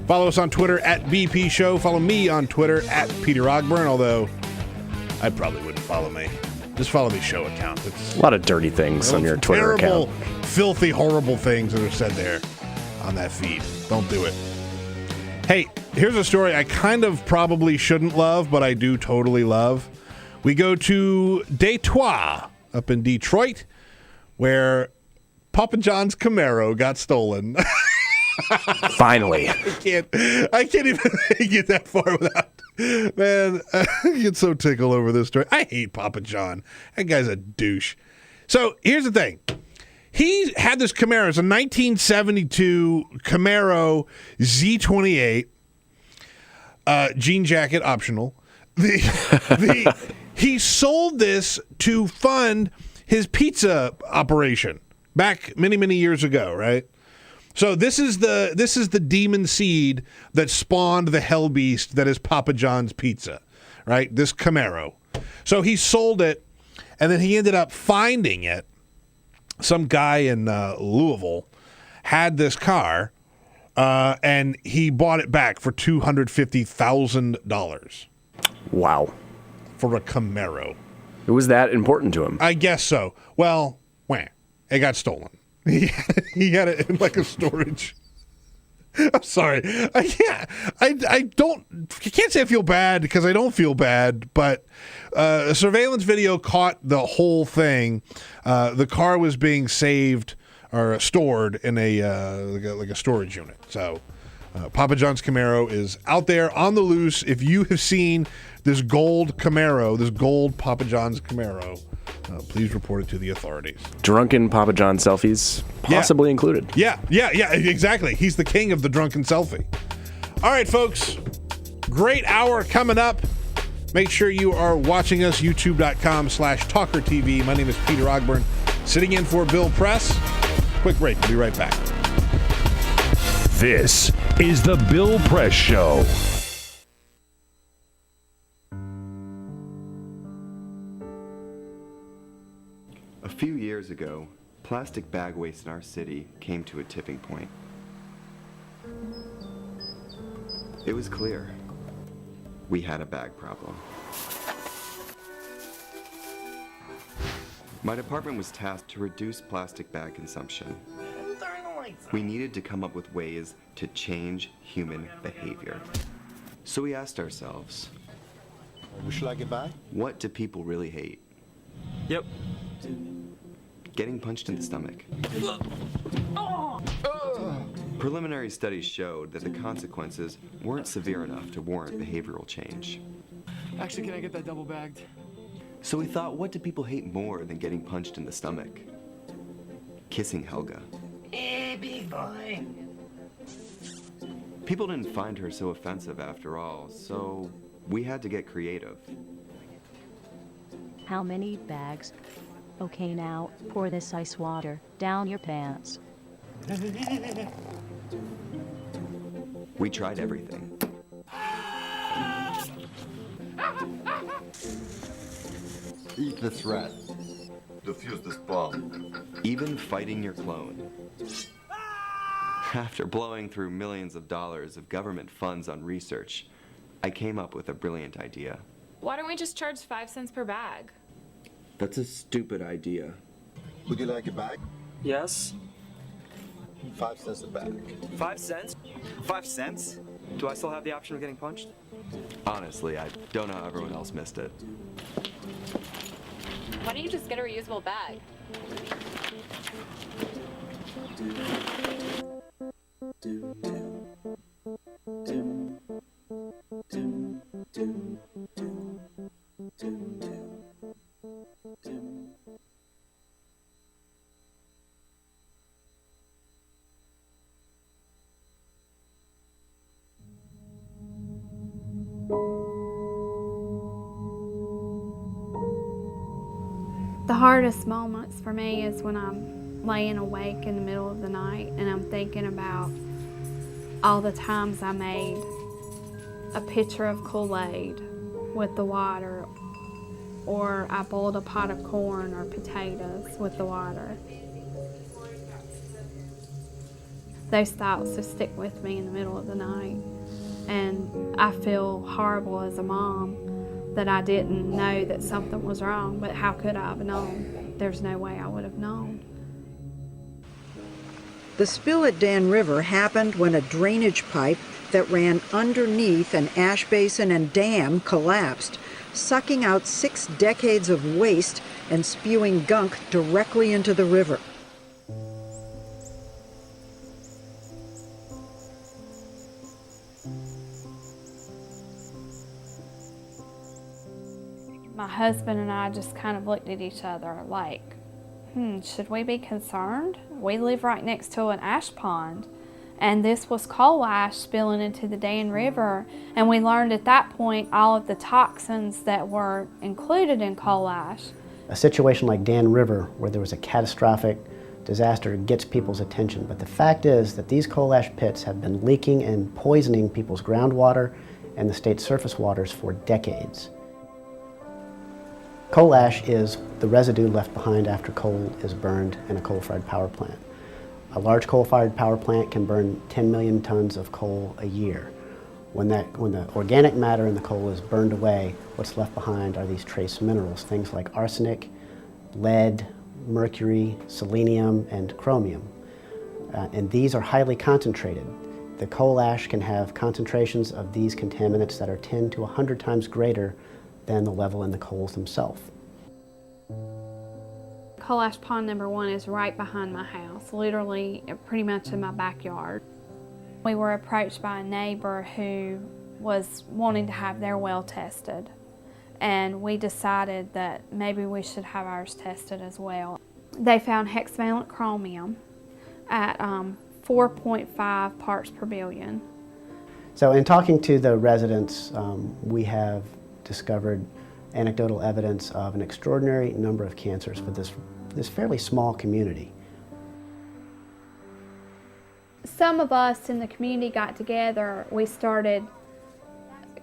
Follow us on Twitter at BP Show. Follow me on Twitter at Peter Ogburn, although I probably wouldn't follow me. Just follow the show account. It's a lot of dirty things on your Twitter account. Filthy, horrible things that are said there on that feed. Don't do it. Hey, here's a story I kind of probably shouldn't love, but I do totally love. We go to Detroit up in Detroit, where Papa John's Camaro got stolen. Finally. I can't even get that far without. Man, I get so tickled over this story. I hate Papa John. That guy's a douche. So here's the thing. He had this Camaro. It's a 1972 Camaro Z28. Jean jacket optional. He sold this to fund his pizza operation back many, many years ago, right? So this is the demon seed that spawned the hell beast that is Papa John's Pizza, right? This Camaro. So he sold it, and then he ended up finding it. Some guy in Louisville had this car, and he bought it back for $250,000. Wow. For a Camaro. It was that important to him. I guess so. Well, it got stolen. He had it in like a storage. I'm sorry. I can't say I feel bad because I don't feel bad, but a surveillance video caught the whole thing. The car was being saved or stored in a like a storage unit. So Papa John's Camaro is out there on the loose. If you have seen this gold Camaro, this gold Papa John's Camaro, please report it to the authorities. Drunken Papa John selfies possibly included. Yeah, exactly. He's the king of the drunken selfie. All right, folks. Great hour coming up. Make sure you are watching us, youtube.com/TawkrTV. My name is Peter Ogburn, sitting in for Bill Press. Quick break. We'll be right back. This is The Bill Press Show. A few years ago, plastic bag waste in our city came to a tipping point. It was clear. we had a bag problem. My department was tasked to reduce plastic bag consumption. We needed to come up with ways to change human behavior. So we asked ourselves, would you like a bag? What do people really hate? Yep. Getting punched in the stomach. Preliminary studies showed that the consequences weren't severe enough to warrant behavioral change. Actually, can I get that double bagged? So we thought, what do people hate more than getting punched in the stomach? Kissing Helga. Hey, big boy. People didn't find her so offensive after all, so we had to get creative. How many bags? Okay, now, pour this ice water down your pants. We tried everything. Eat this rat. Defuse this bomb. Even fighting your clone. After blowing through millions of dollars of government funds on research, I came up with a brilliant idea. Why don't we just charge 5 cents per bag? That's a stupid idea. Would you like a bag? Yes. 5 cents a bag. 5 cents? 5 cents? Do I still have the option of getting punched? Honestly, I don't know how everyone else missed it. Why don't you just get a reusable bag? The hardest moments for me is when I'm laying awake in the middle of the night and I'm thinking about all the times I made a pitcher of Kool-Aid with the water, or I boiled a pot of corn or potatoes with the water. Those thoughts just stick with me in the middle of the night, and I feel horrible as a mom that I didn't know that something was wrong, but how could I have known? There's no way I would have known. The spill at Dan River happened when a drainage pipe that ran underneath an ash basin and dam collapsed, sucking out 6 decades of waste and spewing gunk directly into the river. My husband and I just kind of looked at each other like, should we be concerned? We live right next to an ash pond, and this was coal ash spilling into the Dan River, and we learned at that point all of the toxins that were included in coal ash. A situation like Dan River, where there was a catastrophic disaster, gets people's attention, but the fact is that these coal ash pits have been leaking and poisoning people's groundwater and the state's surface waters for decades. Coal ash is the residue left behind after coal is burned in a coal-fired power plant. A large coal-fired power plant can burn 10 million tons of coal a year. When the organic matter in the coal is burned away, what's left behind are these trace minerals, things like arsenic, lead, mercury, selenium, and chromium. And these are highly concentrated. The coal ash can have concentrations of these contaminants that are 10 to 100 times greater than the level in the coals themselves. Coal ash pond number 1 is right behind my house, literally pretty much in my backyard. We were approached by a neighbor who was wanting to have their well tested, and we decided that maybe we should have ours tested as well. They found hexavalent chromium at 4.5 parts per billion. So in talking to the residents, we have discovered anecdotal evidence of an extraordinary number of cancers for this fairly small community. Some of us in the community got together. We started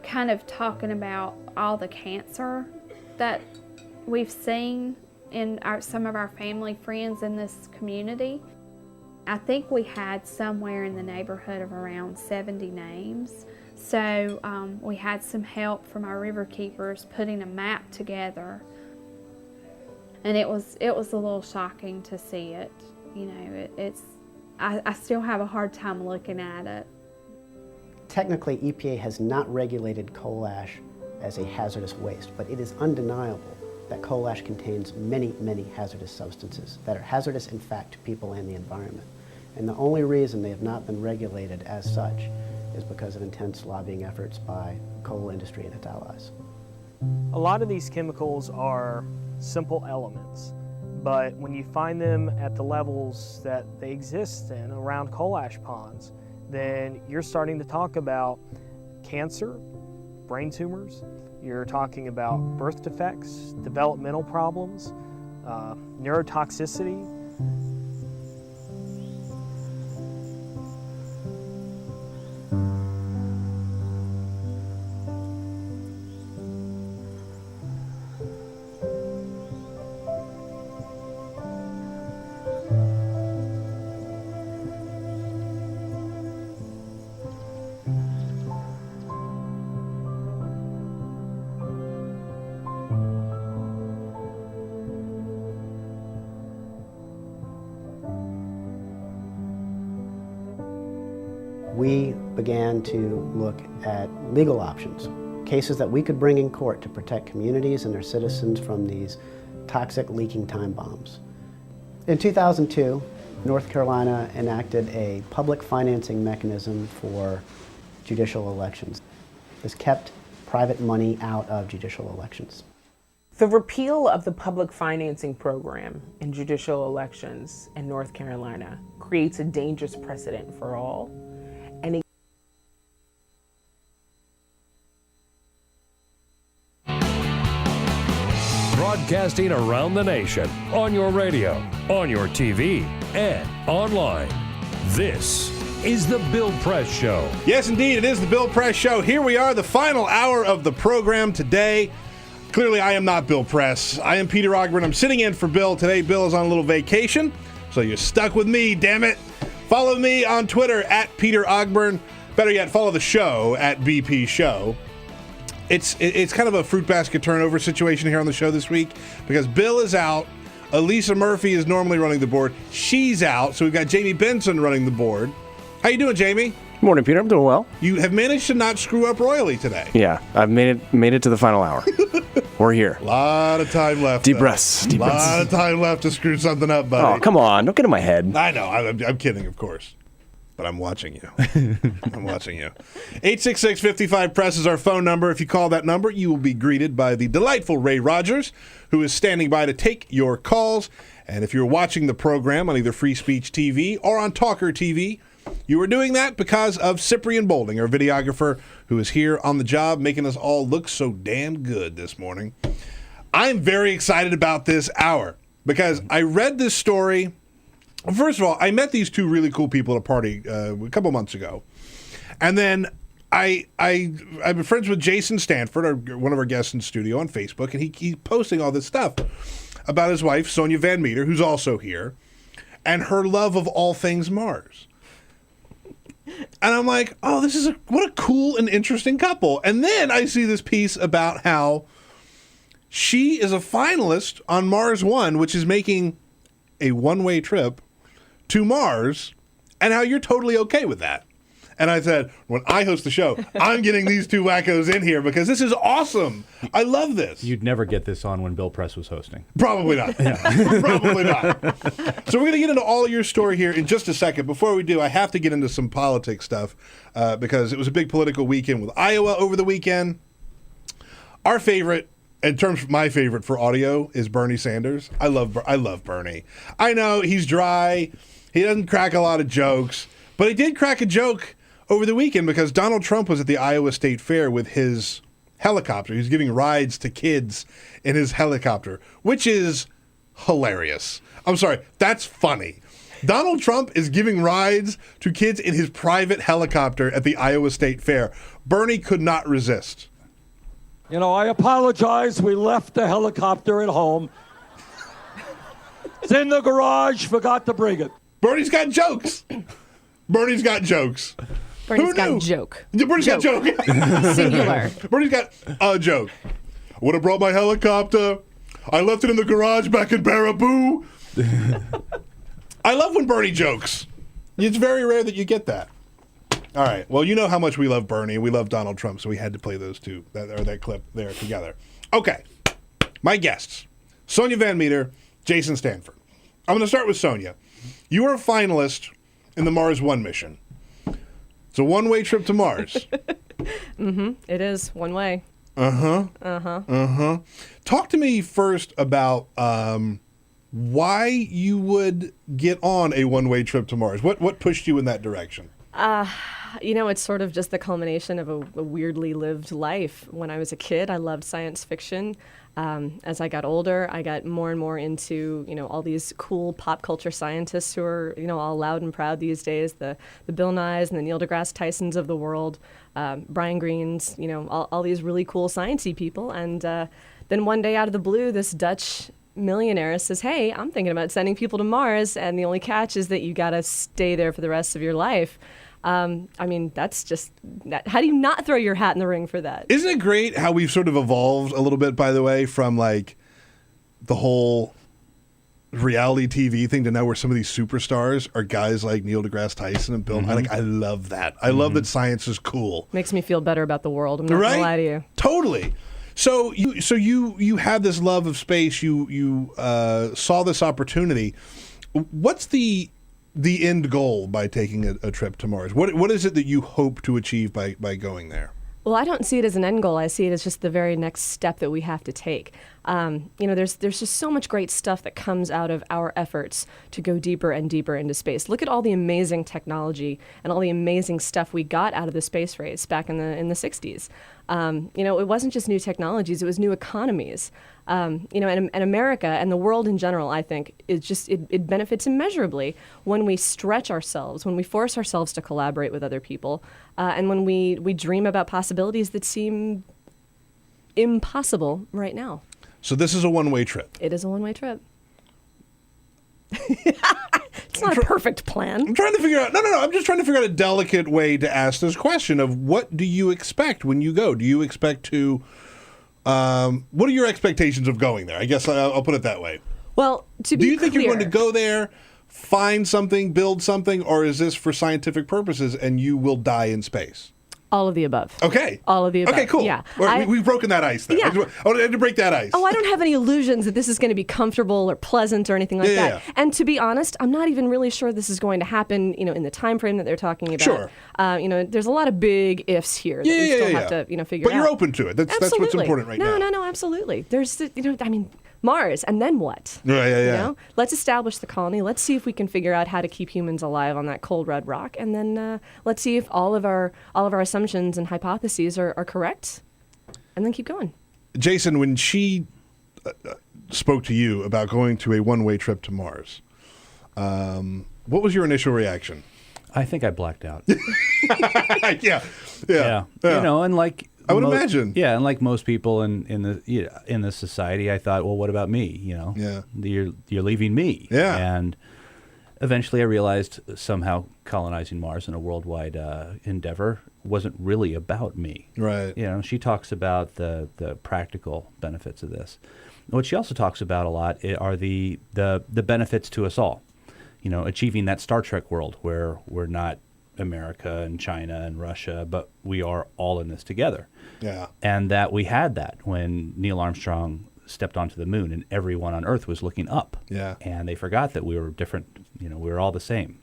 kind of talking about all the cancer that we've seen in some of our family friends in this community. I think we had somewhere in the neighborhood of around 70 names So we had some help from our river keepers putting a map together. And it was a little shocking to see it. You know, I still have a hard time looking at it. Technically, EPA has not regulated coal ash as a hazardous waste, but it is undeniable that coal ash contains many, many hazardous substances that are hazardous, in fact, to people and the environment. And the only reason they have not been regulated as such is because of intense lobbying efforts by the coal industry and its allies. A lot of these chemicals are simple elements, but when you find them at the levels that they exist in around coal ash ponds, then you're starting to talk about cancer, brain tumors, you're talking about birth defects, developmental problems, neurotoxicity. We began to look at legal options, cases that we could bring in court to protect communities and their citizens from these toxic leaking time bombs. In 2002, North Carolina enacted a public financing mechanism for judicial elections. This kept private money out of judicial elections. The repeal of the public financing program in judicial elections in North Carolina creates a dangerous precedent for all. And broadcasting around the nation, on your radio, on your TV, and online. This is The Bill Press Show. Yes, indeed, it is The Bill Press Show. Here we are, the final hour of the program today. Clearly, I am not Bill Press. I am Peter Ogburn. I'm sitting in for Bill today. Bill is on a little vacation, so you're stuck with me, damn it. Follow me on Twitter at Peter Ogburn. Better yet, follow the show at BP Show. It's kind of a fruit basket turnover situation here on the show this week because Bill is out. Elisa Murphy is normally running the board. She's out, so we've got Jamie Benson running the board. How you doing, Jamie? Morning, Peter. I'm doing well. You have managed to not screw up royally today. Yeah, I've made it to the final hour. We're here. A lot of time left. Deep breaths. A lot of time left to screw something up, buddy. Oh, come on. Don't get in my head. I know. I'm kidding, of course. But I'm watching you. I'm watching you. 866-55-PRESS is our phone number. If you call that number, you will be greeted by the delightful Ray Rogers, who is standing by to take your calls. And if you're watching the program on either Free Speech TV or on TawkrTV, you are doing that because of Cyprian Bolding, our videographer, who is here on the job, making us all look so damn good this morning. I'm very excited about this hour because I read this story. First of all, I met these two really cool people at a party a couple months ago. And then I've been friends with Jason Stanford, one of our guests in studio on Facebook, and he's posting all this stuff about his wife, Sonia Van Meter, who's also here, and her love of all things Mars. And I'm like, oh, what a cool and interesting couple. And then I see this piece about how she is a finalist on Mars One, which is making a one-way trip to Mars, and how you're totally okay with that. And I said, when I host the show, I'm getting these two wackos in here because this is awesome. I love this. You'd never get this on when Bill Press was hosting. Probably not. Probably not. So we're going to get into all of your story here in just a second. Before we do, I have to get into some politics stuff because it was a big political weekend with Iowa over the weekend. Our favorite, in terms of my favorite for audio, is Bernie Sanders. I love Bernie. I know he's dry. He doesn't crack a lot of jokes, but he did crack a joke over the weekend because Donald Trump was at the Iowa State Fair with his helicopter. He was giving rides to kids in his helicopter, which is hilarious. I'm sorry, that's funny. Donald Trump is giving rides to kids in his private helicopter at the Iowa State Fair. Bernie could not resist. You know, I apologize. We left the helicopter at home. It's in the garage. Forgot to bring it. Bernie's got jokes. Bernie's got jokes. Bernie's Who got knew? a joke. Bernie's got a joke. Singular. Bernie's got a joke. I would have brought my helicopter. I left it in the garage back in Baraboo. I love when Bernie jokes. It's very rare that you get that. All right. Well, you know how much we love Bernie. We love Donald Trump, so we had to play those two, that clip there together. Okay. My guests, Sonia Van Meter, Jason Stanford. I'm going to start with Sonia. You are a finalist in the Mars One mission. It's a one-way trip to Mars. It is one way. Talk to me first about why you would get on a one-way trip to Mars. What pushed you in that direction? It's sort of just the culmination of a weirdly lived life. When I was a kid, I loved science fiction. As I got older, I got more and more into, all these cool pop culture scientists who are, all loud and proud these days, the Bill Nyes and the Neil deGrasse Tysons of the world, Brian Greens, all these really cool sciencey people. And then one day out of the blue, this Dutch millionaire says, hey, I'm thinking about sending people to Mars, and the only catch is that you got to stay there for the rest of your life. That's just that. How do you not throw your hat in the ring for that? Isn't it great how we've sort of evolved a little bit, by the way, from like the whole reality TV thing to now where some of these superstars are guys like Neil deGrasse Tyson and Bill Nye. I love that. I love that science is cool. Makes me feel better about the world. I'm not gonna lie to you. Totally. So you had this love of space. You saw this opportunity. What's the end goal by taking a trip to Mars? What is it that you hope to achieve by going there? Well, I don't see it as an end goal. I see it as just the very next step that we have to take. There's just so much great stuff that comes out of our efforts to go deeper and deeper into space. Look at all the amazing technology and all the amazing stuff we got out of the space race back in the 60s. It wasn't just new technologies; it was new economies. And America and the world in general, I think, it benefits immeasurably when we stretch ourselves, when we force ourselves to collaborate with other people, and when we dream about possibilities that seem impossible right now. So this is a one-way trip. It is a one-way trip. It's not a perfect plan. I'm trying to figure out. No. I'm just trying to figure out a delicate way to ask this question of what do you expect when you go? Do you expect to? What are your expectations of going there? I guess I'll put it that way. Well, to be do you think clear, you're going to go there, find something, build something, or is this for scientific purposes and you will die in space? All of the above. Okay. All of the above. Okay, cool. Yeah. We've broken that ice then. Yeah. I had to break that ice. Oh, I don't have any illusions that this is going to be comfortable or pleasant or anything like that. Yeah. And to be honest, I'm not even really sure this is going to happen, in the time frame that they're talking about. Sure. There's a lot of big ifs here that we still have to, figure out. But you're open to it. That's what's important right now. No, absolutely. There's, Mars, and then what? Yeah. Let's establish the colony. Let's see if we can figure out how to keep humans alive on that cold red rock, and then let's see if all of our assumptions and hypotheses are correct, and then keep going. Jason, when she spoke to you about going to a one-way trip to Mars, what was your initial reaction? I think I blacked out. Yeah. And like I would imagine. Yeah, and like most people in the society, I thought, well, what about me? You're leaving me. Yeah. And eventually, I realized somehow colonizing Mars in a worldwide endeavor wasn't really about me. Right. She talks about the practical benefits of this. What she also talks about a lot are the benefits to us all. Achieving that Star Trek world where we're not America and China and Russia, but we are all in this together. Yeah. And that we had that when Neil Armstrong stepped onto the moon and everyone on Earth was looking up. Yeah. And they forgot that we were different, we were all the same.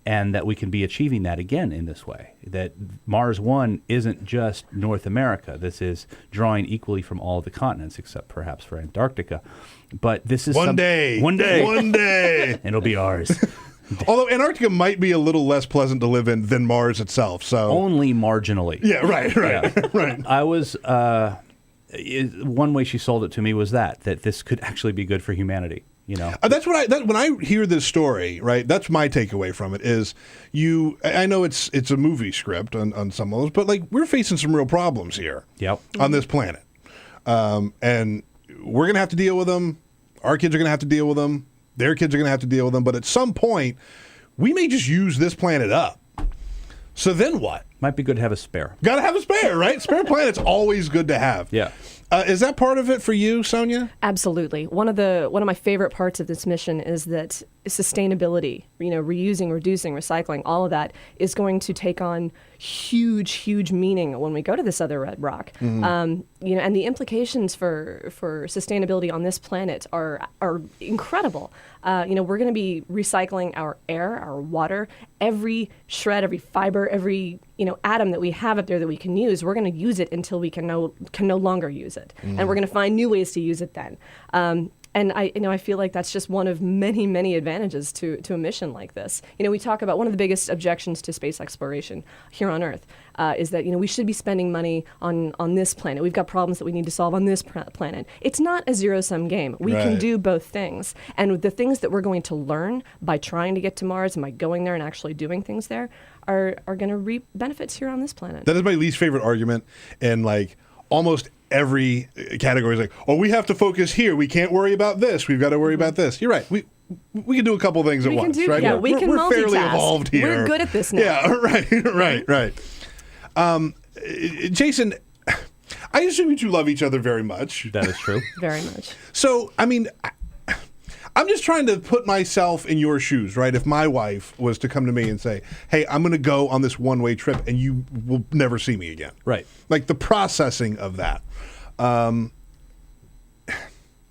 And that we can be achieving that again in this way. That Mars One isn't just North America. This is drawing equally from all the continents, except perhaps for Antarctica. But this is One day. It'll be ours. Although Antarctica might be a little less pleasant to live in than Mars itself, so only marginally. Yeah, right. Right. I was one way she sold it to me was that this could actually be good for humanity. That's what when I hear this story, right? That's my takeaway from it. Is I know it's a movie script on some levels, but like we're facing some real problems here. Yep. On this planet, and we're gonna have to deal with them. Our kids are gonna have to deal with them. Their kids are going to have to deal with them. But at some point, we may just use this planet up. So then what? Might be good to have a spare. Got to have a spare, right? Spare planet's always good to have. Yeah. Is that part of it for you, Sonia? Absolutely. One of my favorite parts of this mission is that sustainability, reusing, reducing, recycling, all of that is going to take on huge meaning when we go to this other red rock. Mm-hmm. And the implications for sustainability on this planet are incredible. We're going to be recycling our air, our water, every shred, every fiber, every atom that we have up there that we can use. We're going to use it until we can no longer use it, and we're going to find new ways to use it then. And I feel like that's just one of many advantages to a mission like this. We talk about one of the biggest objections to space exploration here on Earth is that we should be spending money on this planet. We've got problems that we need to solve on this planet. It's not a zero-sum game. We can do both things, and the things that we're going to learn by trying to get to Mars and by going there and actually doing things there are going to reap benefits here on this planet. That is my least favorite argument, and almost every category is we have to focus here. We can't worry about this. We've got to worry about this. You're right. We can do a couple things at once, right? Yeah, we can we're multitask. fairly evolved here. We're good at this now. Yeah, right. Jason, I assume you two love each other very much. That is true. Very much. So, I'm just trying to put myself in your shoes, right? If my wife was to come to me and say, hey, I'm going to go on this one-way trip and you will never see me again. Right. The processing of that. All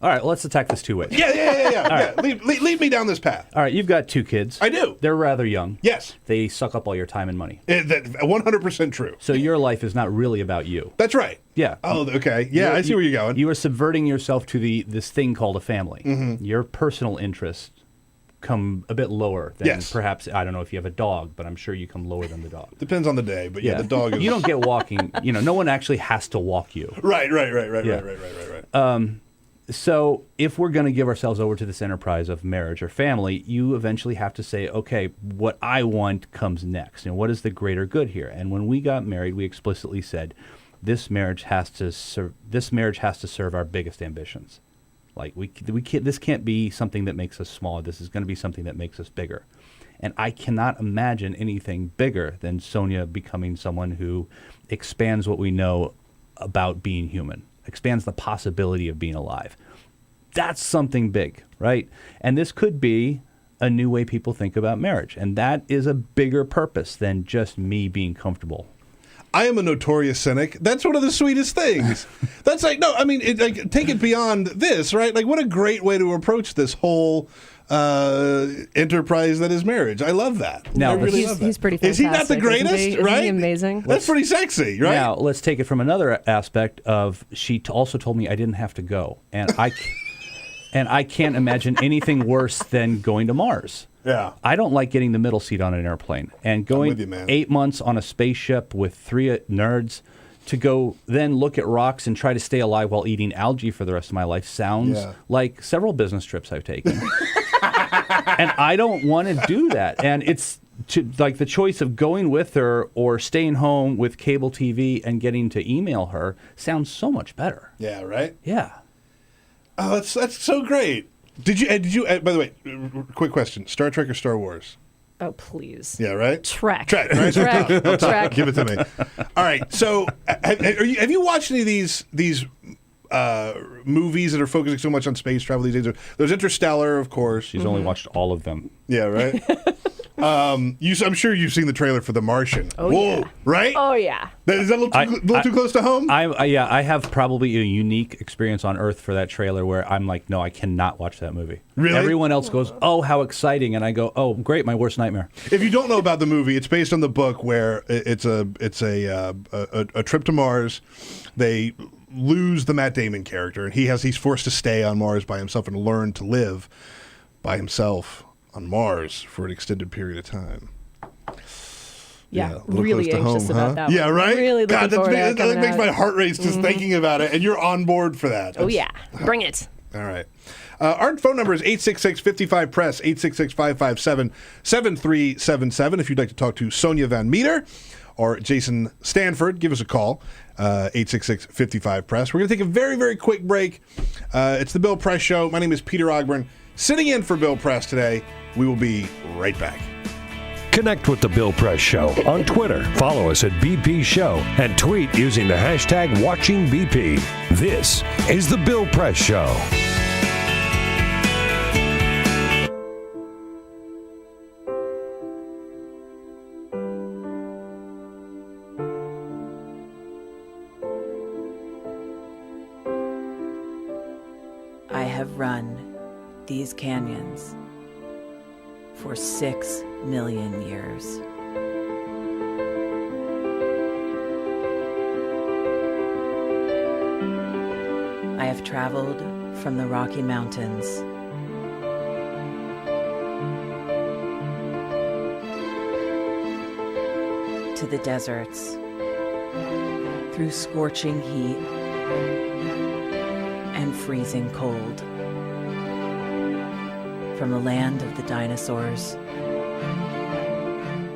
right, well, let's attack this two ways. Yeah. All right. Lead me down this path. All right, you've got 2 kids. I do. They're rather young. Yes. They suck up all your time and money. 100% true. So your life is not really about you. That's right. Yeah. Oh, okay. Yeah, I see where you're going. You are subverting yourself to this thing called a family. Mm-hmm. Your personal interests come a bit lower than perhaps, I don't know if you have a dog, but I'm sure you come lower than the dog. Depends on the day, but the dog is... You don't get walking. No one actually has to walk you. Right. So if we're going to give ourselves over to this enterprise of marriage or family, you eventually have to say, okay, what I want comes next. What is the greater good here? And when we got married, we explicitly said, this marriage has to serve our biggest ambitions. This can't be something that makes us smaller. This is going to be something that makes us bigger. And I cannot imagine anything bigger than Sonia becoming someone who expands what we know about being human, expands the possibility of being alive. That's something big, right? And this could be a new way people think about marriage. And that is a bigger purpose than just me being comfortable. I am a notorious cynic. That's one of the sweetest things. That's take it beyond this, right? What a great way to approach this whole enterprise that is marriage. I love that. Now, I really love that. He's pretty fantastic. Is he not the greatest, isn't right? Isn't he amazing? That's pretty sexy, right? Now, let's take it from another aspect of she also told me I didn't have to go. And I can't imagine anything worse than going to Mars. Yeah. I don't like getting the middle seat on an airplane. And going 8 months on a spaceship with 3 nerds to go then look at rocks and try to stay alive while eating algae for the rest of my life sounds like several business trips I've taken. And I don't want to do that. And it's the choice of going with her or staying home with cable TV and getting to email her sounds so much better. Yeah, right? Yeah. Oh, that's so great. Did you? By the way, quick question: Star Trek or Star Wars? Oh, please. Yeah, right. Trek. Right? Trek. Give it to me. All right. So, have you watched any of these movies that are focusing so much on space travel these days? There's Interstellar, of course. She's only watched all of them. Yeah, right. I'm sure you've seen the trailer for The Martian. Oh, whoa, yeah. right? Oh, yeah. Is that a little too close to home? I have probably a unique experience on Earth for that trailer where I'm like, no, I cannot watch that movie. Really? Everyone else goes, oh, how exciting, and I go, oh, great, my worst nightmare. If you don't know about the movie, it's based on the book where it's a trip to Mars. They lose the Matt Damon character, and he's forced to stay on Mars by himself and learn to live by himself on Mars for an extended period of time. Yeah, really anxious about that. Yeah, right? Really looking forward to that. That makes my heart race just thinking about it, and you're on board for that. Oh, yeah. Bring it. All right. Our phone number is 866-55-PRESS, 866-557-7377. If you'd like to talk to Sonia Van Meter or Jason Stanford, give us a call, 866-55-PRESS. We're going to take a very, very quick break. It's the Bill Press Show. My name is Peter Ogburn. Sitting in for Bill Press today. We will be right back. Connect with The Bill Press Show on Twitter. Follow us at BP Show and tweet using the hashtag WatchingBP. This is The Bill Press Show. I have run these canyons for 6 million years. I have traveled from the Rocky Mountains to the deserts, through scorching heat and freezing cold, from the land of the dinosaurs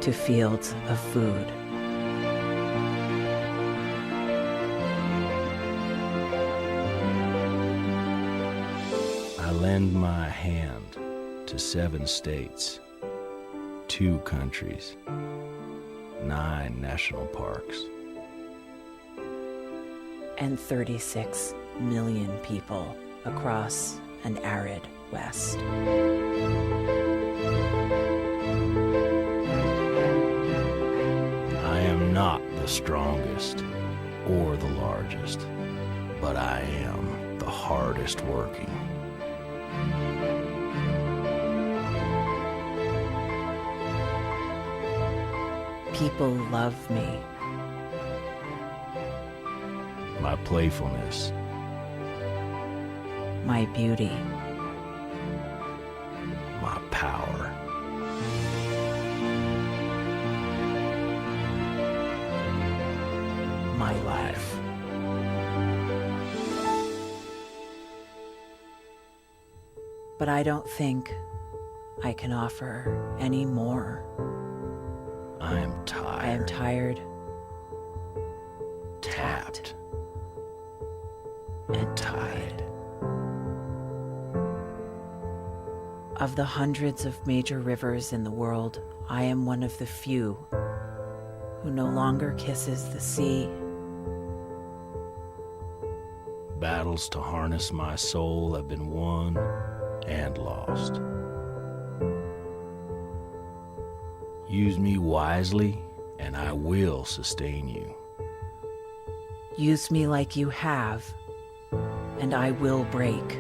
to fields of food. I lend my hand to 7 states, 2 countries, 9 national parks, and 36 million people across an arid West. I am not the strongest or the largest, but I am the hardest working. People love me. My playfulness, My beauty. my power. My life. But I don't think I can offer any more. I am tired. I am tired, tapped, and tied. Of the hundreds of major rivers in the world, I am one of the few who no longer kisses the sea. Battles to harness my soul have been won and lost. Use me wisely, and I will sustain you. Use me like you have, and I will break.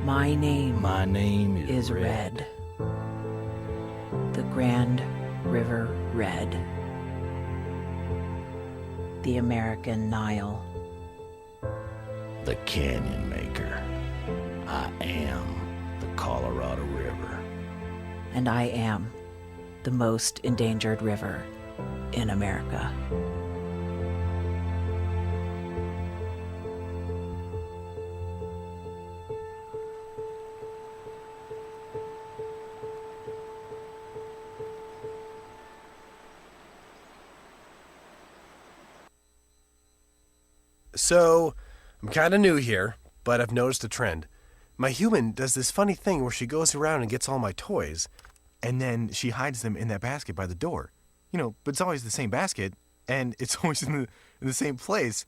My name is Red. The Grand River Red. The American Nile. The Canyon Maker. I am the Colorado River. And I am the most endangered river in America. So, I'm kind of new here, but I've noticed a trend. My human does this funny thing where she goes around and gets all my toys, and then she hides them in that basket by the door. You know, but it's always the same basket, and it's always in the same place.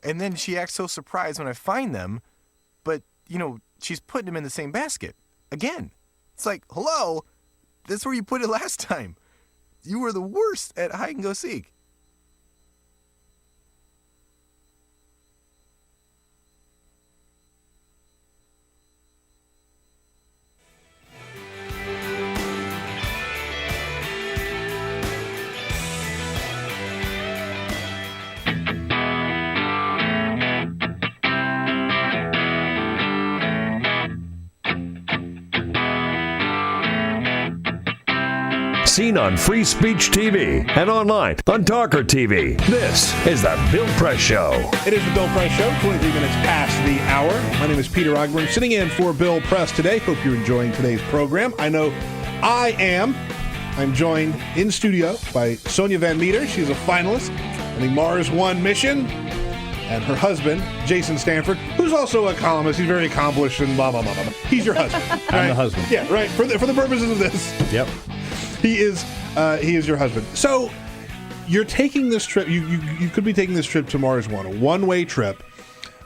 And then she acts so surprised when I find them, but, you know, she's putting them in the same basket. Again. It's like, hello? That's where you put it last time. You were the worst at hide and go seek. Seen on Free Speech TV and online on TawkrTV. This is the Bill Press Show. It is the Bill Press Show, 23 minutes past the hour. My name is Peter Ogburn, sitting in for Bill Press today. Hope you're enjoying today's program. I know I am. I'm joined in studio by Sonia Van Meter. She's a finalist in the Mars One mission. and her husband, Jason Stanford, who's also a columnist. He's very accomplished and blah, blah, blah, blah. He's your husband. Right? I'm the husband. Yeah, right. For the purposes of this. Yep. He is your husband. So you're taking this trip. You could be taking this trip to Mars One, a one-way trip,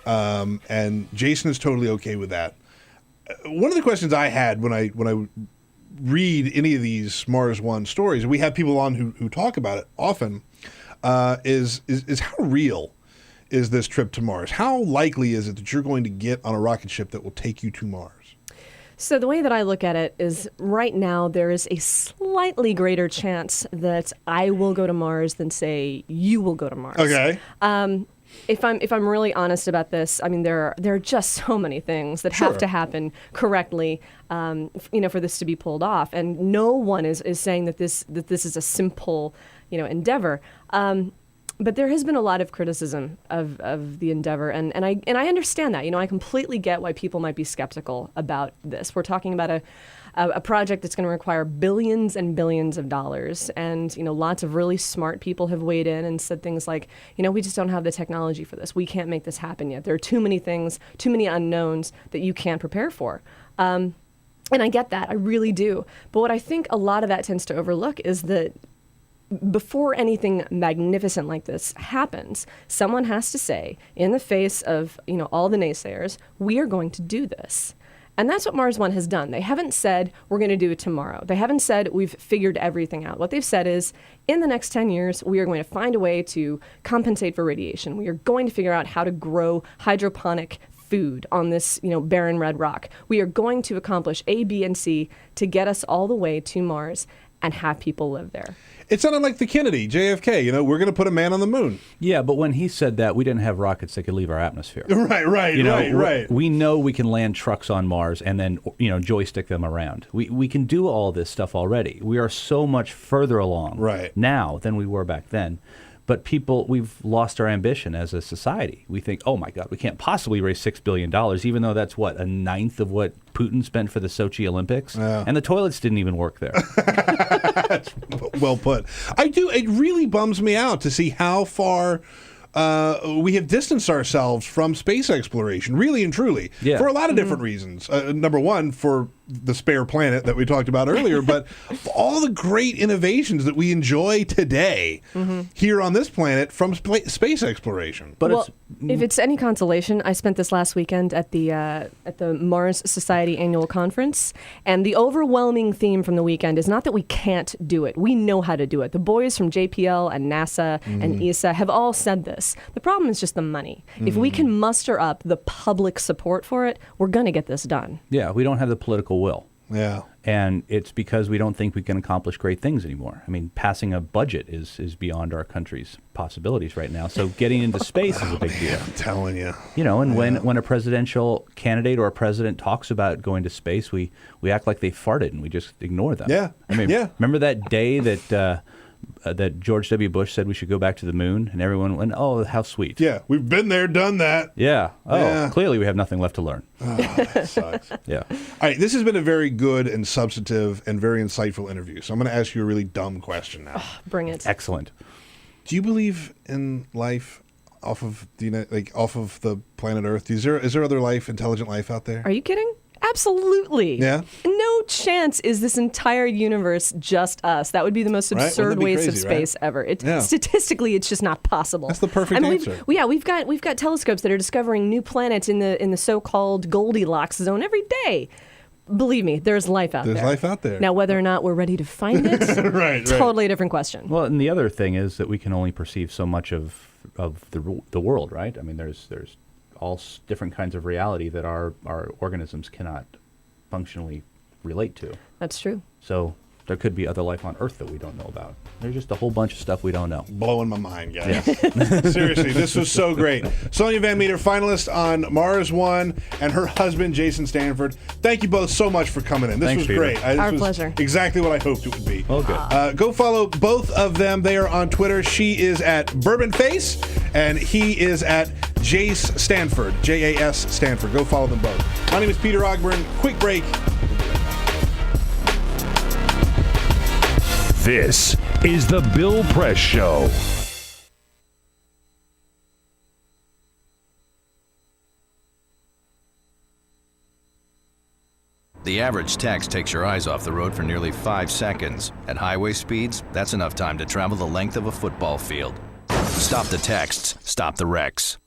and Jason is totally okay with that. One of the questions I had when I read any of these Mars One stories, we have people on who talk about it often, is how real is this trip to Mars? How likely is it that you're going to get on a rocket ship that will take you to Mars? So the way that I look at it is right now there is a slightly greater chance that I will go to Mars than, say, you will go to Mars. Okay. If I'm really honest about this, I mean there are just so many things that have to happen correctly, for this to be pulled off, and no one is saying that this is a simple, endeavor. But there has been a lot of criticism of the endeavor, and I understand that. I completely get why people might be skeptical about this. We're talking about a project that's going to require billions and billions of dollars, and lots of really smart people have weighed in and said things like, we just don't have the technology for this. We can't make this happen yet. There are too many things, too many unknowns that you can't prepare for. And I get that, I really do. But what I think a lot of that tends to overlook is that before anything magnificent like this happens, someone has to say, in the face of all the naysayers, we are going to do this. And that's what Mars One has done. They haven't said, we're going to do it tomorrow. They haven't said, we've figured everything out. What they've said is, in the next 10 years, we are going to find a way to compensate for radiation. We are going to figure out how to grow hydroponic food on this, barren red rock. We are going to accomplish A, B, and C to get us all the way to Mars and have people live there. It sounded like the Kennedy, JFK, we're going to put a man on the moon. Yeah, but when he said that, we didn't have rockets that could leave our atmosphere. Right. We know we can land trucks on Mars and then, joystick them around. We can do all this stuff already. We are so much further along now than we were back then. But we've lost our ambition as a society. We think, oh my God, we can't possibly raise $6 billion, even though that's a ninth of what Putin spent for the Sochi Olympics. Yeah. And the toilets didn't even work there. That's well put. It really bums me out to see how far we have distanced ourselves from space exploration, really and truly, for a lot of different reasons. Number one, for the spare planet that we talked about earlier, but all the great innovations that we enjoy today here on this planet from space exploration. But if it's any consolation, I spent this last weekend at the Mars Society annual conference, and the overwhelming theme from the weekend is not that we can't do it. We know how to do it. The boys from JPL and NASA and ESA have all said this. The problem is just the money. If we can muster up the public support for it, we're going to get this done. Yeah, we don't have the political will. Yeah. And it's because we don't think we can accomplish great things anymore. I mean, passing a budget is beyond our country's possibilities right now. So getting into space is a big deal. I'm telling you. And when a presidential candidate or a president talks about going to space, we act like they farted and we just ignore them. Yeah. I mean, remember that day that George W. Bush said we should go back to the moon, and everyone went, oh, how sweet. Yeah, we've been there, done that. Yeah. Oh, clearly we have nothing left to learn. Oh, that sucks. Yeah. All right, this has been a very good and substantive and very insightful interview. So I'm going to ask you a really dumb question now. Bring it. Excellent. Do you believe in life off of the planet Earth? Is there other life, intelligent life out there? Are you kidding? Absolutely. Yeah. No chance is this entire universe just us. That would be the most absurd waste of space ever. Statistically, it's just not possible. That's the perfect answer. We've got telescopes that are discovering new planets in the so-called Goldilocks zone every day. Believe me, there's life out there. There's life out there. Now, whether or not we're ready to find it, totally a different question. Well, and the other thing is that we can only perceive so much of the world, right? I mean, there's all different kinds of reality that our organisms cannot functionally relate to. That's true. So there could be other life on Earth that we don't know about. There's just a whole bunch of stuff we don't know. Blowing my mind, guys. Seriously, this was so great. Sonia Van Meter, finalist on Mars One, and her husband, Jason Stanford. Thank you both so much for coming in. This was great. Our pleasure. Exactly what I hoped it would be. Well, good. Go follow both of them. They are on Twitter. She is at Bourbon Face, and he is at Jace Stanford, Jas Stanford. Go follow them both. My name is Peter Ogburn. Quick break. This is the Bill Press Show. The average text takes your eyes off the road for nearly 5 seconds. At highway speeds, that's enough time to travel the length of a football field. Stop the texts, stop the wrecks.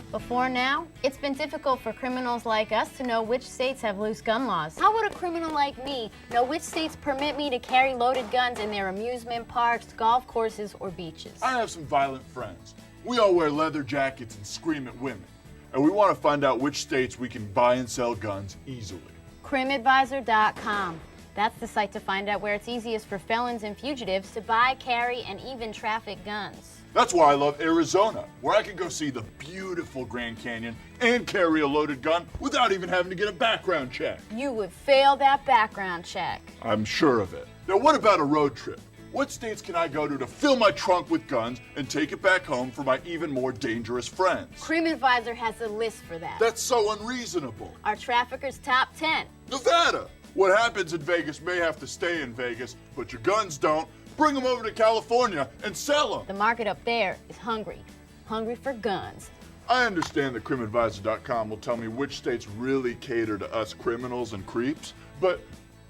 Before now, it's been difficult for criminals like us to know which states have loose gun laws. How would a criminal like me know which states permit me to carry loaded guns in their amusement parks, golf courses, or beaches? I have some violent friends. We all wear leather jackets and scream at women. And we want to find out which states we can buy and sell guns easily. CrimAdvisor.com. That's the site to find out where it's easiest for felons and fugitives to buy, carry, and even traffic guns. That's why I love Arizona, where I can go see the beautiful Grand Canyon and carry a loaded gun without even having to get a background check. You would fail that background check. I'm sure of it. Now, what about a road trip? What states can I go to fill my trunk with guns and take it back home for my even more dangerous friends? CrimAdvisor has a list for that. That's so unreasonable. Our traffickers' top 10. Nevada. What happens in Vegas may have to stay in Vegas, but your guns don't. Bring them over to California and sell them. The market up there is hungry for guns. I understand that CrimAdvisor.com will tell me which states really cater to us criminals and creeps, but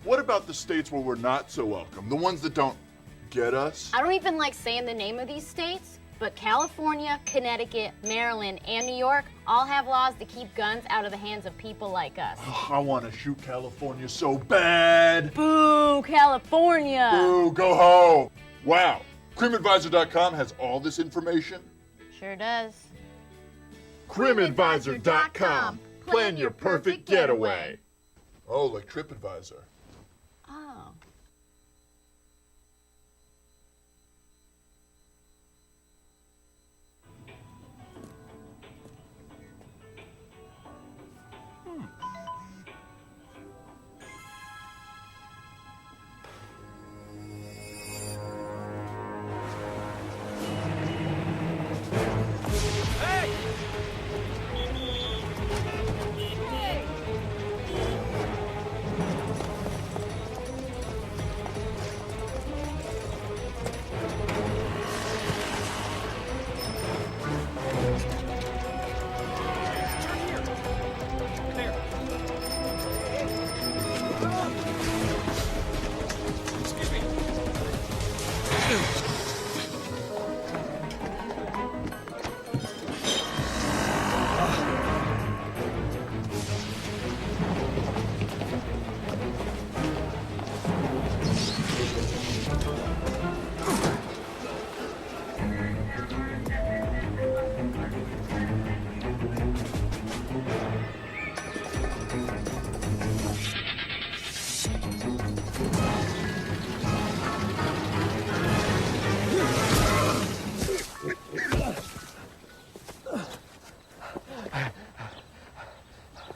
what about the states where we're not so welcome? The ones that don't get us? I don't even like saying the name of these states, but California, Connecticut, Maryland, and New York all have laws to keep guns out of the hands of people like us. I want to shoot California so bad. Boo, California. Boo, go home. Wow. CrimAdvisor.com has all this information? Sure does. CrimAdvisor.com. Plan your perfect getaway. Oh, like TripAdvisor. Oh.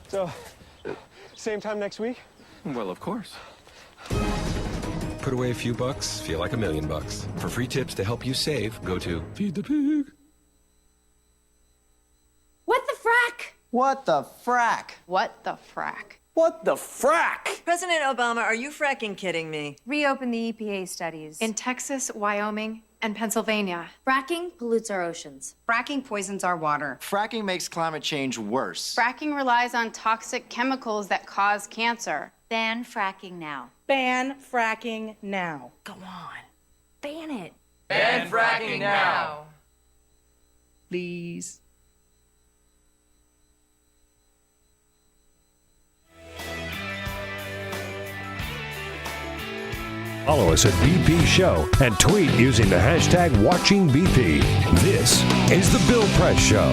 So, same time next week? Well, of course. Put away a few bucks, feel like $1 million. For free tips to help you save, go to Feed the Pig. What the frack? What the frack? What the frack? What the frack? President Obama, are you fracking kidding me? Reopen the EPA studies in Texas, Wyoming, and Pennsylvania. Fracking pollutes our oceans. Fracking poisons our water. Fracking makes climate change worse. Fracking relies on toxic chemicals that cause cancer. Ban fracking now. Ban fracking now. Go on. Ban it. Ban fracking now. Please. Follow us at BP Show and tweet using the hashtag WatchingBP. This is The Bill Press Show.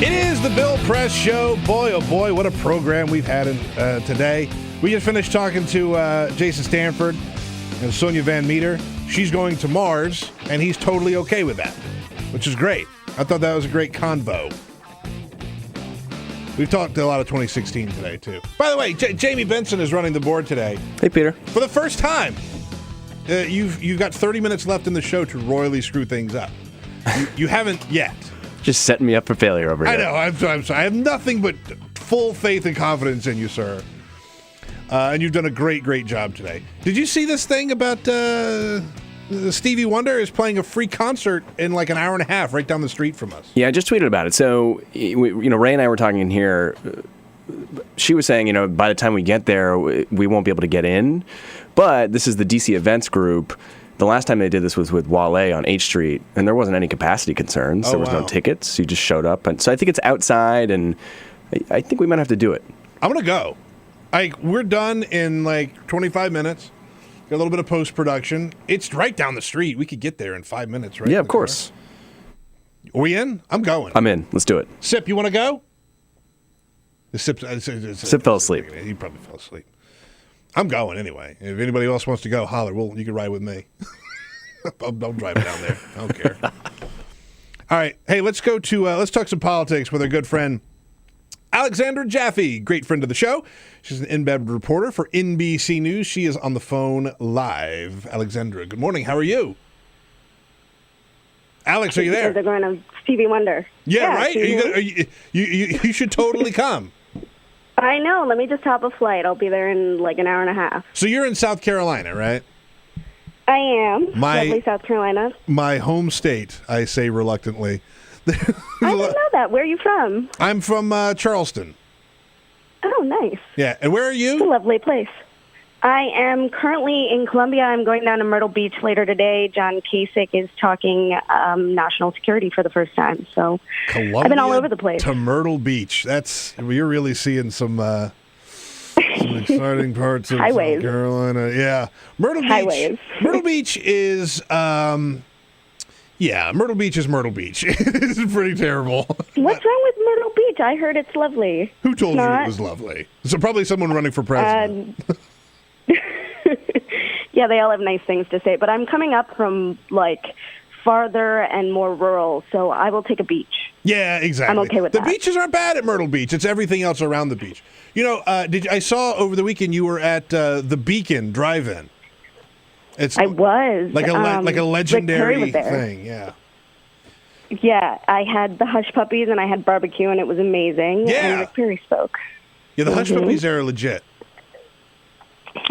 It is The Bill Press Show. Boy, oh boy, what a program we've had today. We just finished talking to Jason Stanford and Sonia Van Meter. She's going to Mars, and he's totally okay with that, which is great. I thought that was a great convo. We've talked a lot of 2016 today, too. By the way, Jamie Benson is running the board today. Hey, Peter. For the first time. You've got 30 minutes left in the show to royally screw things up. You haven't yet. Just setting me up for failure over here. I know. I'm sorry. I have nothing but full faith and confidence in you, sir. And you've done a great, great job today. Did you see this thing about Stevie Wonder is playing a free concert in like an hour and a half right down the street from us. Yeah, I just tweeted about it. So, Ray and I were talking in here. She was saying, by the time we get there, we won't be able to get in. But this is the DC Events Group. The last time they did this was with Wale on H Street, and there wasn't any capacity concerns. There was no tickets. You just showed up. And so I think it's outside, and I think we might have to do it. I'm going to go. We're done in like 25 minutes. Got a little bit of post-production. It's right down the street. We could get there in 5 minutes, right? Yeah, of course. Are we in? I'm going. I'm in. Let's do it. Sip, you want to go? Sip fell asleep. He probably fell asleep. I'm going anyway. If anybody else wants to go, holler. You can ride with me. I'll drive down there. I don't care. All right. Hey, let's go to let's talk some politics with our good friend Alexandra Jaffe, great friend of the show. She's an Embed reporter for NBC News. She is on the phone live. Alexandra, good morning. How are you? Alex, are you there? They're going on Stevie Wonder. Yeah, right? You should totally come. I know. Let me just hop a flight. I'll be there in like an hour and a half. So you're in South Carolina, right? I am. Lovely South Carolina. My home state, I say reluctantly. I didn't know that. Where are you from? I'm from Charleston. Oh, nice. Yeah, and where are you? It's a lovely place. I am currently in Columbia. I'm going down to Myrtle Beach later today. John Kasich is talking national security for the first time. So Columbia I've been all over the place. To Myrtle Beach. You're really seeing some exciting parts of Highways. South Carolina. Yeah. Myrtle Beach. Highways. Myrtle Beach is Myrtle Beach is Myrtle Beach. It's pretty terrible. What's wrong with Myrtle Beach? I heard it's lovely. Who told you it was lovely? So probably someone running for president. Yeah, they all have nice things to say, but I'm coming up from like farther and more rural, so I will take a beach. Yeah, exactly. I'm okay with the that. beaches aren't bad at Myrtle Beach. It's everything else around the beach. I saw over the weekend you were at the Beacon Drive-In. I was like a legendary Rick Perry was there. thing. Yeah. Yeah, I had the Hush Puppies and I had barbecue and it was amazing. Yeah. And Rick Perry spoke. Yeah, the Hush Puppies there are legit.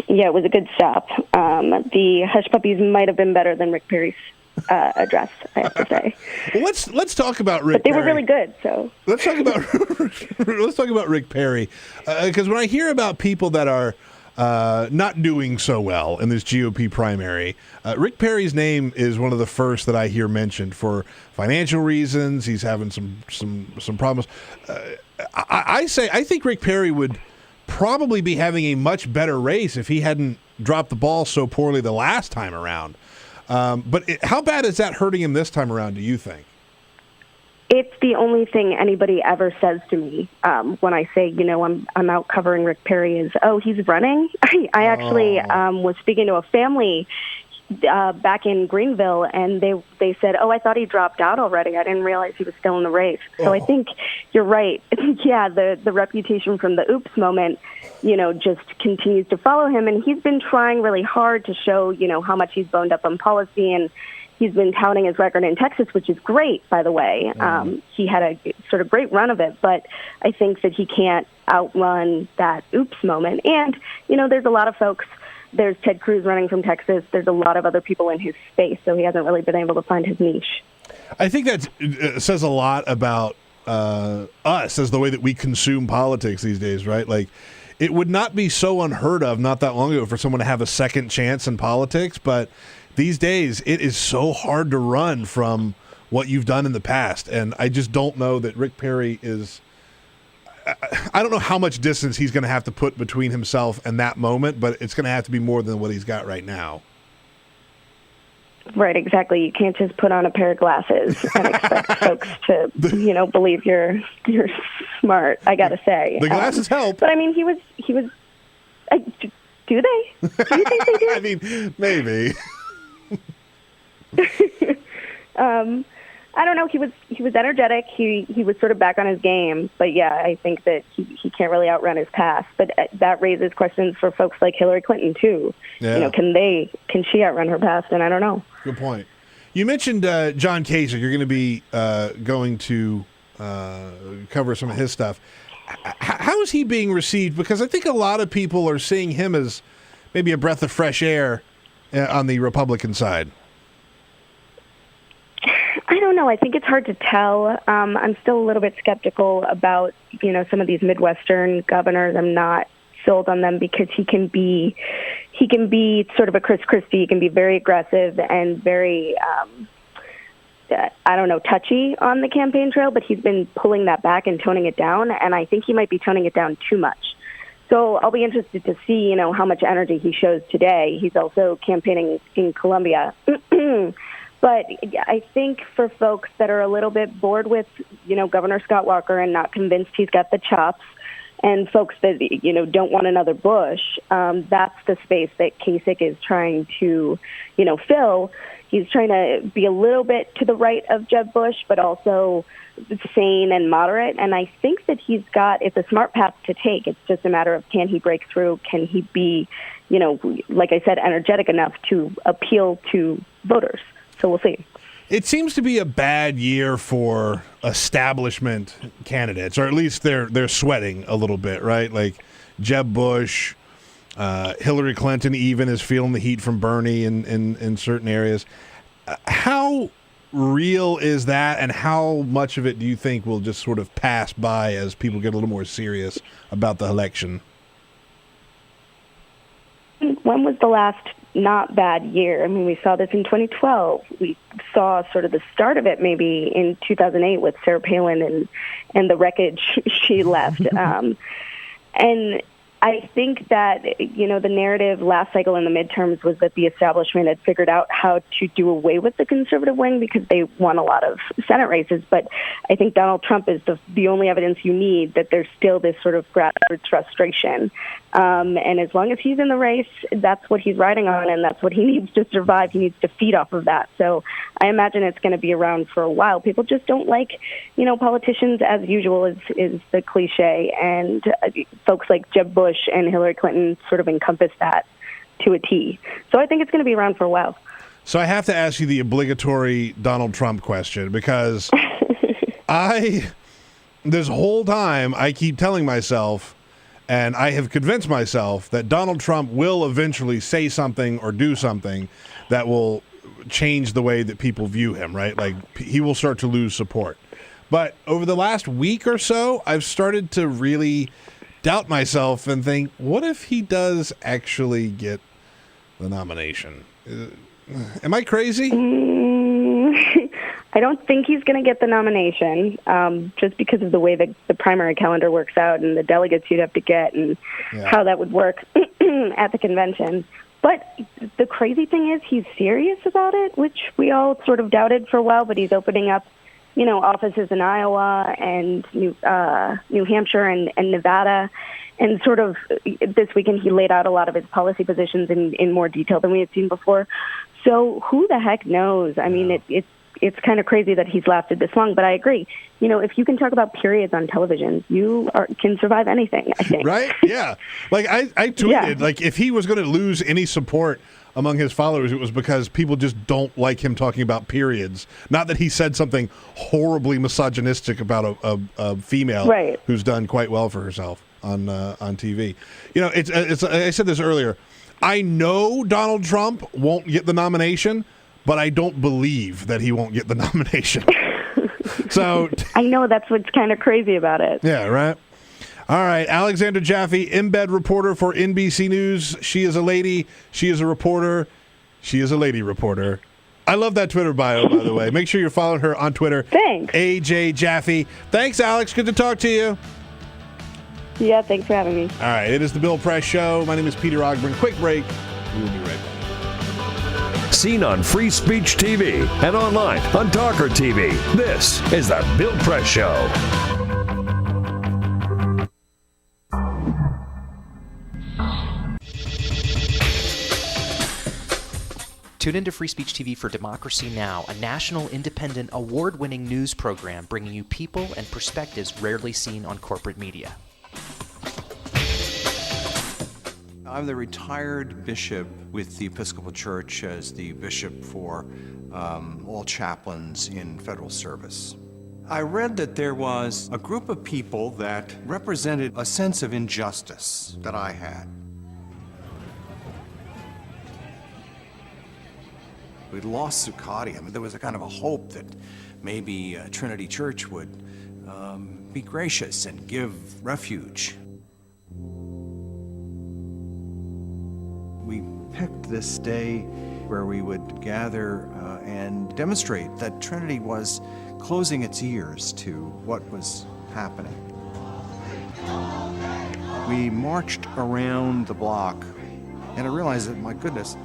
Yeah, it was a good stop. The Hush Puppies might have been better than Rick Perry's address, I have to say. Well, let's talk about Rick. But they Perry. were really good. So let's talk about Rick Perry, because when I hear about people that are not doing so well in this GOP primary, Rick Perry's name is one of the first that I hear mentioned for financial reasons. He's having some problems. I think Rick Perry would probably be having a much better race if he hadn't dropped the ball so poorly the last time around. But how bad is that hurting him this time around, do you think? it's the only thing anybody ever says to me when I say, I'm out covering Rick Perry is, oh, he's running. I actually was speaking to a family back in Greenville, and they said, oh, I thought he dropped out already. I didn't realize he was still in the race. So I think you're right. Yeah, the reputation from the oops moment, just continues to follow him. And he's been trying really hard to show, how much he's boned up on policy, and he's been touting his record in Texas, which is great, by the way. He had a sort of great run of it, but I think that he can't outrun that oops moment. And, there's a lot of folks. There's Ted Cruz running from Texas. There's a lot of other people in his space, so he hasn't really been able to find his niche. I think that says a lot about us as the way that we consume politics these days, right? Like, it would not be so unheard of not that long ago for someone to have a second chance in politics, but these days it is so hard to run from what you've done in the past. And I just don't know that Rick Perry is... I don't know how much distance he's going to have to put between himself and that moment, but it's going to have to be more than what he's got right now. Right, exactly. You can't just put on a pair of glasses and expect folks to, believe you're smart, I got to say. The glasses help. But, I mean, he was do they? Do you think they do? I mean, maybe. I don't know. He was energetic. He was sort of back on his game. But yeah, I think that he can't really outrun his past. But that raises questions for folks like Hillary Clinton too. Yeah. Can she outrun her past? And I don't know. Good point. You mentioned John Kasich. You're going to be going to cover some of his stuff. How is he being received? Because I think a lot of people are seeing him as maybe a breath of fresh air on the Republican side. I don't know. I think it's hard to tell. I'm still a little bit skeptical about, some of these Midwestern governors. I'm not sold on them because he can be sort of a Chris Christie. He can be very aggressive and very, touchy on the campaign trail, but he's been pulling that back and toning it down, and I think he might be toning it down too much. So I'll be interested to see, how much energy he shows today. He's also campaigning in Columbia. But I think for folks that are a little bit bored with, Governor Scott Walker and not convinced he's got the chops, and folks that, don't want another Bush, that's the space that Kasich is trying to, fill. He's trying to be a little bit to the right of Jeb Bush, but also sane and moderate. And I think that it's a smart path to take. It's just a matter of, can he break through? Can he be, like I said, energetic enough to appeal to voters? So we'll see. It seems to be a bad year for establishment candidates, or at least they're sweating a little bit, right? Like Jeb Bush, Hillary Clinton even is feeling the heat from Bernie in certain areas. How real is that, and how much of it do you think will just sort of pass by as people get a little more serious about the election? When was the last not bad year? I mean, we saw this in 2012. We saw sort of the start of it maybe in 2008 with Sarah Palin and the wreckage she left. And I think that, the narrative last cycle in the midterms was that the establishment had figured out how to do away with the conservative wing because they won a lot of Senate races. But I think Donald Trump is the only evidence you need that there's still this sort of grassroots frustration. And as long as he's in the race, that's what he's riding on, and that's what he needs to survive. He needs to feed off of that. So I imagine it's going to be around for a while. People just don't like, politicians as usual is the cliche. And folks like Jeb Bush and Hillary Clinton sort of encompass that to a T. So I think it's going to be around for a while. So I have to ask you the obligatory Donald Trump question, because this whole time I keep telling myself, and I have convinced myself, that Donald Trump will eventually say something or do something that will change the way that people view him, right? Like, he will start to lose support. But over the last week or so, I've started to really doubt myself and think, what if he does actually get the nomination? Am I crazy? I don't think he's going to get the nomination, just because of the way that the primary calendar works out and the delegates you'd have to get and how that would work at the convention. But the crazy thing is he's serious about it, which we all sort of doubted for a while, but he's opening up, offices in Iowa and New Hampshire and Nevada. And sort of this weekend he laid out a lot of his policy positions in more detail than we had seen before. So who the heck knows? I mean, it's kind of crazy that he's lasted this long, but I agree. If you can talk about periods on television, you can survive anything, I think. Right? Yeah. Like, I tweeted, like, if he was going to lose any support among his followers, it was because people just don't like him talking about periods. Not that he said something horribly misogynistic about a female who's done quite well for herself on TV. It's I said this earlier. I know Donald Trump won't get the nomination, but I don't believe that he won't get the nomination. So I know that's what's kind of crazy about it. Yeah, right. All right, Alexandra Jaffe, Embed reporter for NBC News. She is a lady. She is a reporter. She is a lady reporter. I love that Twitter bio, by the way. Make sure you're following her on Twitter. Thanks. AJ Jaffe. Thanks, Alex. Good to talk to you. Yeah, thanks for having me. All right, it is the Bill Press Show. My name is Peter Ogburn. Quick break. We will be right back. Seen on Free Speech TV and online on TawkrTV. This is the Bill Press Show. Tune into Free Speech TV for Democracy Now!, a national, independent, award-winning news program bringing you people and perspectives rarely seen on corporate media. I'm the retired bishop with the Episcopal Church as the bishop for all chaplains in federal service. I read that there was a group of people that represented a sense of injustice that I had. We'd lost Zuccotti. I mean, there was a kind of a hope that maybe Trinity Church would be gracious and give refuge. We picked this day where we would gather and demonstrate that Trinity was closing its ears to what was happening. We marched around the block, and I realized that, my goodness,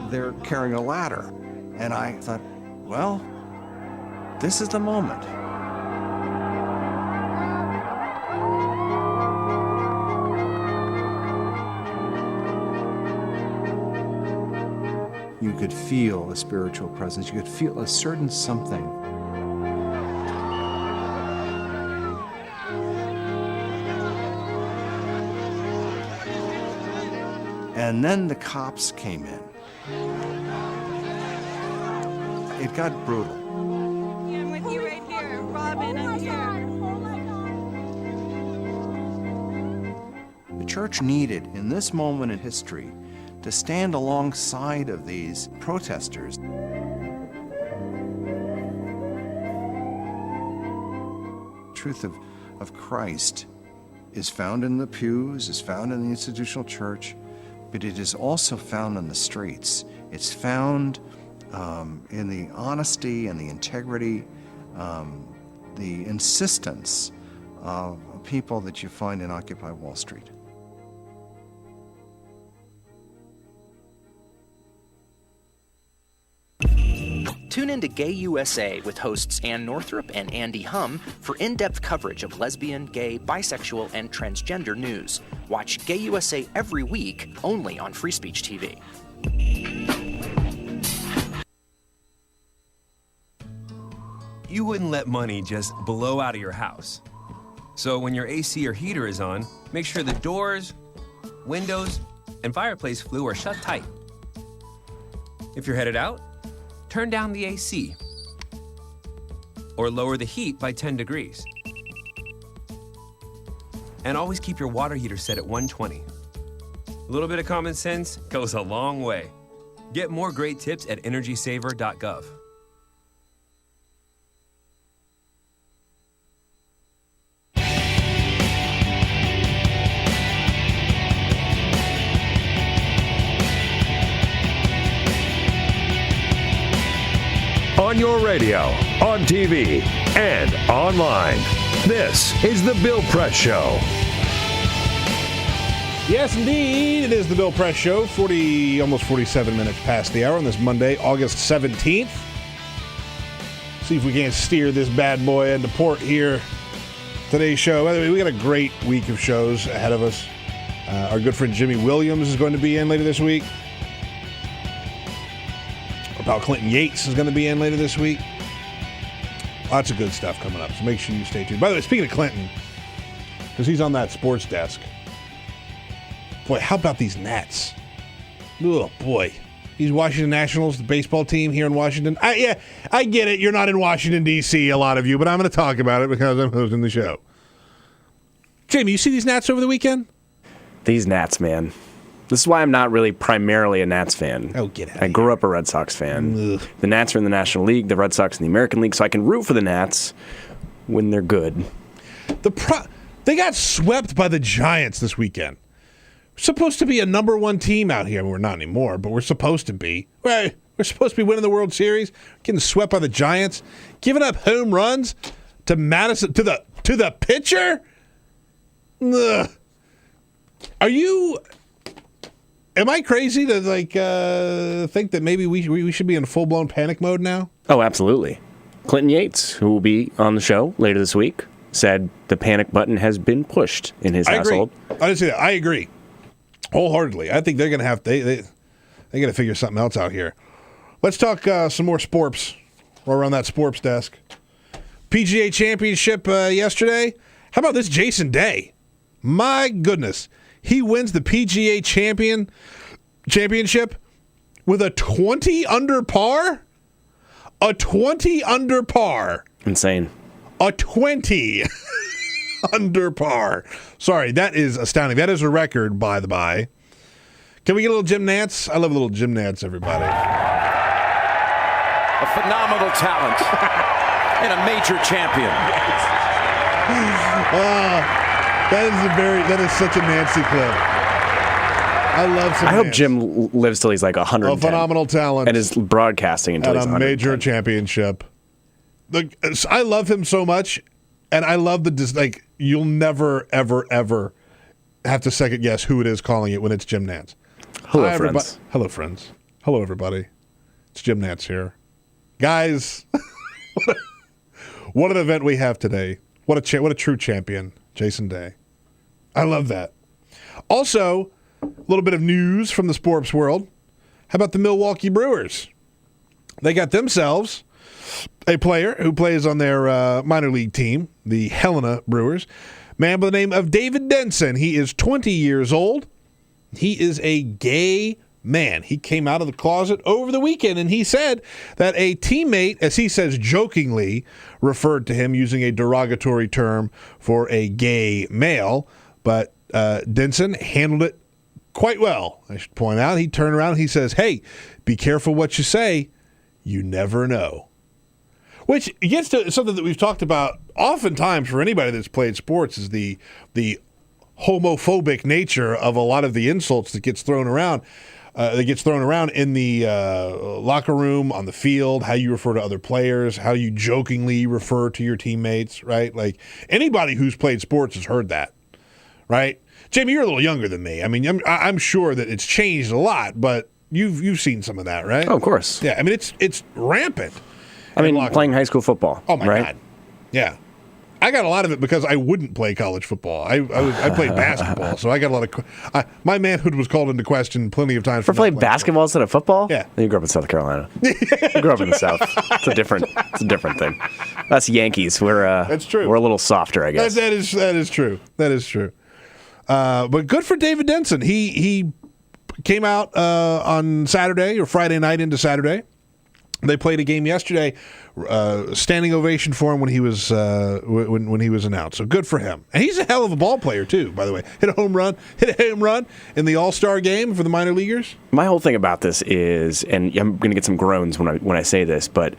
they're carrying a ladder. And I thought, well, this is the moment. You could feel a spiritual presence. You could feel a certain something. And then the cops came in. It got brutal. Yeah, I'm with you right here. Robin, I'm here. The church needed, in this moment in history, to stand alongside of these protesters. The truth of Christ is found in the pews, is found in the institutional church, but it is also found in the streets. It's found in the honesty and the integrity, the insistence of people that you find in Occupy Wall Street. Tune in to Gay USA with hosts Ann Northrup and Andy Hum for in-depth coverage of lesbian, gay, bisexual, and transgender news. Watch Gay USA every week, only on Free Speech TV. You wouldn't let money just blow out of your house. So when your AC or heater is on, make sure the doors, windows, and fireplace flue are shut tight. If you're headed out, turn down the AC or lower the heat by 10 degrees. And always keep your water heater set at 120. A little bit of common sense goes a long way. Get more great tips at energysaver.gov. On your radio, on TV, and online. This is The Bill Press Show. Yes, indeed. It is The Bill Press Show, almost 47 minutes past the hour on this Monday, August 17th. See if we can't steer this bad boy into port here. Today's show, by the way, we got a great week of shows ahead of us. Our good friend Jimmy Williams is going to be in later this week. Our pal Clinton Yates is going to be in later this week. Lots of good stuff coming up, so make sure you stay tuned. By the way, speaking of Clinton, because he's on that sports desk, boy, how about these Nats? Oh, boy. These Washington Nationals, the baseball team here in Washington. I get it. You're not in Washington, D.C., a lot of you, but I'm going to talk about it because I'm hosting the show. Jamie, you see these Nats over the weekend? These Nats, man. This is why I'm not really primarily a Nats fan. Oh, get out. I grew up a Red Sox fan. Ugh. The Nats are in the National League, the Red Sox in the American League, so I can root for the Nats when they're good. They got swept by the Giants this weekend. We're supposed to be a number one team out here. I mean, we're not anymore, but we're supposed to be. We're supposed to be winning the World Series, getting swept by the Giants, giving up home runs to Madison, to the pitcher. Ugh. Am I crazy to think that maybe we should be in full-blown panic mode now? Oh, absolutely. Clinton Yates, who will be on the show later this week, said the panic button has been pushed in his household. Agree. I didn't say that. I agree wholeheartedly. I think they're going to have they got to figure something else out here. Let's talk some more sports. We're on that sports desk. PGA Championship yesterday. How about this Jason Day? My goodness. He wins the PGA championship with a 20 under par? A 20 under par. Insane. A 20 under par. Sorry, that is astounding. That is a record, by the by. Can we get a little Jim Nantz? I love a little Jim Nantz, everybody. phenomenal talent and a major champion. That is such a Nancy clip. I love some I hope Nance. Jim lives till he's like 110. A phenomenal talent. And is broadcasting until at he's a 110. major championship. I love him so much, and I love you'll never, ever, ever have to second guess who it is calling it when it's Jim Nance. Hello, friends. Hello, friends. Hello, everybody. It's Jim Nance here. Guys, what an event we have today. What a true champion, Jason Day. I love that. Also, a little bit of news from the sports world. How about the Milwaukee Brewers? They got themselves a player who plays on their minor league team, the Helena Brewers, man by the name of David Denson. He is 20 years old. He is a gay man. He came out of the closet over the weekend, and he said that a teammate, as he says jokingly, referred to him using a derogatory term for a gay male, but Denson handled it quite well, I should point out. He turned around and he says, hey, be careful what you say. You never know. Which gets to something that we've talked about oftentimes for anybody that's played sports is the homophobic nature of a lot of the insults that gets thrown around. In the locker room, on the field, how you refer to other players, how you jokingly refer to your teammates, right? Like anybody who's played sports has heard that, right? Jamie, you're a little younger than me. I mean, I'm sure that it's changed a lot, but you've seen some of that, right? Oh, of course. Yeah, I mean, it's rampant. I mean, playing high school football. Oh, my right? God. Yeah. I got a lot of it because I wouldn't play college football. I played basketball, so I got a lot of my manhood was called into question plenty of times. For playing basketball instead of football? Yeah. You grew up in South Carolina. You grew up in the South. It's a different thing. That's Yankees. That's true. We're a little softer, I guess. That is true. That is true. But good for David Denson. He came out on Saturday or Friday night into Saturday. They played a game yesterday. Standing ovation for him when he was when he was announced. So good for him. And he's a hell of a ball player too, by the way. Hit a home run in the All-Star game for the minor leaguers. My whole thing about this is, and I'm going to get some groans when I say this, but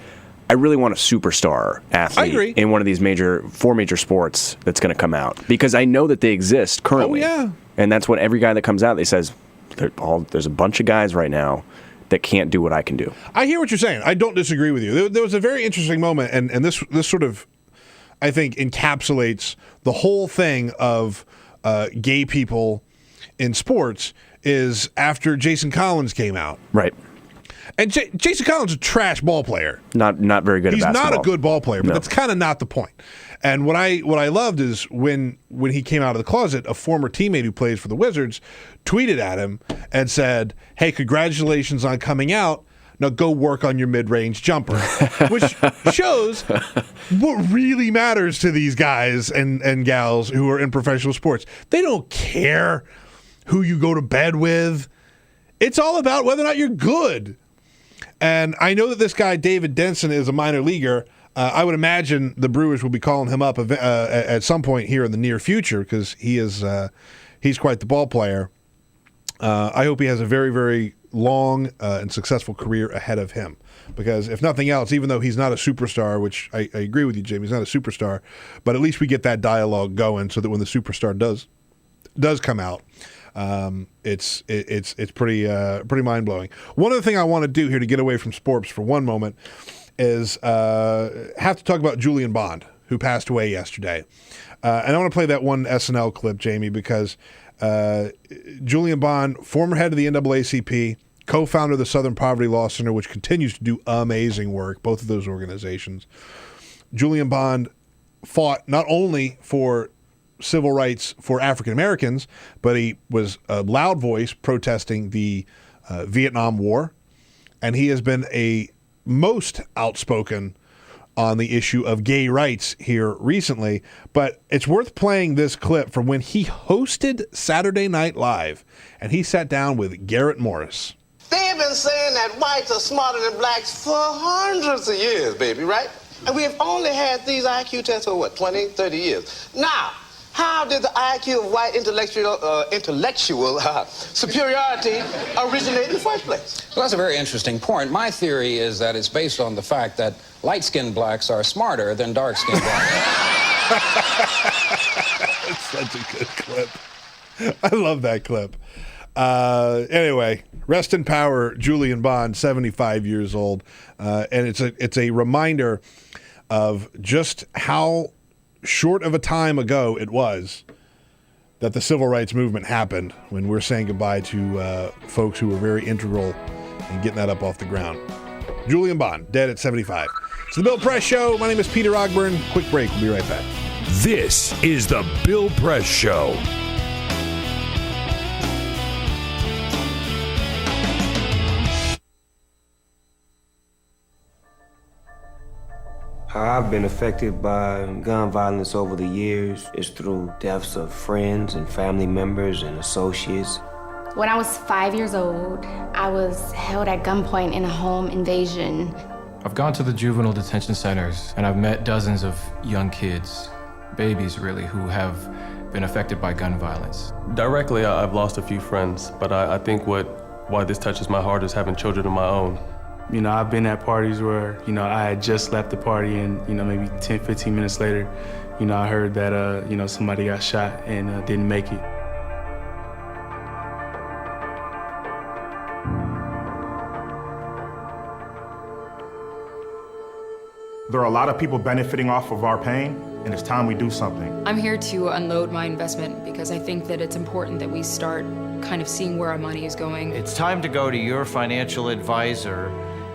I really want a superstar athlete in one of these four major sports that's going to come out because I know that they exist currently. Oh yeah. And that's what every guy that comes out, they says there's a bunch of guys right now that can't do what I can do. I hear what you're saying. I don't disagree with you. There was a very interesting moment, and this sort of, I think, encapsulates the whole thing of gay people in sports is after Jason Collins came out. Right. And Jason Collins is a trash ball player. Not very good at basketball. He's not a good ball player, but that's kind of not the point. And what I loved is when he came out of the closet, a former teammate who plays for the Wizards tweeted at him and said, hey, congratulations on coming out. Now go work on your mid-range jumper, which shows what really matters to these guys and gals who are in professional sports. They don't care who you go to bed with. It's all about whether or not you're good. And I know that this guy, David Denson, is a minor leaguer. I would imagine the Brewers will be calling him up at some point here in the near future because he's quite the ball player. I hope he has a very, very long and successful career ahead of him because if nothing else, even though he's not a superstar, which I agree with you, Jamie, he's not a superstar, but at least we get that dialogue going so that when the superstar does come out, it's pretty mind-blowing. One other thing I want to do here to get away from sports for one moment is have to talk about Julian Bond, who passed away yesterday. And I want to play that one SNL clip, Jamie, because Julian Bond, former head of the NAACP, co-founder of the Southern Poverty Law Center, which continues to do amazing work, both of those organizations. Julian Bond fought not only for civil rights for African Americans, but he was a loud voice protesting the Vietnam War, and he has been a most outspoken on the issue of gay rights here recently. But it's worth playing this clip from when he hosted Saturday Night Live, and he sat down with Garrett Morris. They've been saying that whites are smarter than blacks for hundreds of years, baby, right? And we have only had these IQ tests for, 20, 30 years. Now, How did the IQ of white intellectual superiority originate in the first place? Well, that's a very interesting point. My theory is that it's based on the fact that light-skinned blacks are smarter than dark-skinned blacks. It's such a good clip. I love that clip. Anyway, rest in power, Julian Bond, 75 years old. And it's a reminder of just how short of a time ago it was that the civil rights movement happened, when we're saying goodbye to folks who were very integral in getting that up off the ground. Julian Bond, dead at 75. It's the Bill Press Show. My name is Peter Ogburn. Quick break. We'll be right back. This is the Bill Press Show. How I've been affected by gun violence over the years is through deaths of friends and family members and associates. When I was 5 years old, I was held at gunpoint in a home invasion. I've gone to the juvenile detention centers, and I've met dozens of young kids, babies really, who have been affected by gun violence. Directly, I've lost a few friends, but I think why this touches my heart is having children of my own. You know, I've been at parties where, you know, I had just left the party and, you know, maybe 10, 15 minutes later, you know, I heard that, you know, somebody got shot and didn't make it. There are a lot of people benefiting off of our pain, and it's time we do something. I'm here to unload my investment because I think that it's important that we start kind of seeing where our money is going. It's time to go to your financial advisor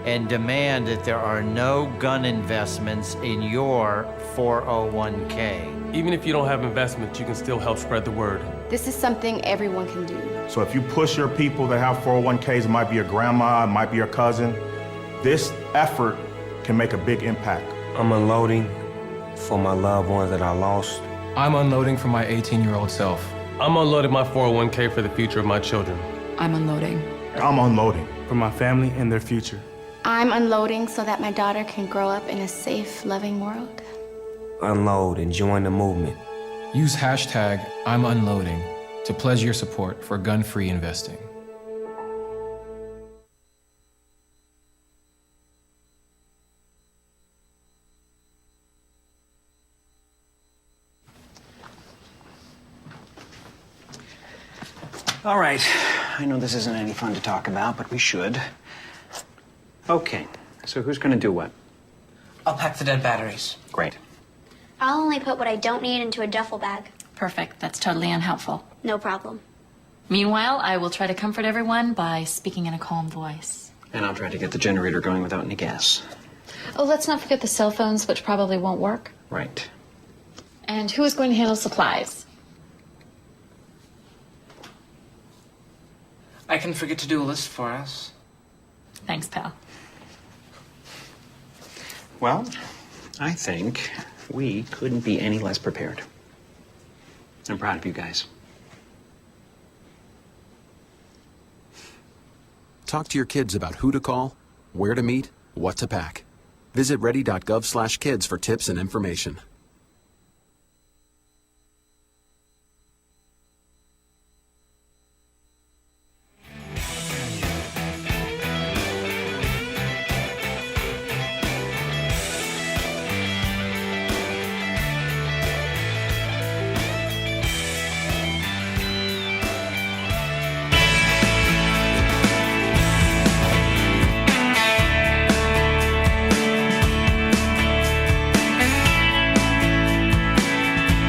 and demand that there are no gun investments in your 401k. Even if you don't have investments, you can still help spread the word. This is something everyone can do. So if you push your people that have 401ks, it might be your grandma, it might be your cousin, this effort can make a big impact. I'm unloading for my loved ones that I lost. I'm unloading for my 18-year-old self. I'm unloading my 401k for the future of my children. I'm unloading. I'm unloading for my family and their future. I'm unloading so that my daughter can grow up in a safe, loving world. Unload and join the movement. Use hashtag I'm unloading to pledge your support for gun-free investing. All right, I know this isn't any fun to talk about, but we should. Okay, so who's gonna do what? I'll pack the dead batteries. Great. I'll only put what I don't need into a duffel bag. Perfect. That's totally unhelpful. No problem. Meanwhile, I will try to comfort everyone by speaking in a calm voice. And I'll try to get the generator going without any gas. Oh, let's not forget the cell phones, which probably won't work. Right. And who is going to handle supplies? I can forget to do a list for us. Thanks, pal. Well, I think we couldn't be any less prepared. I'm proud of you guys. Talk to your kids about who to call, where to meet, what to pack. Visit ready.gov/kids for tips and information.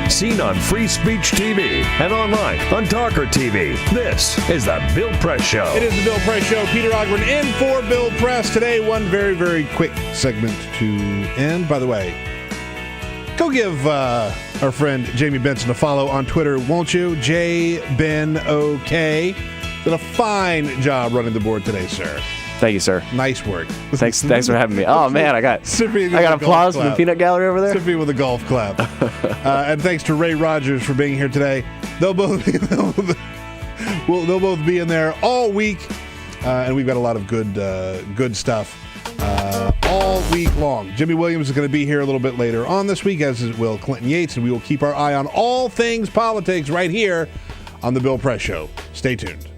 Seen on Free Speech TV and online on TawkrTV. This is the Bill Press Show. It is the Bill Press Show. Peter Ogburn in for Bill Press. Today, one very, very quick segment to end. By the way, go give our friend Jamie Benson a follow on Twitter, won't you? JBenOK. Did a fine job running the board today, sir. Thank you, sir. Nice work. Thanks for having me. Oh man, I got applause from the peanut gallery over there. Sippy with a golf clap. And thanks to Ray Rogers for being here today. They'll both be in there all week, and we've got a lot of good stuff. all week long. Jimmy Williams is going to be here a little bit later on this week, as will Clinton Yates, and we will keep our eye on all things politics right here on The Bill Press Show. Stay tuned.